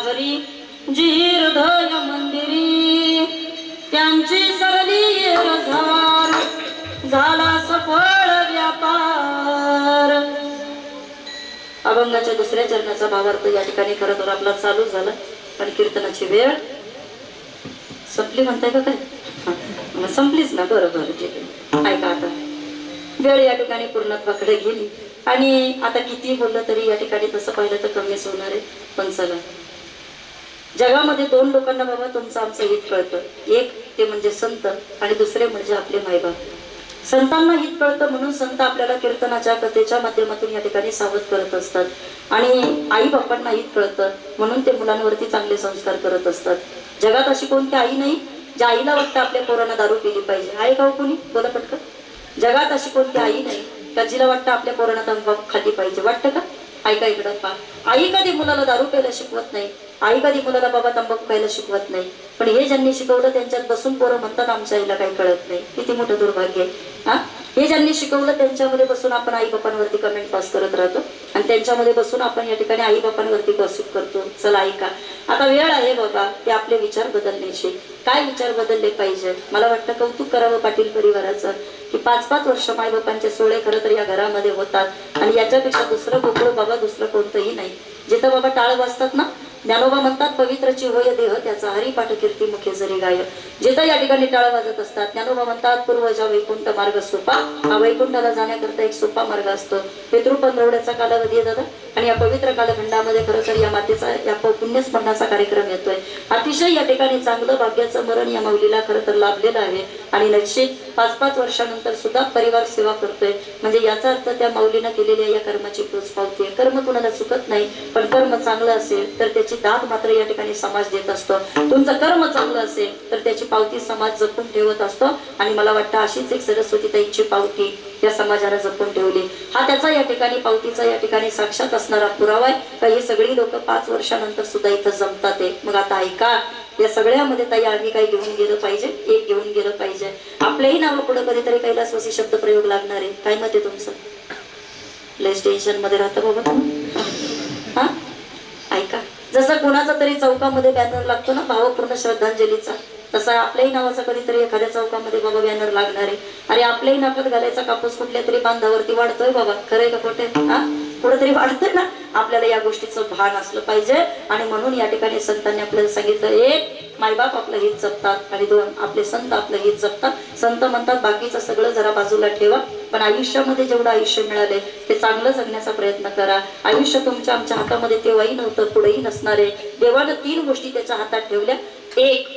हरी जी हृदय मंदिरी त्यांची सरली रझार झाला सफळ व्यापार. अभंगाच्या दुसऱ्या चरणाचा भावार्थ या ठिकाणी खरं तर आपला चालू झाला, पण कीर्तनाची वेळ संपली म्हणताय का काय? संपलीच ना, बरं बरं ठीक आहे. ऐका आता वेळ या ठिकाणी पूर्णत्वाकडे गेली आणि आता किती बोललं तरी या ठिकाणी तसं पाहिलं तर कमीच होणार आहे. पण चला, जगामध्ये दोन लोकांना बाबा तुमचं आमचं हित कळतं. एक ते म्हणजे संत आणि दुसरे म्हणजे आपले मायबाप. संतांना हित कळतं म्हणून संत आपल्याला कीर्तनाच्या कथेच्या माध्यमातून या ठिकाणी सावध करत असतात आणि आई बापांना हित कळतं म्हणून ते मुलांवरती चांगले संस्कार करत असतात. जगात अशी कोणती आई नाही ज्या आईला वाटतं आपल्या पोरांना दारू पिली पाहिजे. आहे का कोणी? बोला पटकन. जगात अशी कोणती आई नाही का जिला वाटतं आपल्या पोरांना तंबाखू खाल्ली पाहिजे. वाटतं का? ऐका इकडं पा. आई कधी मुलाला दारू प्यायला शिकवत नाही, आई कधी मुलाला बाबा तंबाखू खायला शिकवत नाही. पण हे ज्यांनी शिकवलं त्यांच्यात बसून पोरं म्हणतात आमच्या आईला काही कळत नाही. किती मोठं दुर्भाग्य आहे हा. हे ज्यांनी शिकवलं त्यांच्यामध्ये बसून आपण आई बापांवरती कमेंट पास करत राहतो आणि त्यांच्यामध्ये बसून आपण या ठिकाणी आई बापांवरती गॉसिप करतो. चला ऐका, आता वेळ आहे बाबा ते आपले विचार बदलण्याचे. काय विचार बदलले पाहिजे? मला वाटतं कौतुक करावं पाटील परिवाराचं की 5-5 वर्ष मायबापांचे सोहळे खरं तर या घरामध्ये होतात आणि याच्यापेक्षा दुसरं गोकुळ बाबा दुसरं कोणतंही नाही. जिथं बाबा टाळ वाजतात ना, ज्ञानोबा म्हणतात पवित्रची होय देह त्याचा हरिपाठ कीर्ती मुखे जरी गाय. जिथं या ठिकाणी टाळ वाजत असतात ज्ञानोबा म्हणतात पूर्वजा वैकुंठ मार्ग सोपा. हा वैकुंठाला जाण्याकरता एक सोपा मार्ग असतो. पितृपंधरवड्याचा कालावधी आहे दादा आणि या पवित्र कालखंडामध्ये खरं तर या मातेचा या पुण्यस्मरणाचा कार्यक्रम येतोय. अतिशय या ठिकाणी चांगलं भाग्याचं मरण या माऊलीला खरं तर लाभलेलं आहे आणि नक्षित 5-5 वर्षानंतर सुद्धा परिवार सेवा करतोय. म्हणजे याचा अर्थ त्या माऊलीनं केलेल्या या कर्माची पोच पावती आहे. कर्म कुणाला चुकत नाही, पण कर्म चांगलं असेल तर त्याची दाद मात्र या ठिकाणी समाज देत असतो. तुमचं कर्म चांगलं असेल तर त्याची पावती समाज जपून ठेवत असतो आणि मला वाटतं अशीच एक सरस्वती ताईची पावती या समाजाने जपून ठेवली. हा त्याचा या ठिकाणी पावतीचा या ठिकाणी साक्षात असणारा पुरावा आहे का ही सगळी लोक 5 वर्षानंतर सुद्धा इथं जमतात आहे. मग आता ऐका, या सगळ्यामध्ये ताई आम्ही काही घेऊन गेलं पाहिजे, एक घेऊन गेलं पाहिजे. आपल्याही नावं पुढे कधीतरी कैलासवासी शब्द प्रयोग लागणार आहे. काय मत आहे तुमचं? लय टेन्शन मध्ये राहतं बाबा हा. ऐका, जसं कोणाचा तरी चौकामध्ये बॅनर लागतो ना भावपूर्ण श्रद्धांजलीचा, तसा आपल्याही नावाचा कधीतरी एखाद्या चौकामध्ये बाबा बॅनर लागणार आहे. अरे आपल्याही नाकात घालायचा कापूस कुठल्या तरी बांधावरती वाढतोय बाबा. खरंय का खोटे? हा, कुठेतरी वाढतोय ना. आपल्याला या गोष्टीचं भान असलं पाहिजे आणि म्हणून या ठिकाणी संतांनी आपल्याला सांगितलं, एक मायबाप आपलं हित जपतात आणि 2 आपले संत आपलं हित जपतात. संत म्हणतात बाकीचं सगळं जरा बाजूला ठेवा, पण आयुष्यामध्ये जेवढं आयुष्य मिळाले ते चांगलं जगण्याचा प्रयत्न करा. आयुष्य तुमच्या आमच्या हातामध्ये तेव्हाही नव्हतं, पुढेही नसणार आहे. देवानं 3 गोष्टी त्याच्या हातात ठेवल्या. 1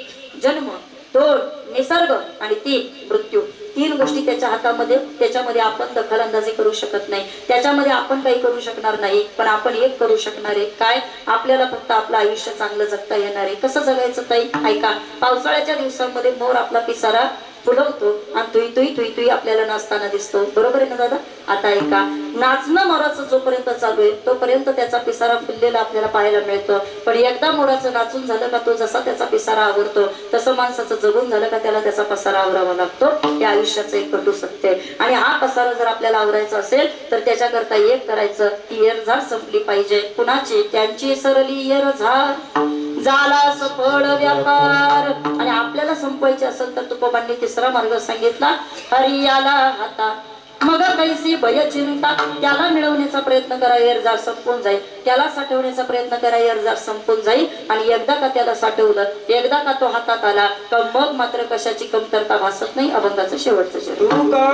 जन्म, 2 निसर्ग आणि 3 मृत्यू. 3 गोष्टी त्याच्या हातामध्ये. त्याच्यामध्ये आपण दखलंदाजी करू शकत नाही, त्याच्यामध्ये आपण काही करू शकणार नाही, पण आपण एक करू शकणार आहे. काय? आपल्याला फक्त आपलं आयुष्य चांगलं जगता येणार आहे. कसं जगायचं ताई? ऐका, पावसाळ्याच्या दिवसांमध्ये मोर आपला पिसारा फुलवतो आणि तुई आपल्याला नाचताना दिसतो. बरोबर आहे ना दादा? आता ऐका, नाचणं मोराचं जोपर्यंत चालू आहे तोपर्यंत त्याचा पिसारा फुललेला आपल्याला पाहायला मिळतो. पण एकदा मोराचं नाचून झालं का तो जसा त्याचा पिसारा आवरतो तसं माणसाचं जगून झालं का त्याला त्याचा पसारा आवरावा लागतो. हे आयुष्याचं एक कटू सत्य आहे. आणि हा पसारा जर आपल्याला आवरायचा असेल तर त्याच्याकरता एक करायचं, ती येरझार संपली पाहिजे. कुणाची? त्यांची सरली येरझार झाला सफळ व्यापार. आणि आपल्याला संपवायचे असेल तर तुकोबांनी तिसरा मार्ग सांगितला, हरियाला हाता मग कैसी भय चिंता. त्याला मिळवण्याचा प्रयत्न करा, येरझार संपून जाईल. त्याला साठवण्याचा प्रयत्न करा, येरझार संपून जाईल. आणि एकदा का त्याला साठवलं, एकदा का तो हातात आला तर मग मात्र कशाची कमतरता भासत नाही. अभंगाचं शेवटचं चरण. तुका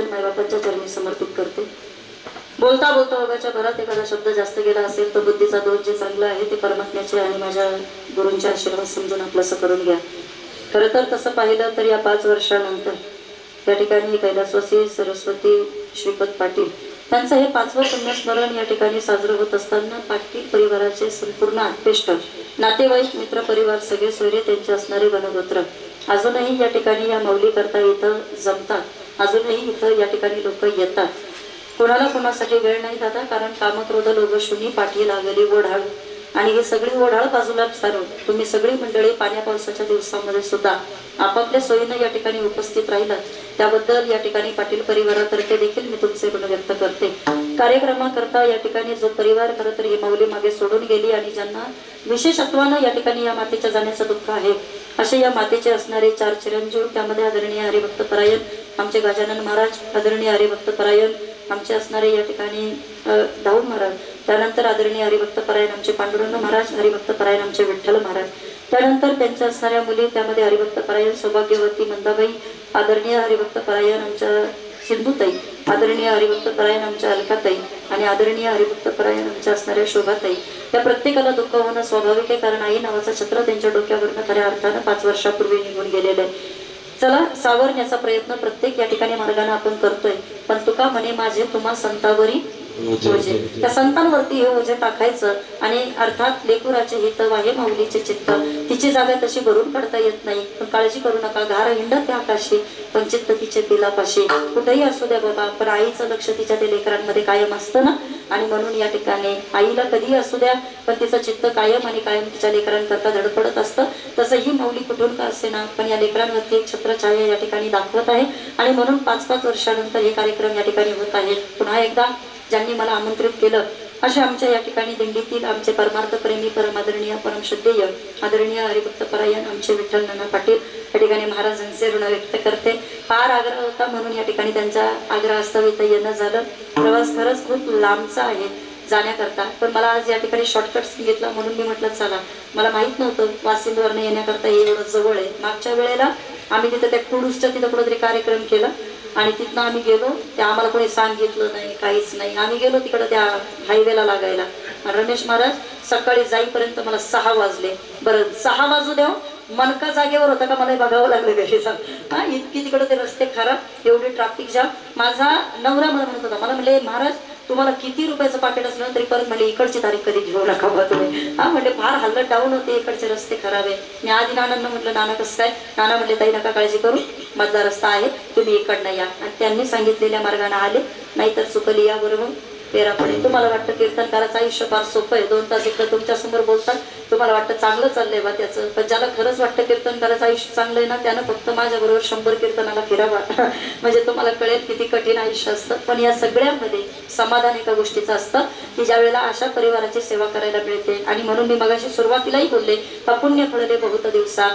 माझ्या मायबापांच्या चरणी समर्पित करते. बोलता बोलता ओघाच्या भरात एखादा शब्द जास्त गेला असेल तर बुद्धीचा दोष जे चांगला आहे ते परमात्म्याचे आणि माझ्या गुरूंचे आशीर्वाद समजून आपलंसं करून घ्या. खरं तर तसं पाहिलं तर या 5 वर्षानंतर या ठिकाणी कैलासवासी सरस्वती श्रीपद पाटील त्यांचं हे 5वं पुण्यस्मरण या ठिकाणी साजरं होत असताना पाटील परिवाराचे संपूर्ण आत्पेष्ट नातेवाईक मित्र परिवार सगळे सोयरे त्यांचे असणारे वनगोत्र अजूनही या ठिकाणी या माऊली करता इथं जमतात. अजूनही इथं या ठिकाणी लोक येतात. कोणाला कोणासाठी वेळ नाही दादा, कारण कामक्रोध लोभशून्य पाठी लागली ओढाळ आणि हे सगळी ओढाळ बाजूला सारून तुम्ही सगळी मंडळी पाण्या पावसाच्या दिवसामध्ये सुद्धा आपापल्या सोयीनं या ठिकाणी उपस्थित राहिलात त्याबद्दल या ठिकाणी पाटील परिवारातर्फे देखील मी तुमचे ऋण व्यक्त करते. कार्यक्रमाकरता या ठिकाणी जो परिवार खरं तर ही माऊली मागे सोडून गेली आणि ज्यांना विशेषत्वानं या ठिकाणी या मातेच्या जाण्याचं दुःख आहे असे या मातेचे असणारे 4 चिरंजीव, त्यामध्ये आदरणीय हरिभक्त परायण आमचे गजानन महाराज, आदरणीय हरिभक्त परायण आमचे असणारे या ठिकाणी दाऊद महाराज, त्यानंतर आदरणीय हरिभक्त परायण आमचे पांडुरंग महाराज, हरिभक्त परायण आमचे विठ्ठल महाराज, त्यानंतर त्यांच्या असणाऱ्या मुली त्यामध्ये हरिभक्त परायण सौभाग्यवती मंदाबाई, आदरणीय हरिभक्त परायण आमच्या सिंधुताई, आदरणीय हरिभक्त परायण आमच्या अलकाताई आणि आदरणीय हरिभक्त परायण आमच्या असणाऱ्या शोभाताई. त्या प्रत्येकाला दुःख होणं स्वाभाविक आहे, कारण आई नावाचा छत्र त्यांच्या डोक्यावरनं खऱ्या अर्थानं 5 वर्षापूर्वी निघून गेलेलं आहे. चला सावरण्याचा प्रयत्न प्रत्येक या ठिकाणी मार्गाने आपण करतोय, पण तुका म्हणे माझे तुम्हा संतावरी ओझे, त्या संतांवरती हे ओझे टाकायचं आणि अर्थात लेकुराचे हित वाहे माऊलीचे चित्त तिची जागा तशी भरून काढता येत नाही, पण काळजी करू नका. घार हिंडत त्या आकाशी पण चित्त तिचे पिलापाशी, कुठेही असू द्या बाबा, पण आईचं लक्ष तिच्या ते लेकरांमध्ये कायम असतं ना, आणि म्हणून या ठिकाणी आईला कधीही असू द्या पण तिचं चित्त कायम आणि कायम तिच्या लेकरांकरता धडपडत असतं. तसं ही माऊली कुठून का असे ना, पण या लेकरांवरती एक छत्रछाया या ठिकाणी दाखवत आहे आणि म्हणून 5-5 वर्षानंतर हे कार्यक्रम या ठिकाणी होत आहेत. पुन्हा एकदा ज्यांनी मला आमंत्रित केलं अशा आमच्या या ठिकाणी दिंडीतील आमचे परमार्थ प्रेमी परमादरणीय परमश्रद्धेय आदरणीय हरिभक्त परायण आमचे विठ्ठल नाना पाटील या ठिकाणी महाराजांचे ऋण व्यक्त करते. फार आग्रह होता म्हणून या ठिकाणी त्यांचा आग्रह असता इथं येणं झालं. प्रवास खरंच खूप लांबचा आहे जाण्याकरता, पण मला आज या ठिकाणी शॉर्टकट सांगितलं म्हणून मी म्हटलं चला. मला माहित नव्हतं वासिंदवरनं येण्याकरता हे एवढं जवळ आहे. मागच्या वेळेला आम्ही तिथं त्या कुडूसच्या तिथं कुठंतरी कार्यक्रम केला आणि तिथनं आम्ही गेलो, ते आम्हाला कोणी सांगितलं नाही, काहीच नाही. आम्ही गेलो तिकडं त्या हायवेला लागायला आणि रमेश महाराज सकाळी जाईपर्यंत मला 6 वाजले. बरं 6 वाजू द्या, मनका जागेवर होता का मला बघावं लागलं घरी जाऊन. हा इतकी तिकडं ते रस्ते खराब, एवढी ट्रॅफिक जाम. माझा नवरा मला म्हणत होता, मला म्हणले महाराज तुम्हाला किती रुपयाचं पाकिट असलं तरी परत म्हणले इकडची तारीख कधी घेऊ नका बा तुम्ही. हा म्हणले फार हल्लत डाऊन होते, इकडचे रस्ते खराब आहे. मी आधी नानांना म्हटलं नाना कसं काय, नाना म्हणले ताई नका काळजी करू, मधला रस्ता आहे, तुम्ही इकडनं या. आणि त्यांनी सांगितलेल्या मार्गाने आले, नाहीतर चुकली या बरोबर पेरा पडे. तुम्हाला वाटतं कीर्तनकाराचं आयुष्य फार सोपं आहे, 2 तास इकडं तुमच्या समोर बोलतात, तुम्हाला वाटतं चांगलं चाललंय बा त्याचं, पण ज्याला खरंच वाटतं कीर्तनकाराचं आयुष्य चांगलं आहे ना त्यानं फक्त माझ्याबरोबर 100 कीर्तनाला फिरावा म्हणजे तुम्हाला कळेल किती कठीण आयुष्य असतं. पण या सगळ्यामध्ये समाधान एका गोष्टीचं असतं की ज्या वेळेला अशा परिवाराची सेवा करायला मिळते. आणि म्हणून मी मगाशी सुरुवातीलाही बोलले, पुण्य फळले बहुत दिवसा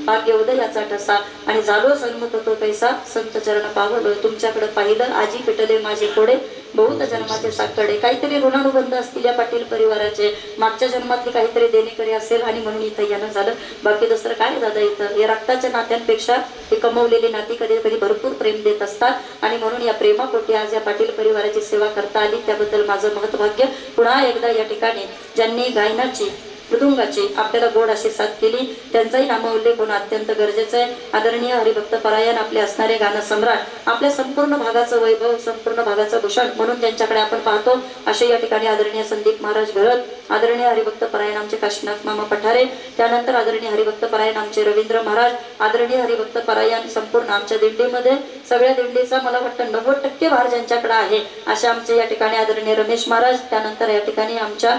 भाग्य उदयाचा ठसा आणि झालो सन्मुख तो पैसा संत चरण पावलो. तुमच्याकडे पाहिलं आजी पिटले माझे कोडे बहुत जन्माचे साकडे. काहीतरी ऋणानुबंध असतील या पाटील परिवाराचे, मागच्या जन्मातली काहीतरी देणेकरी असेल आणि म्हणून इथं येणं झालं. बाकी दुसरं काय दादा, इथं या रक्ताच्या नात्यांपेक्षा ही कमवलेली नाती कधी कधी भरपूर प्रेम देत असतात आणि म्हणून या प्रेमापोटी आज या पाटील परिवाराची सेवा करता आली, त्याबद्दल माझं महत्भाग्य. पुन्हा एकदा या ठिकाणी ज्यांनी गायनाची मृदुंगाची आपल्याला गोड अशी साथ केली त्यांचाही नामोल्लेख होणं अत्यंत गरजेचं आहे. आदरणीय हरिभक्त परायण आपले असणारे गाणं सम्राट, आपल्या संपूर्ण भागाचं वैभव, संपूर्ण भागाचं भूषण म्हणून ज्यांच्याकडे आपण पाहतो असे या ठिकाणी आदरणीय संदीप महाराज घरत, आदरणीय हरिभक्त परायण आमचे काशीनाथ मामा पठारे, त्यानंतर आदरणीय हरिभक्त परायण आमचे रवींद्र महाराज, आदरणीय हरिभक्त परायण संपूर्ण आमच्या दिंडीमध्ये सगळ्या दिंडीचा मला वाटतं 90% भार ज्यांच्याकडे आहे असे आमचे या ठिकाणी आदरणीय रमेश महाराज, त्यानंतर या ठिकाणी आमच्या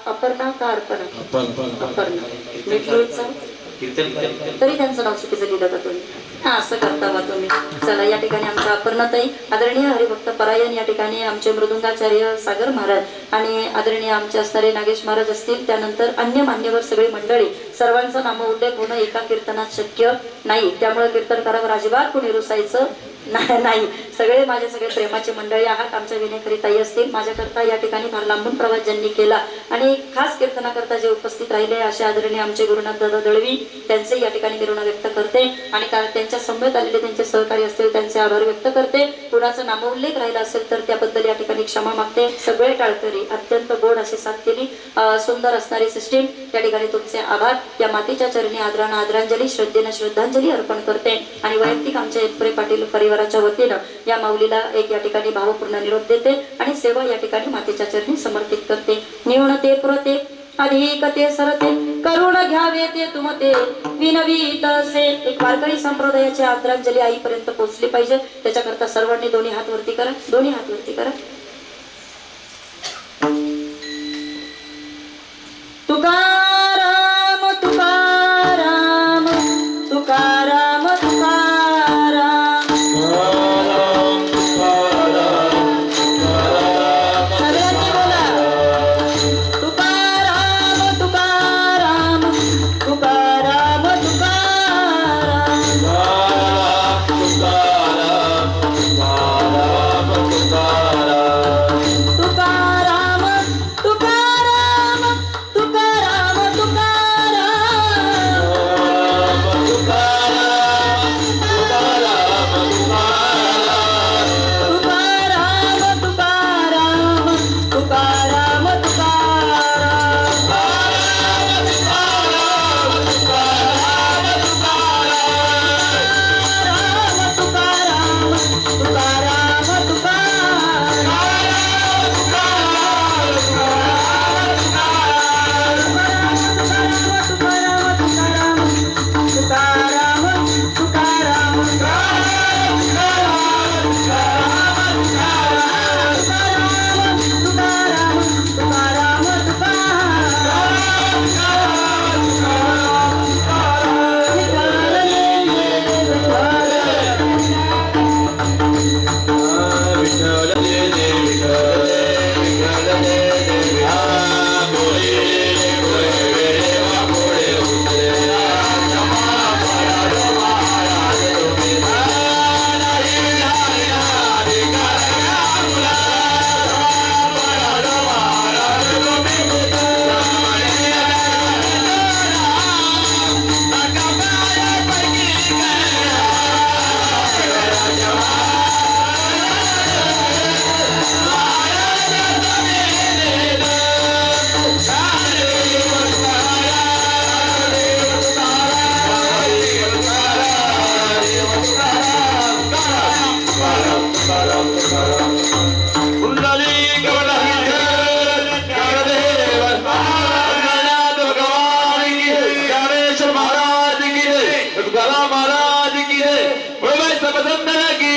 अपर्णा का अर्पणा अपर्णा तरी त्यांचं नाव चुकीचं लिहिलं का तुम्ही, हा असं करता बा तुम्ही. चला या ठिकाणी आमच्या अपर्णाताई, आदरणीय हरिभक्त परायण या ठिकाणी आमचे मृदुंगाचार्य सागर महाराज आणि आदरणीय आमचे असणारे नागेश महाराज असतील, त्यानंतर अन्य मान्यवर सगळी मंडळी, सर्वांचं नाम उल्लेख होणं एका कीर्तनात शक्य नाही, त्यामुळे कीर्तनकारावर अजिबात कोणी रुसायचं नाही, सगळे माझे सगळे प्रेमाची मंडळी आहात. आमच्या विनेकरी ताई असतील, माझ्याकरता या ठिकाणी फार लांबून प्रवास ज्यांनी केला आणि खास कीर्तनाकरता जे उपस्थित राहिले असे आदरणीय आमचे गुरुनाथ दादा दळवी, त्यांचे या ठिकाणी करुणा व्यक्त करते आणि त्यांच्या समवेत आलेले त्यांचे सहकारी असतील त्यांचे आभार व्यक्त करते. कुणाचा नामोल्लेख राहिला असेल तर त्याबद्दल या ठिकाणी क्षमा मागते. सगळे टाळकरी अत्यंत गोड अशी साथ केली, सुंदर असणारी सिस्टीम, त्या ठिकाणी तुमचे आभार. या मातीच्या चरणी आदरानं आदरांजली, श्रद्धेनं श्रद्धांजली अर्पण करते आणि वैयक्तिक आमच्या एतपुरे पाटील परिवाराच्या वतीनं या माऊलीला एक या ठिकाणी भावपूर्ण निरोप देते आणि सेवा या ठिकाणी मातेच्या चरणी समर्पित करते. निवण ते पुरते अधिक ते सरते, करुण घ्यावे ते तुमते विनवीत असे. एक वारकरी संप्रदायाची आदरांजली आईपर्यंत पोहोचली पाहिजे, त्याच्याकरता सर्वांनी दोन्ही हात वरती करा, दोन्ही हात वरती करा. तुकाराम तुकाराम तुकाराम तुकाराम, सगळ्यांनी बोला. तुकाराम तुकाराम तुकाराम तुकाराम, तुकाराम तुकाराम तुकाराम महाराज की जय, महाराज की जय,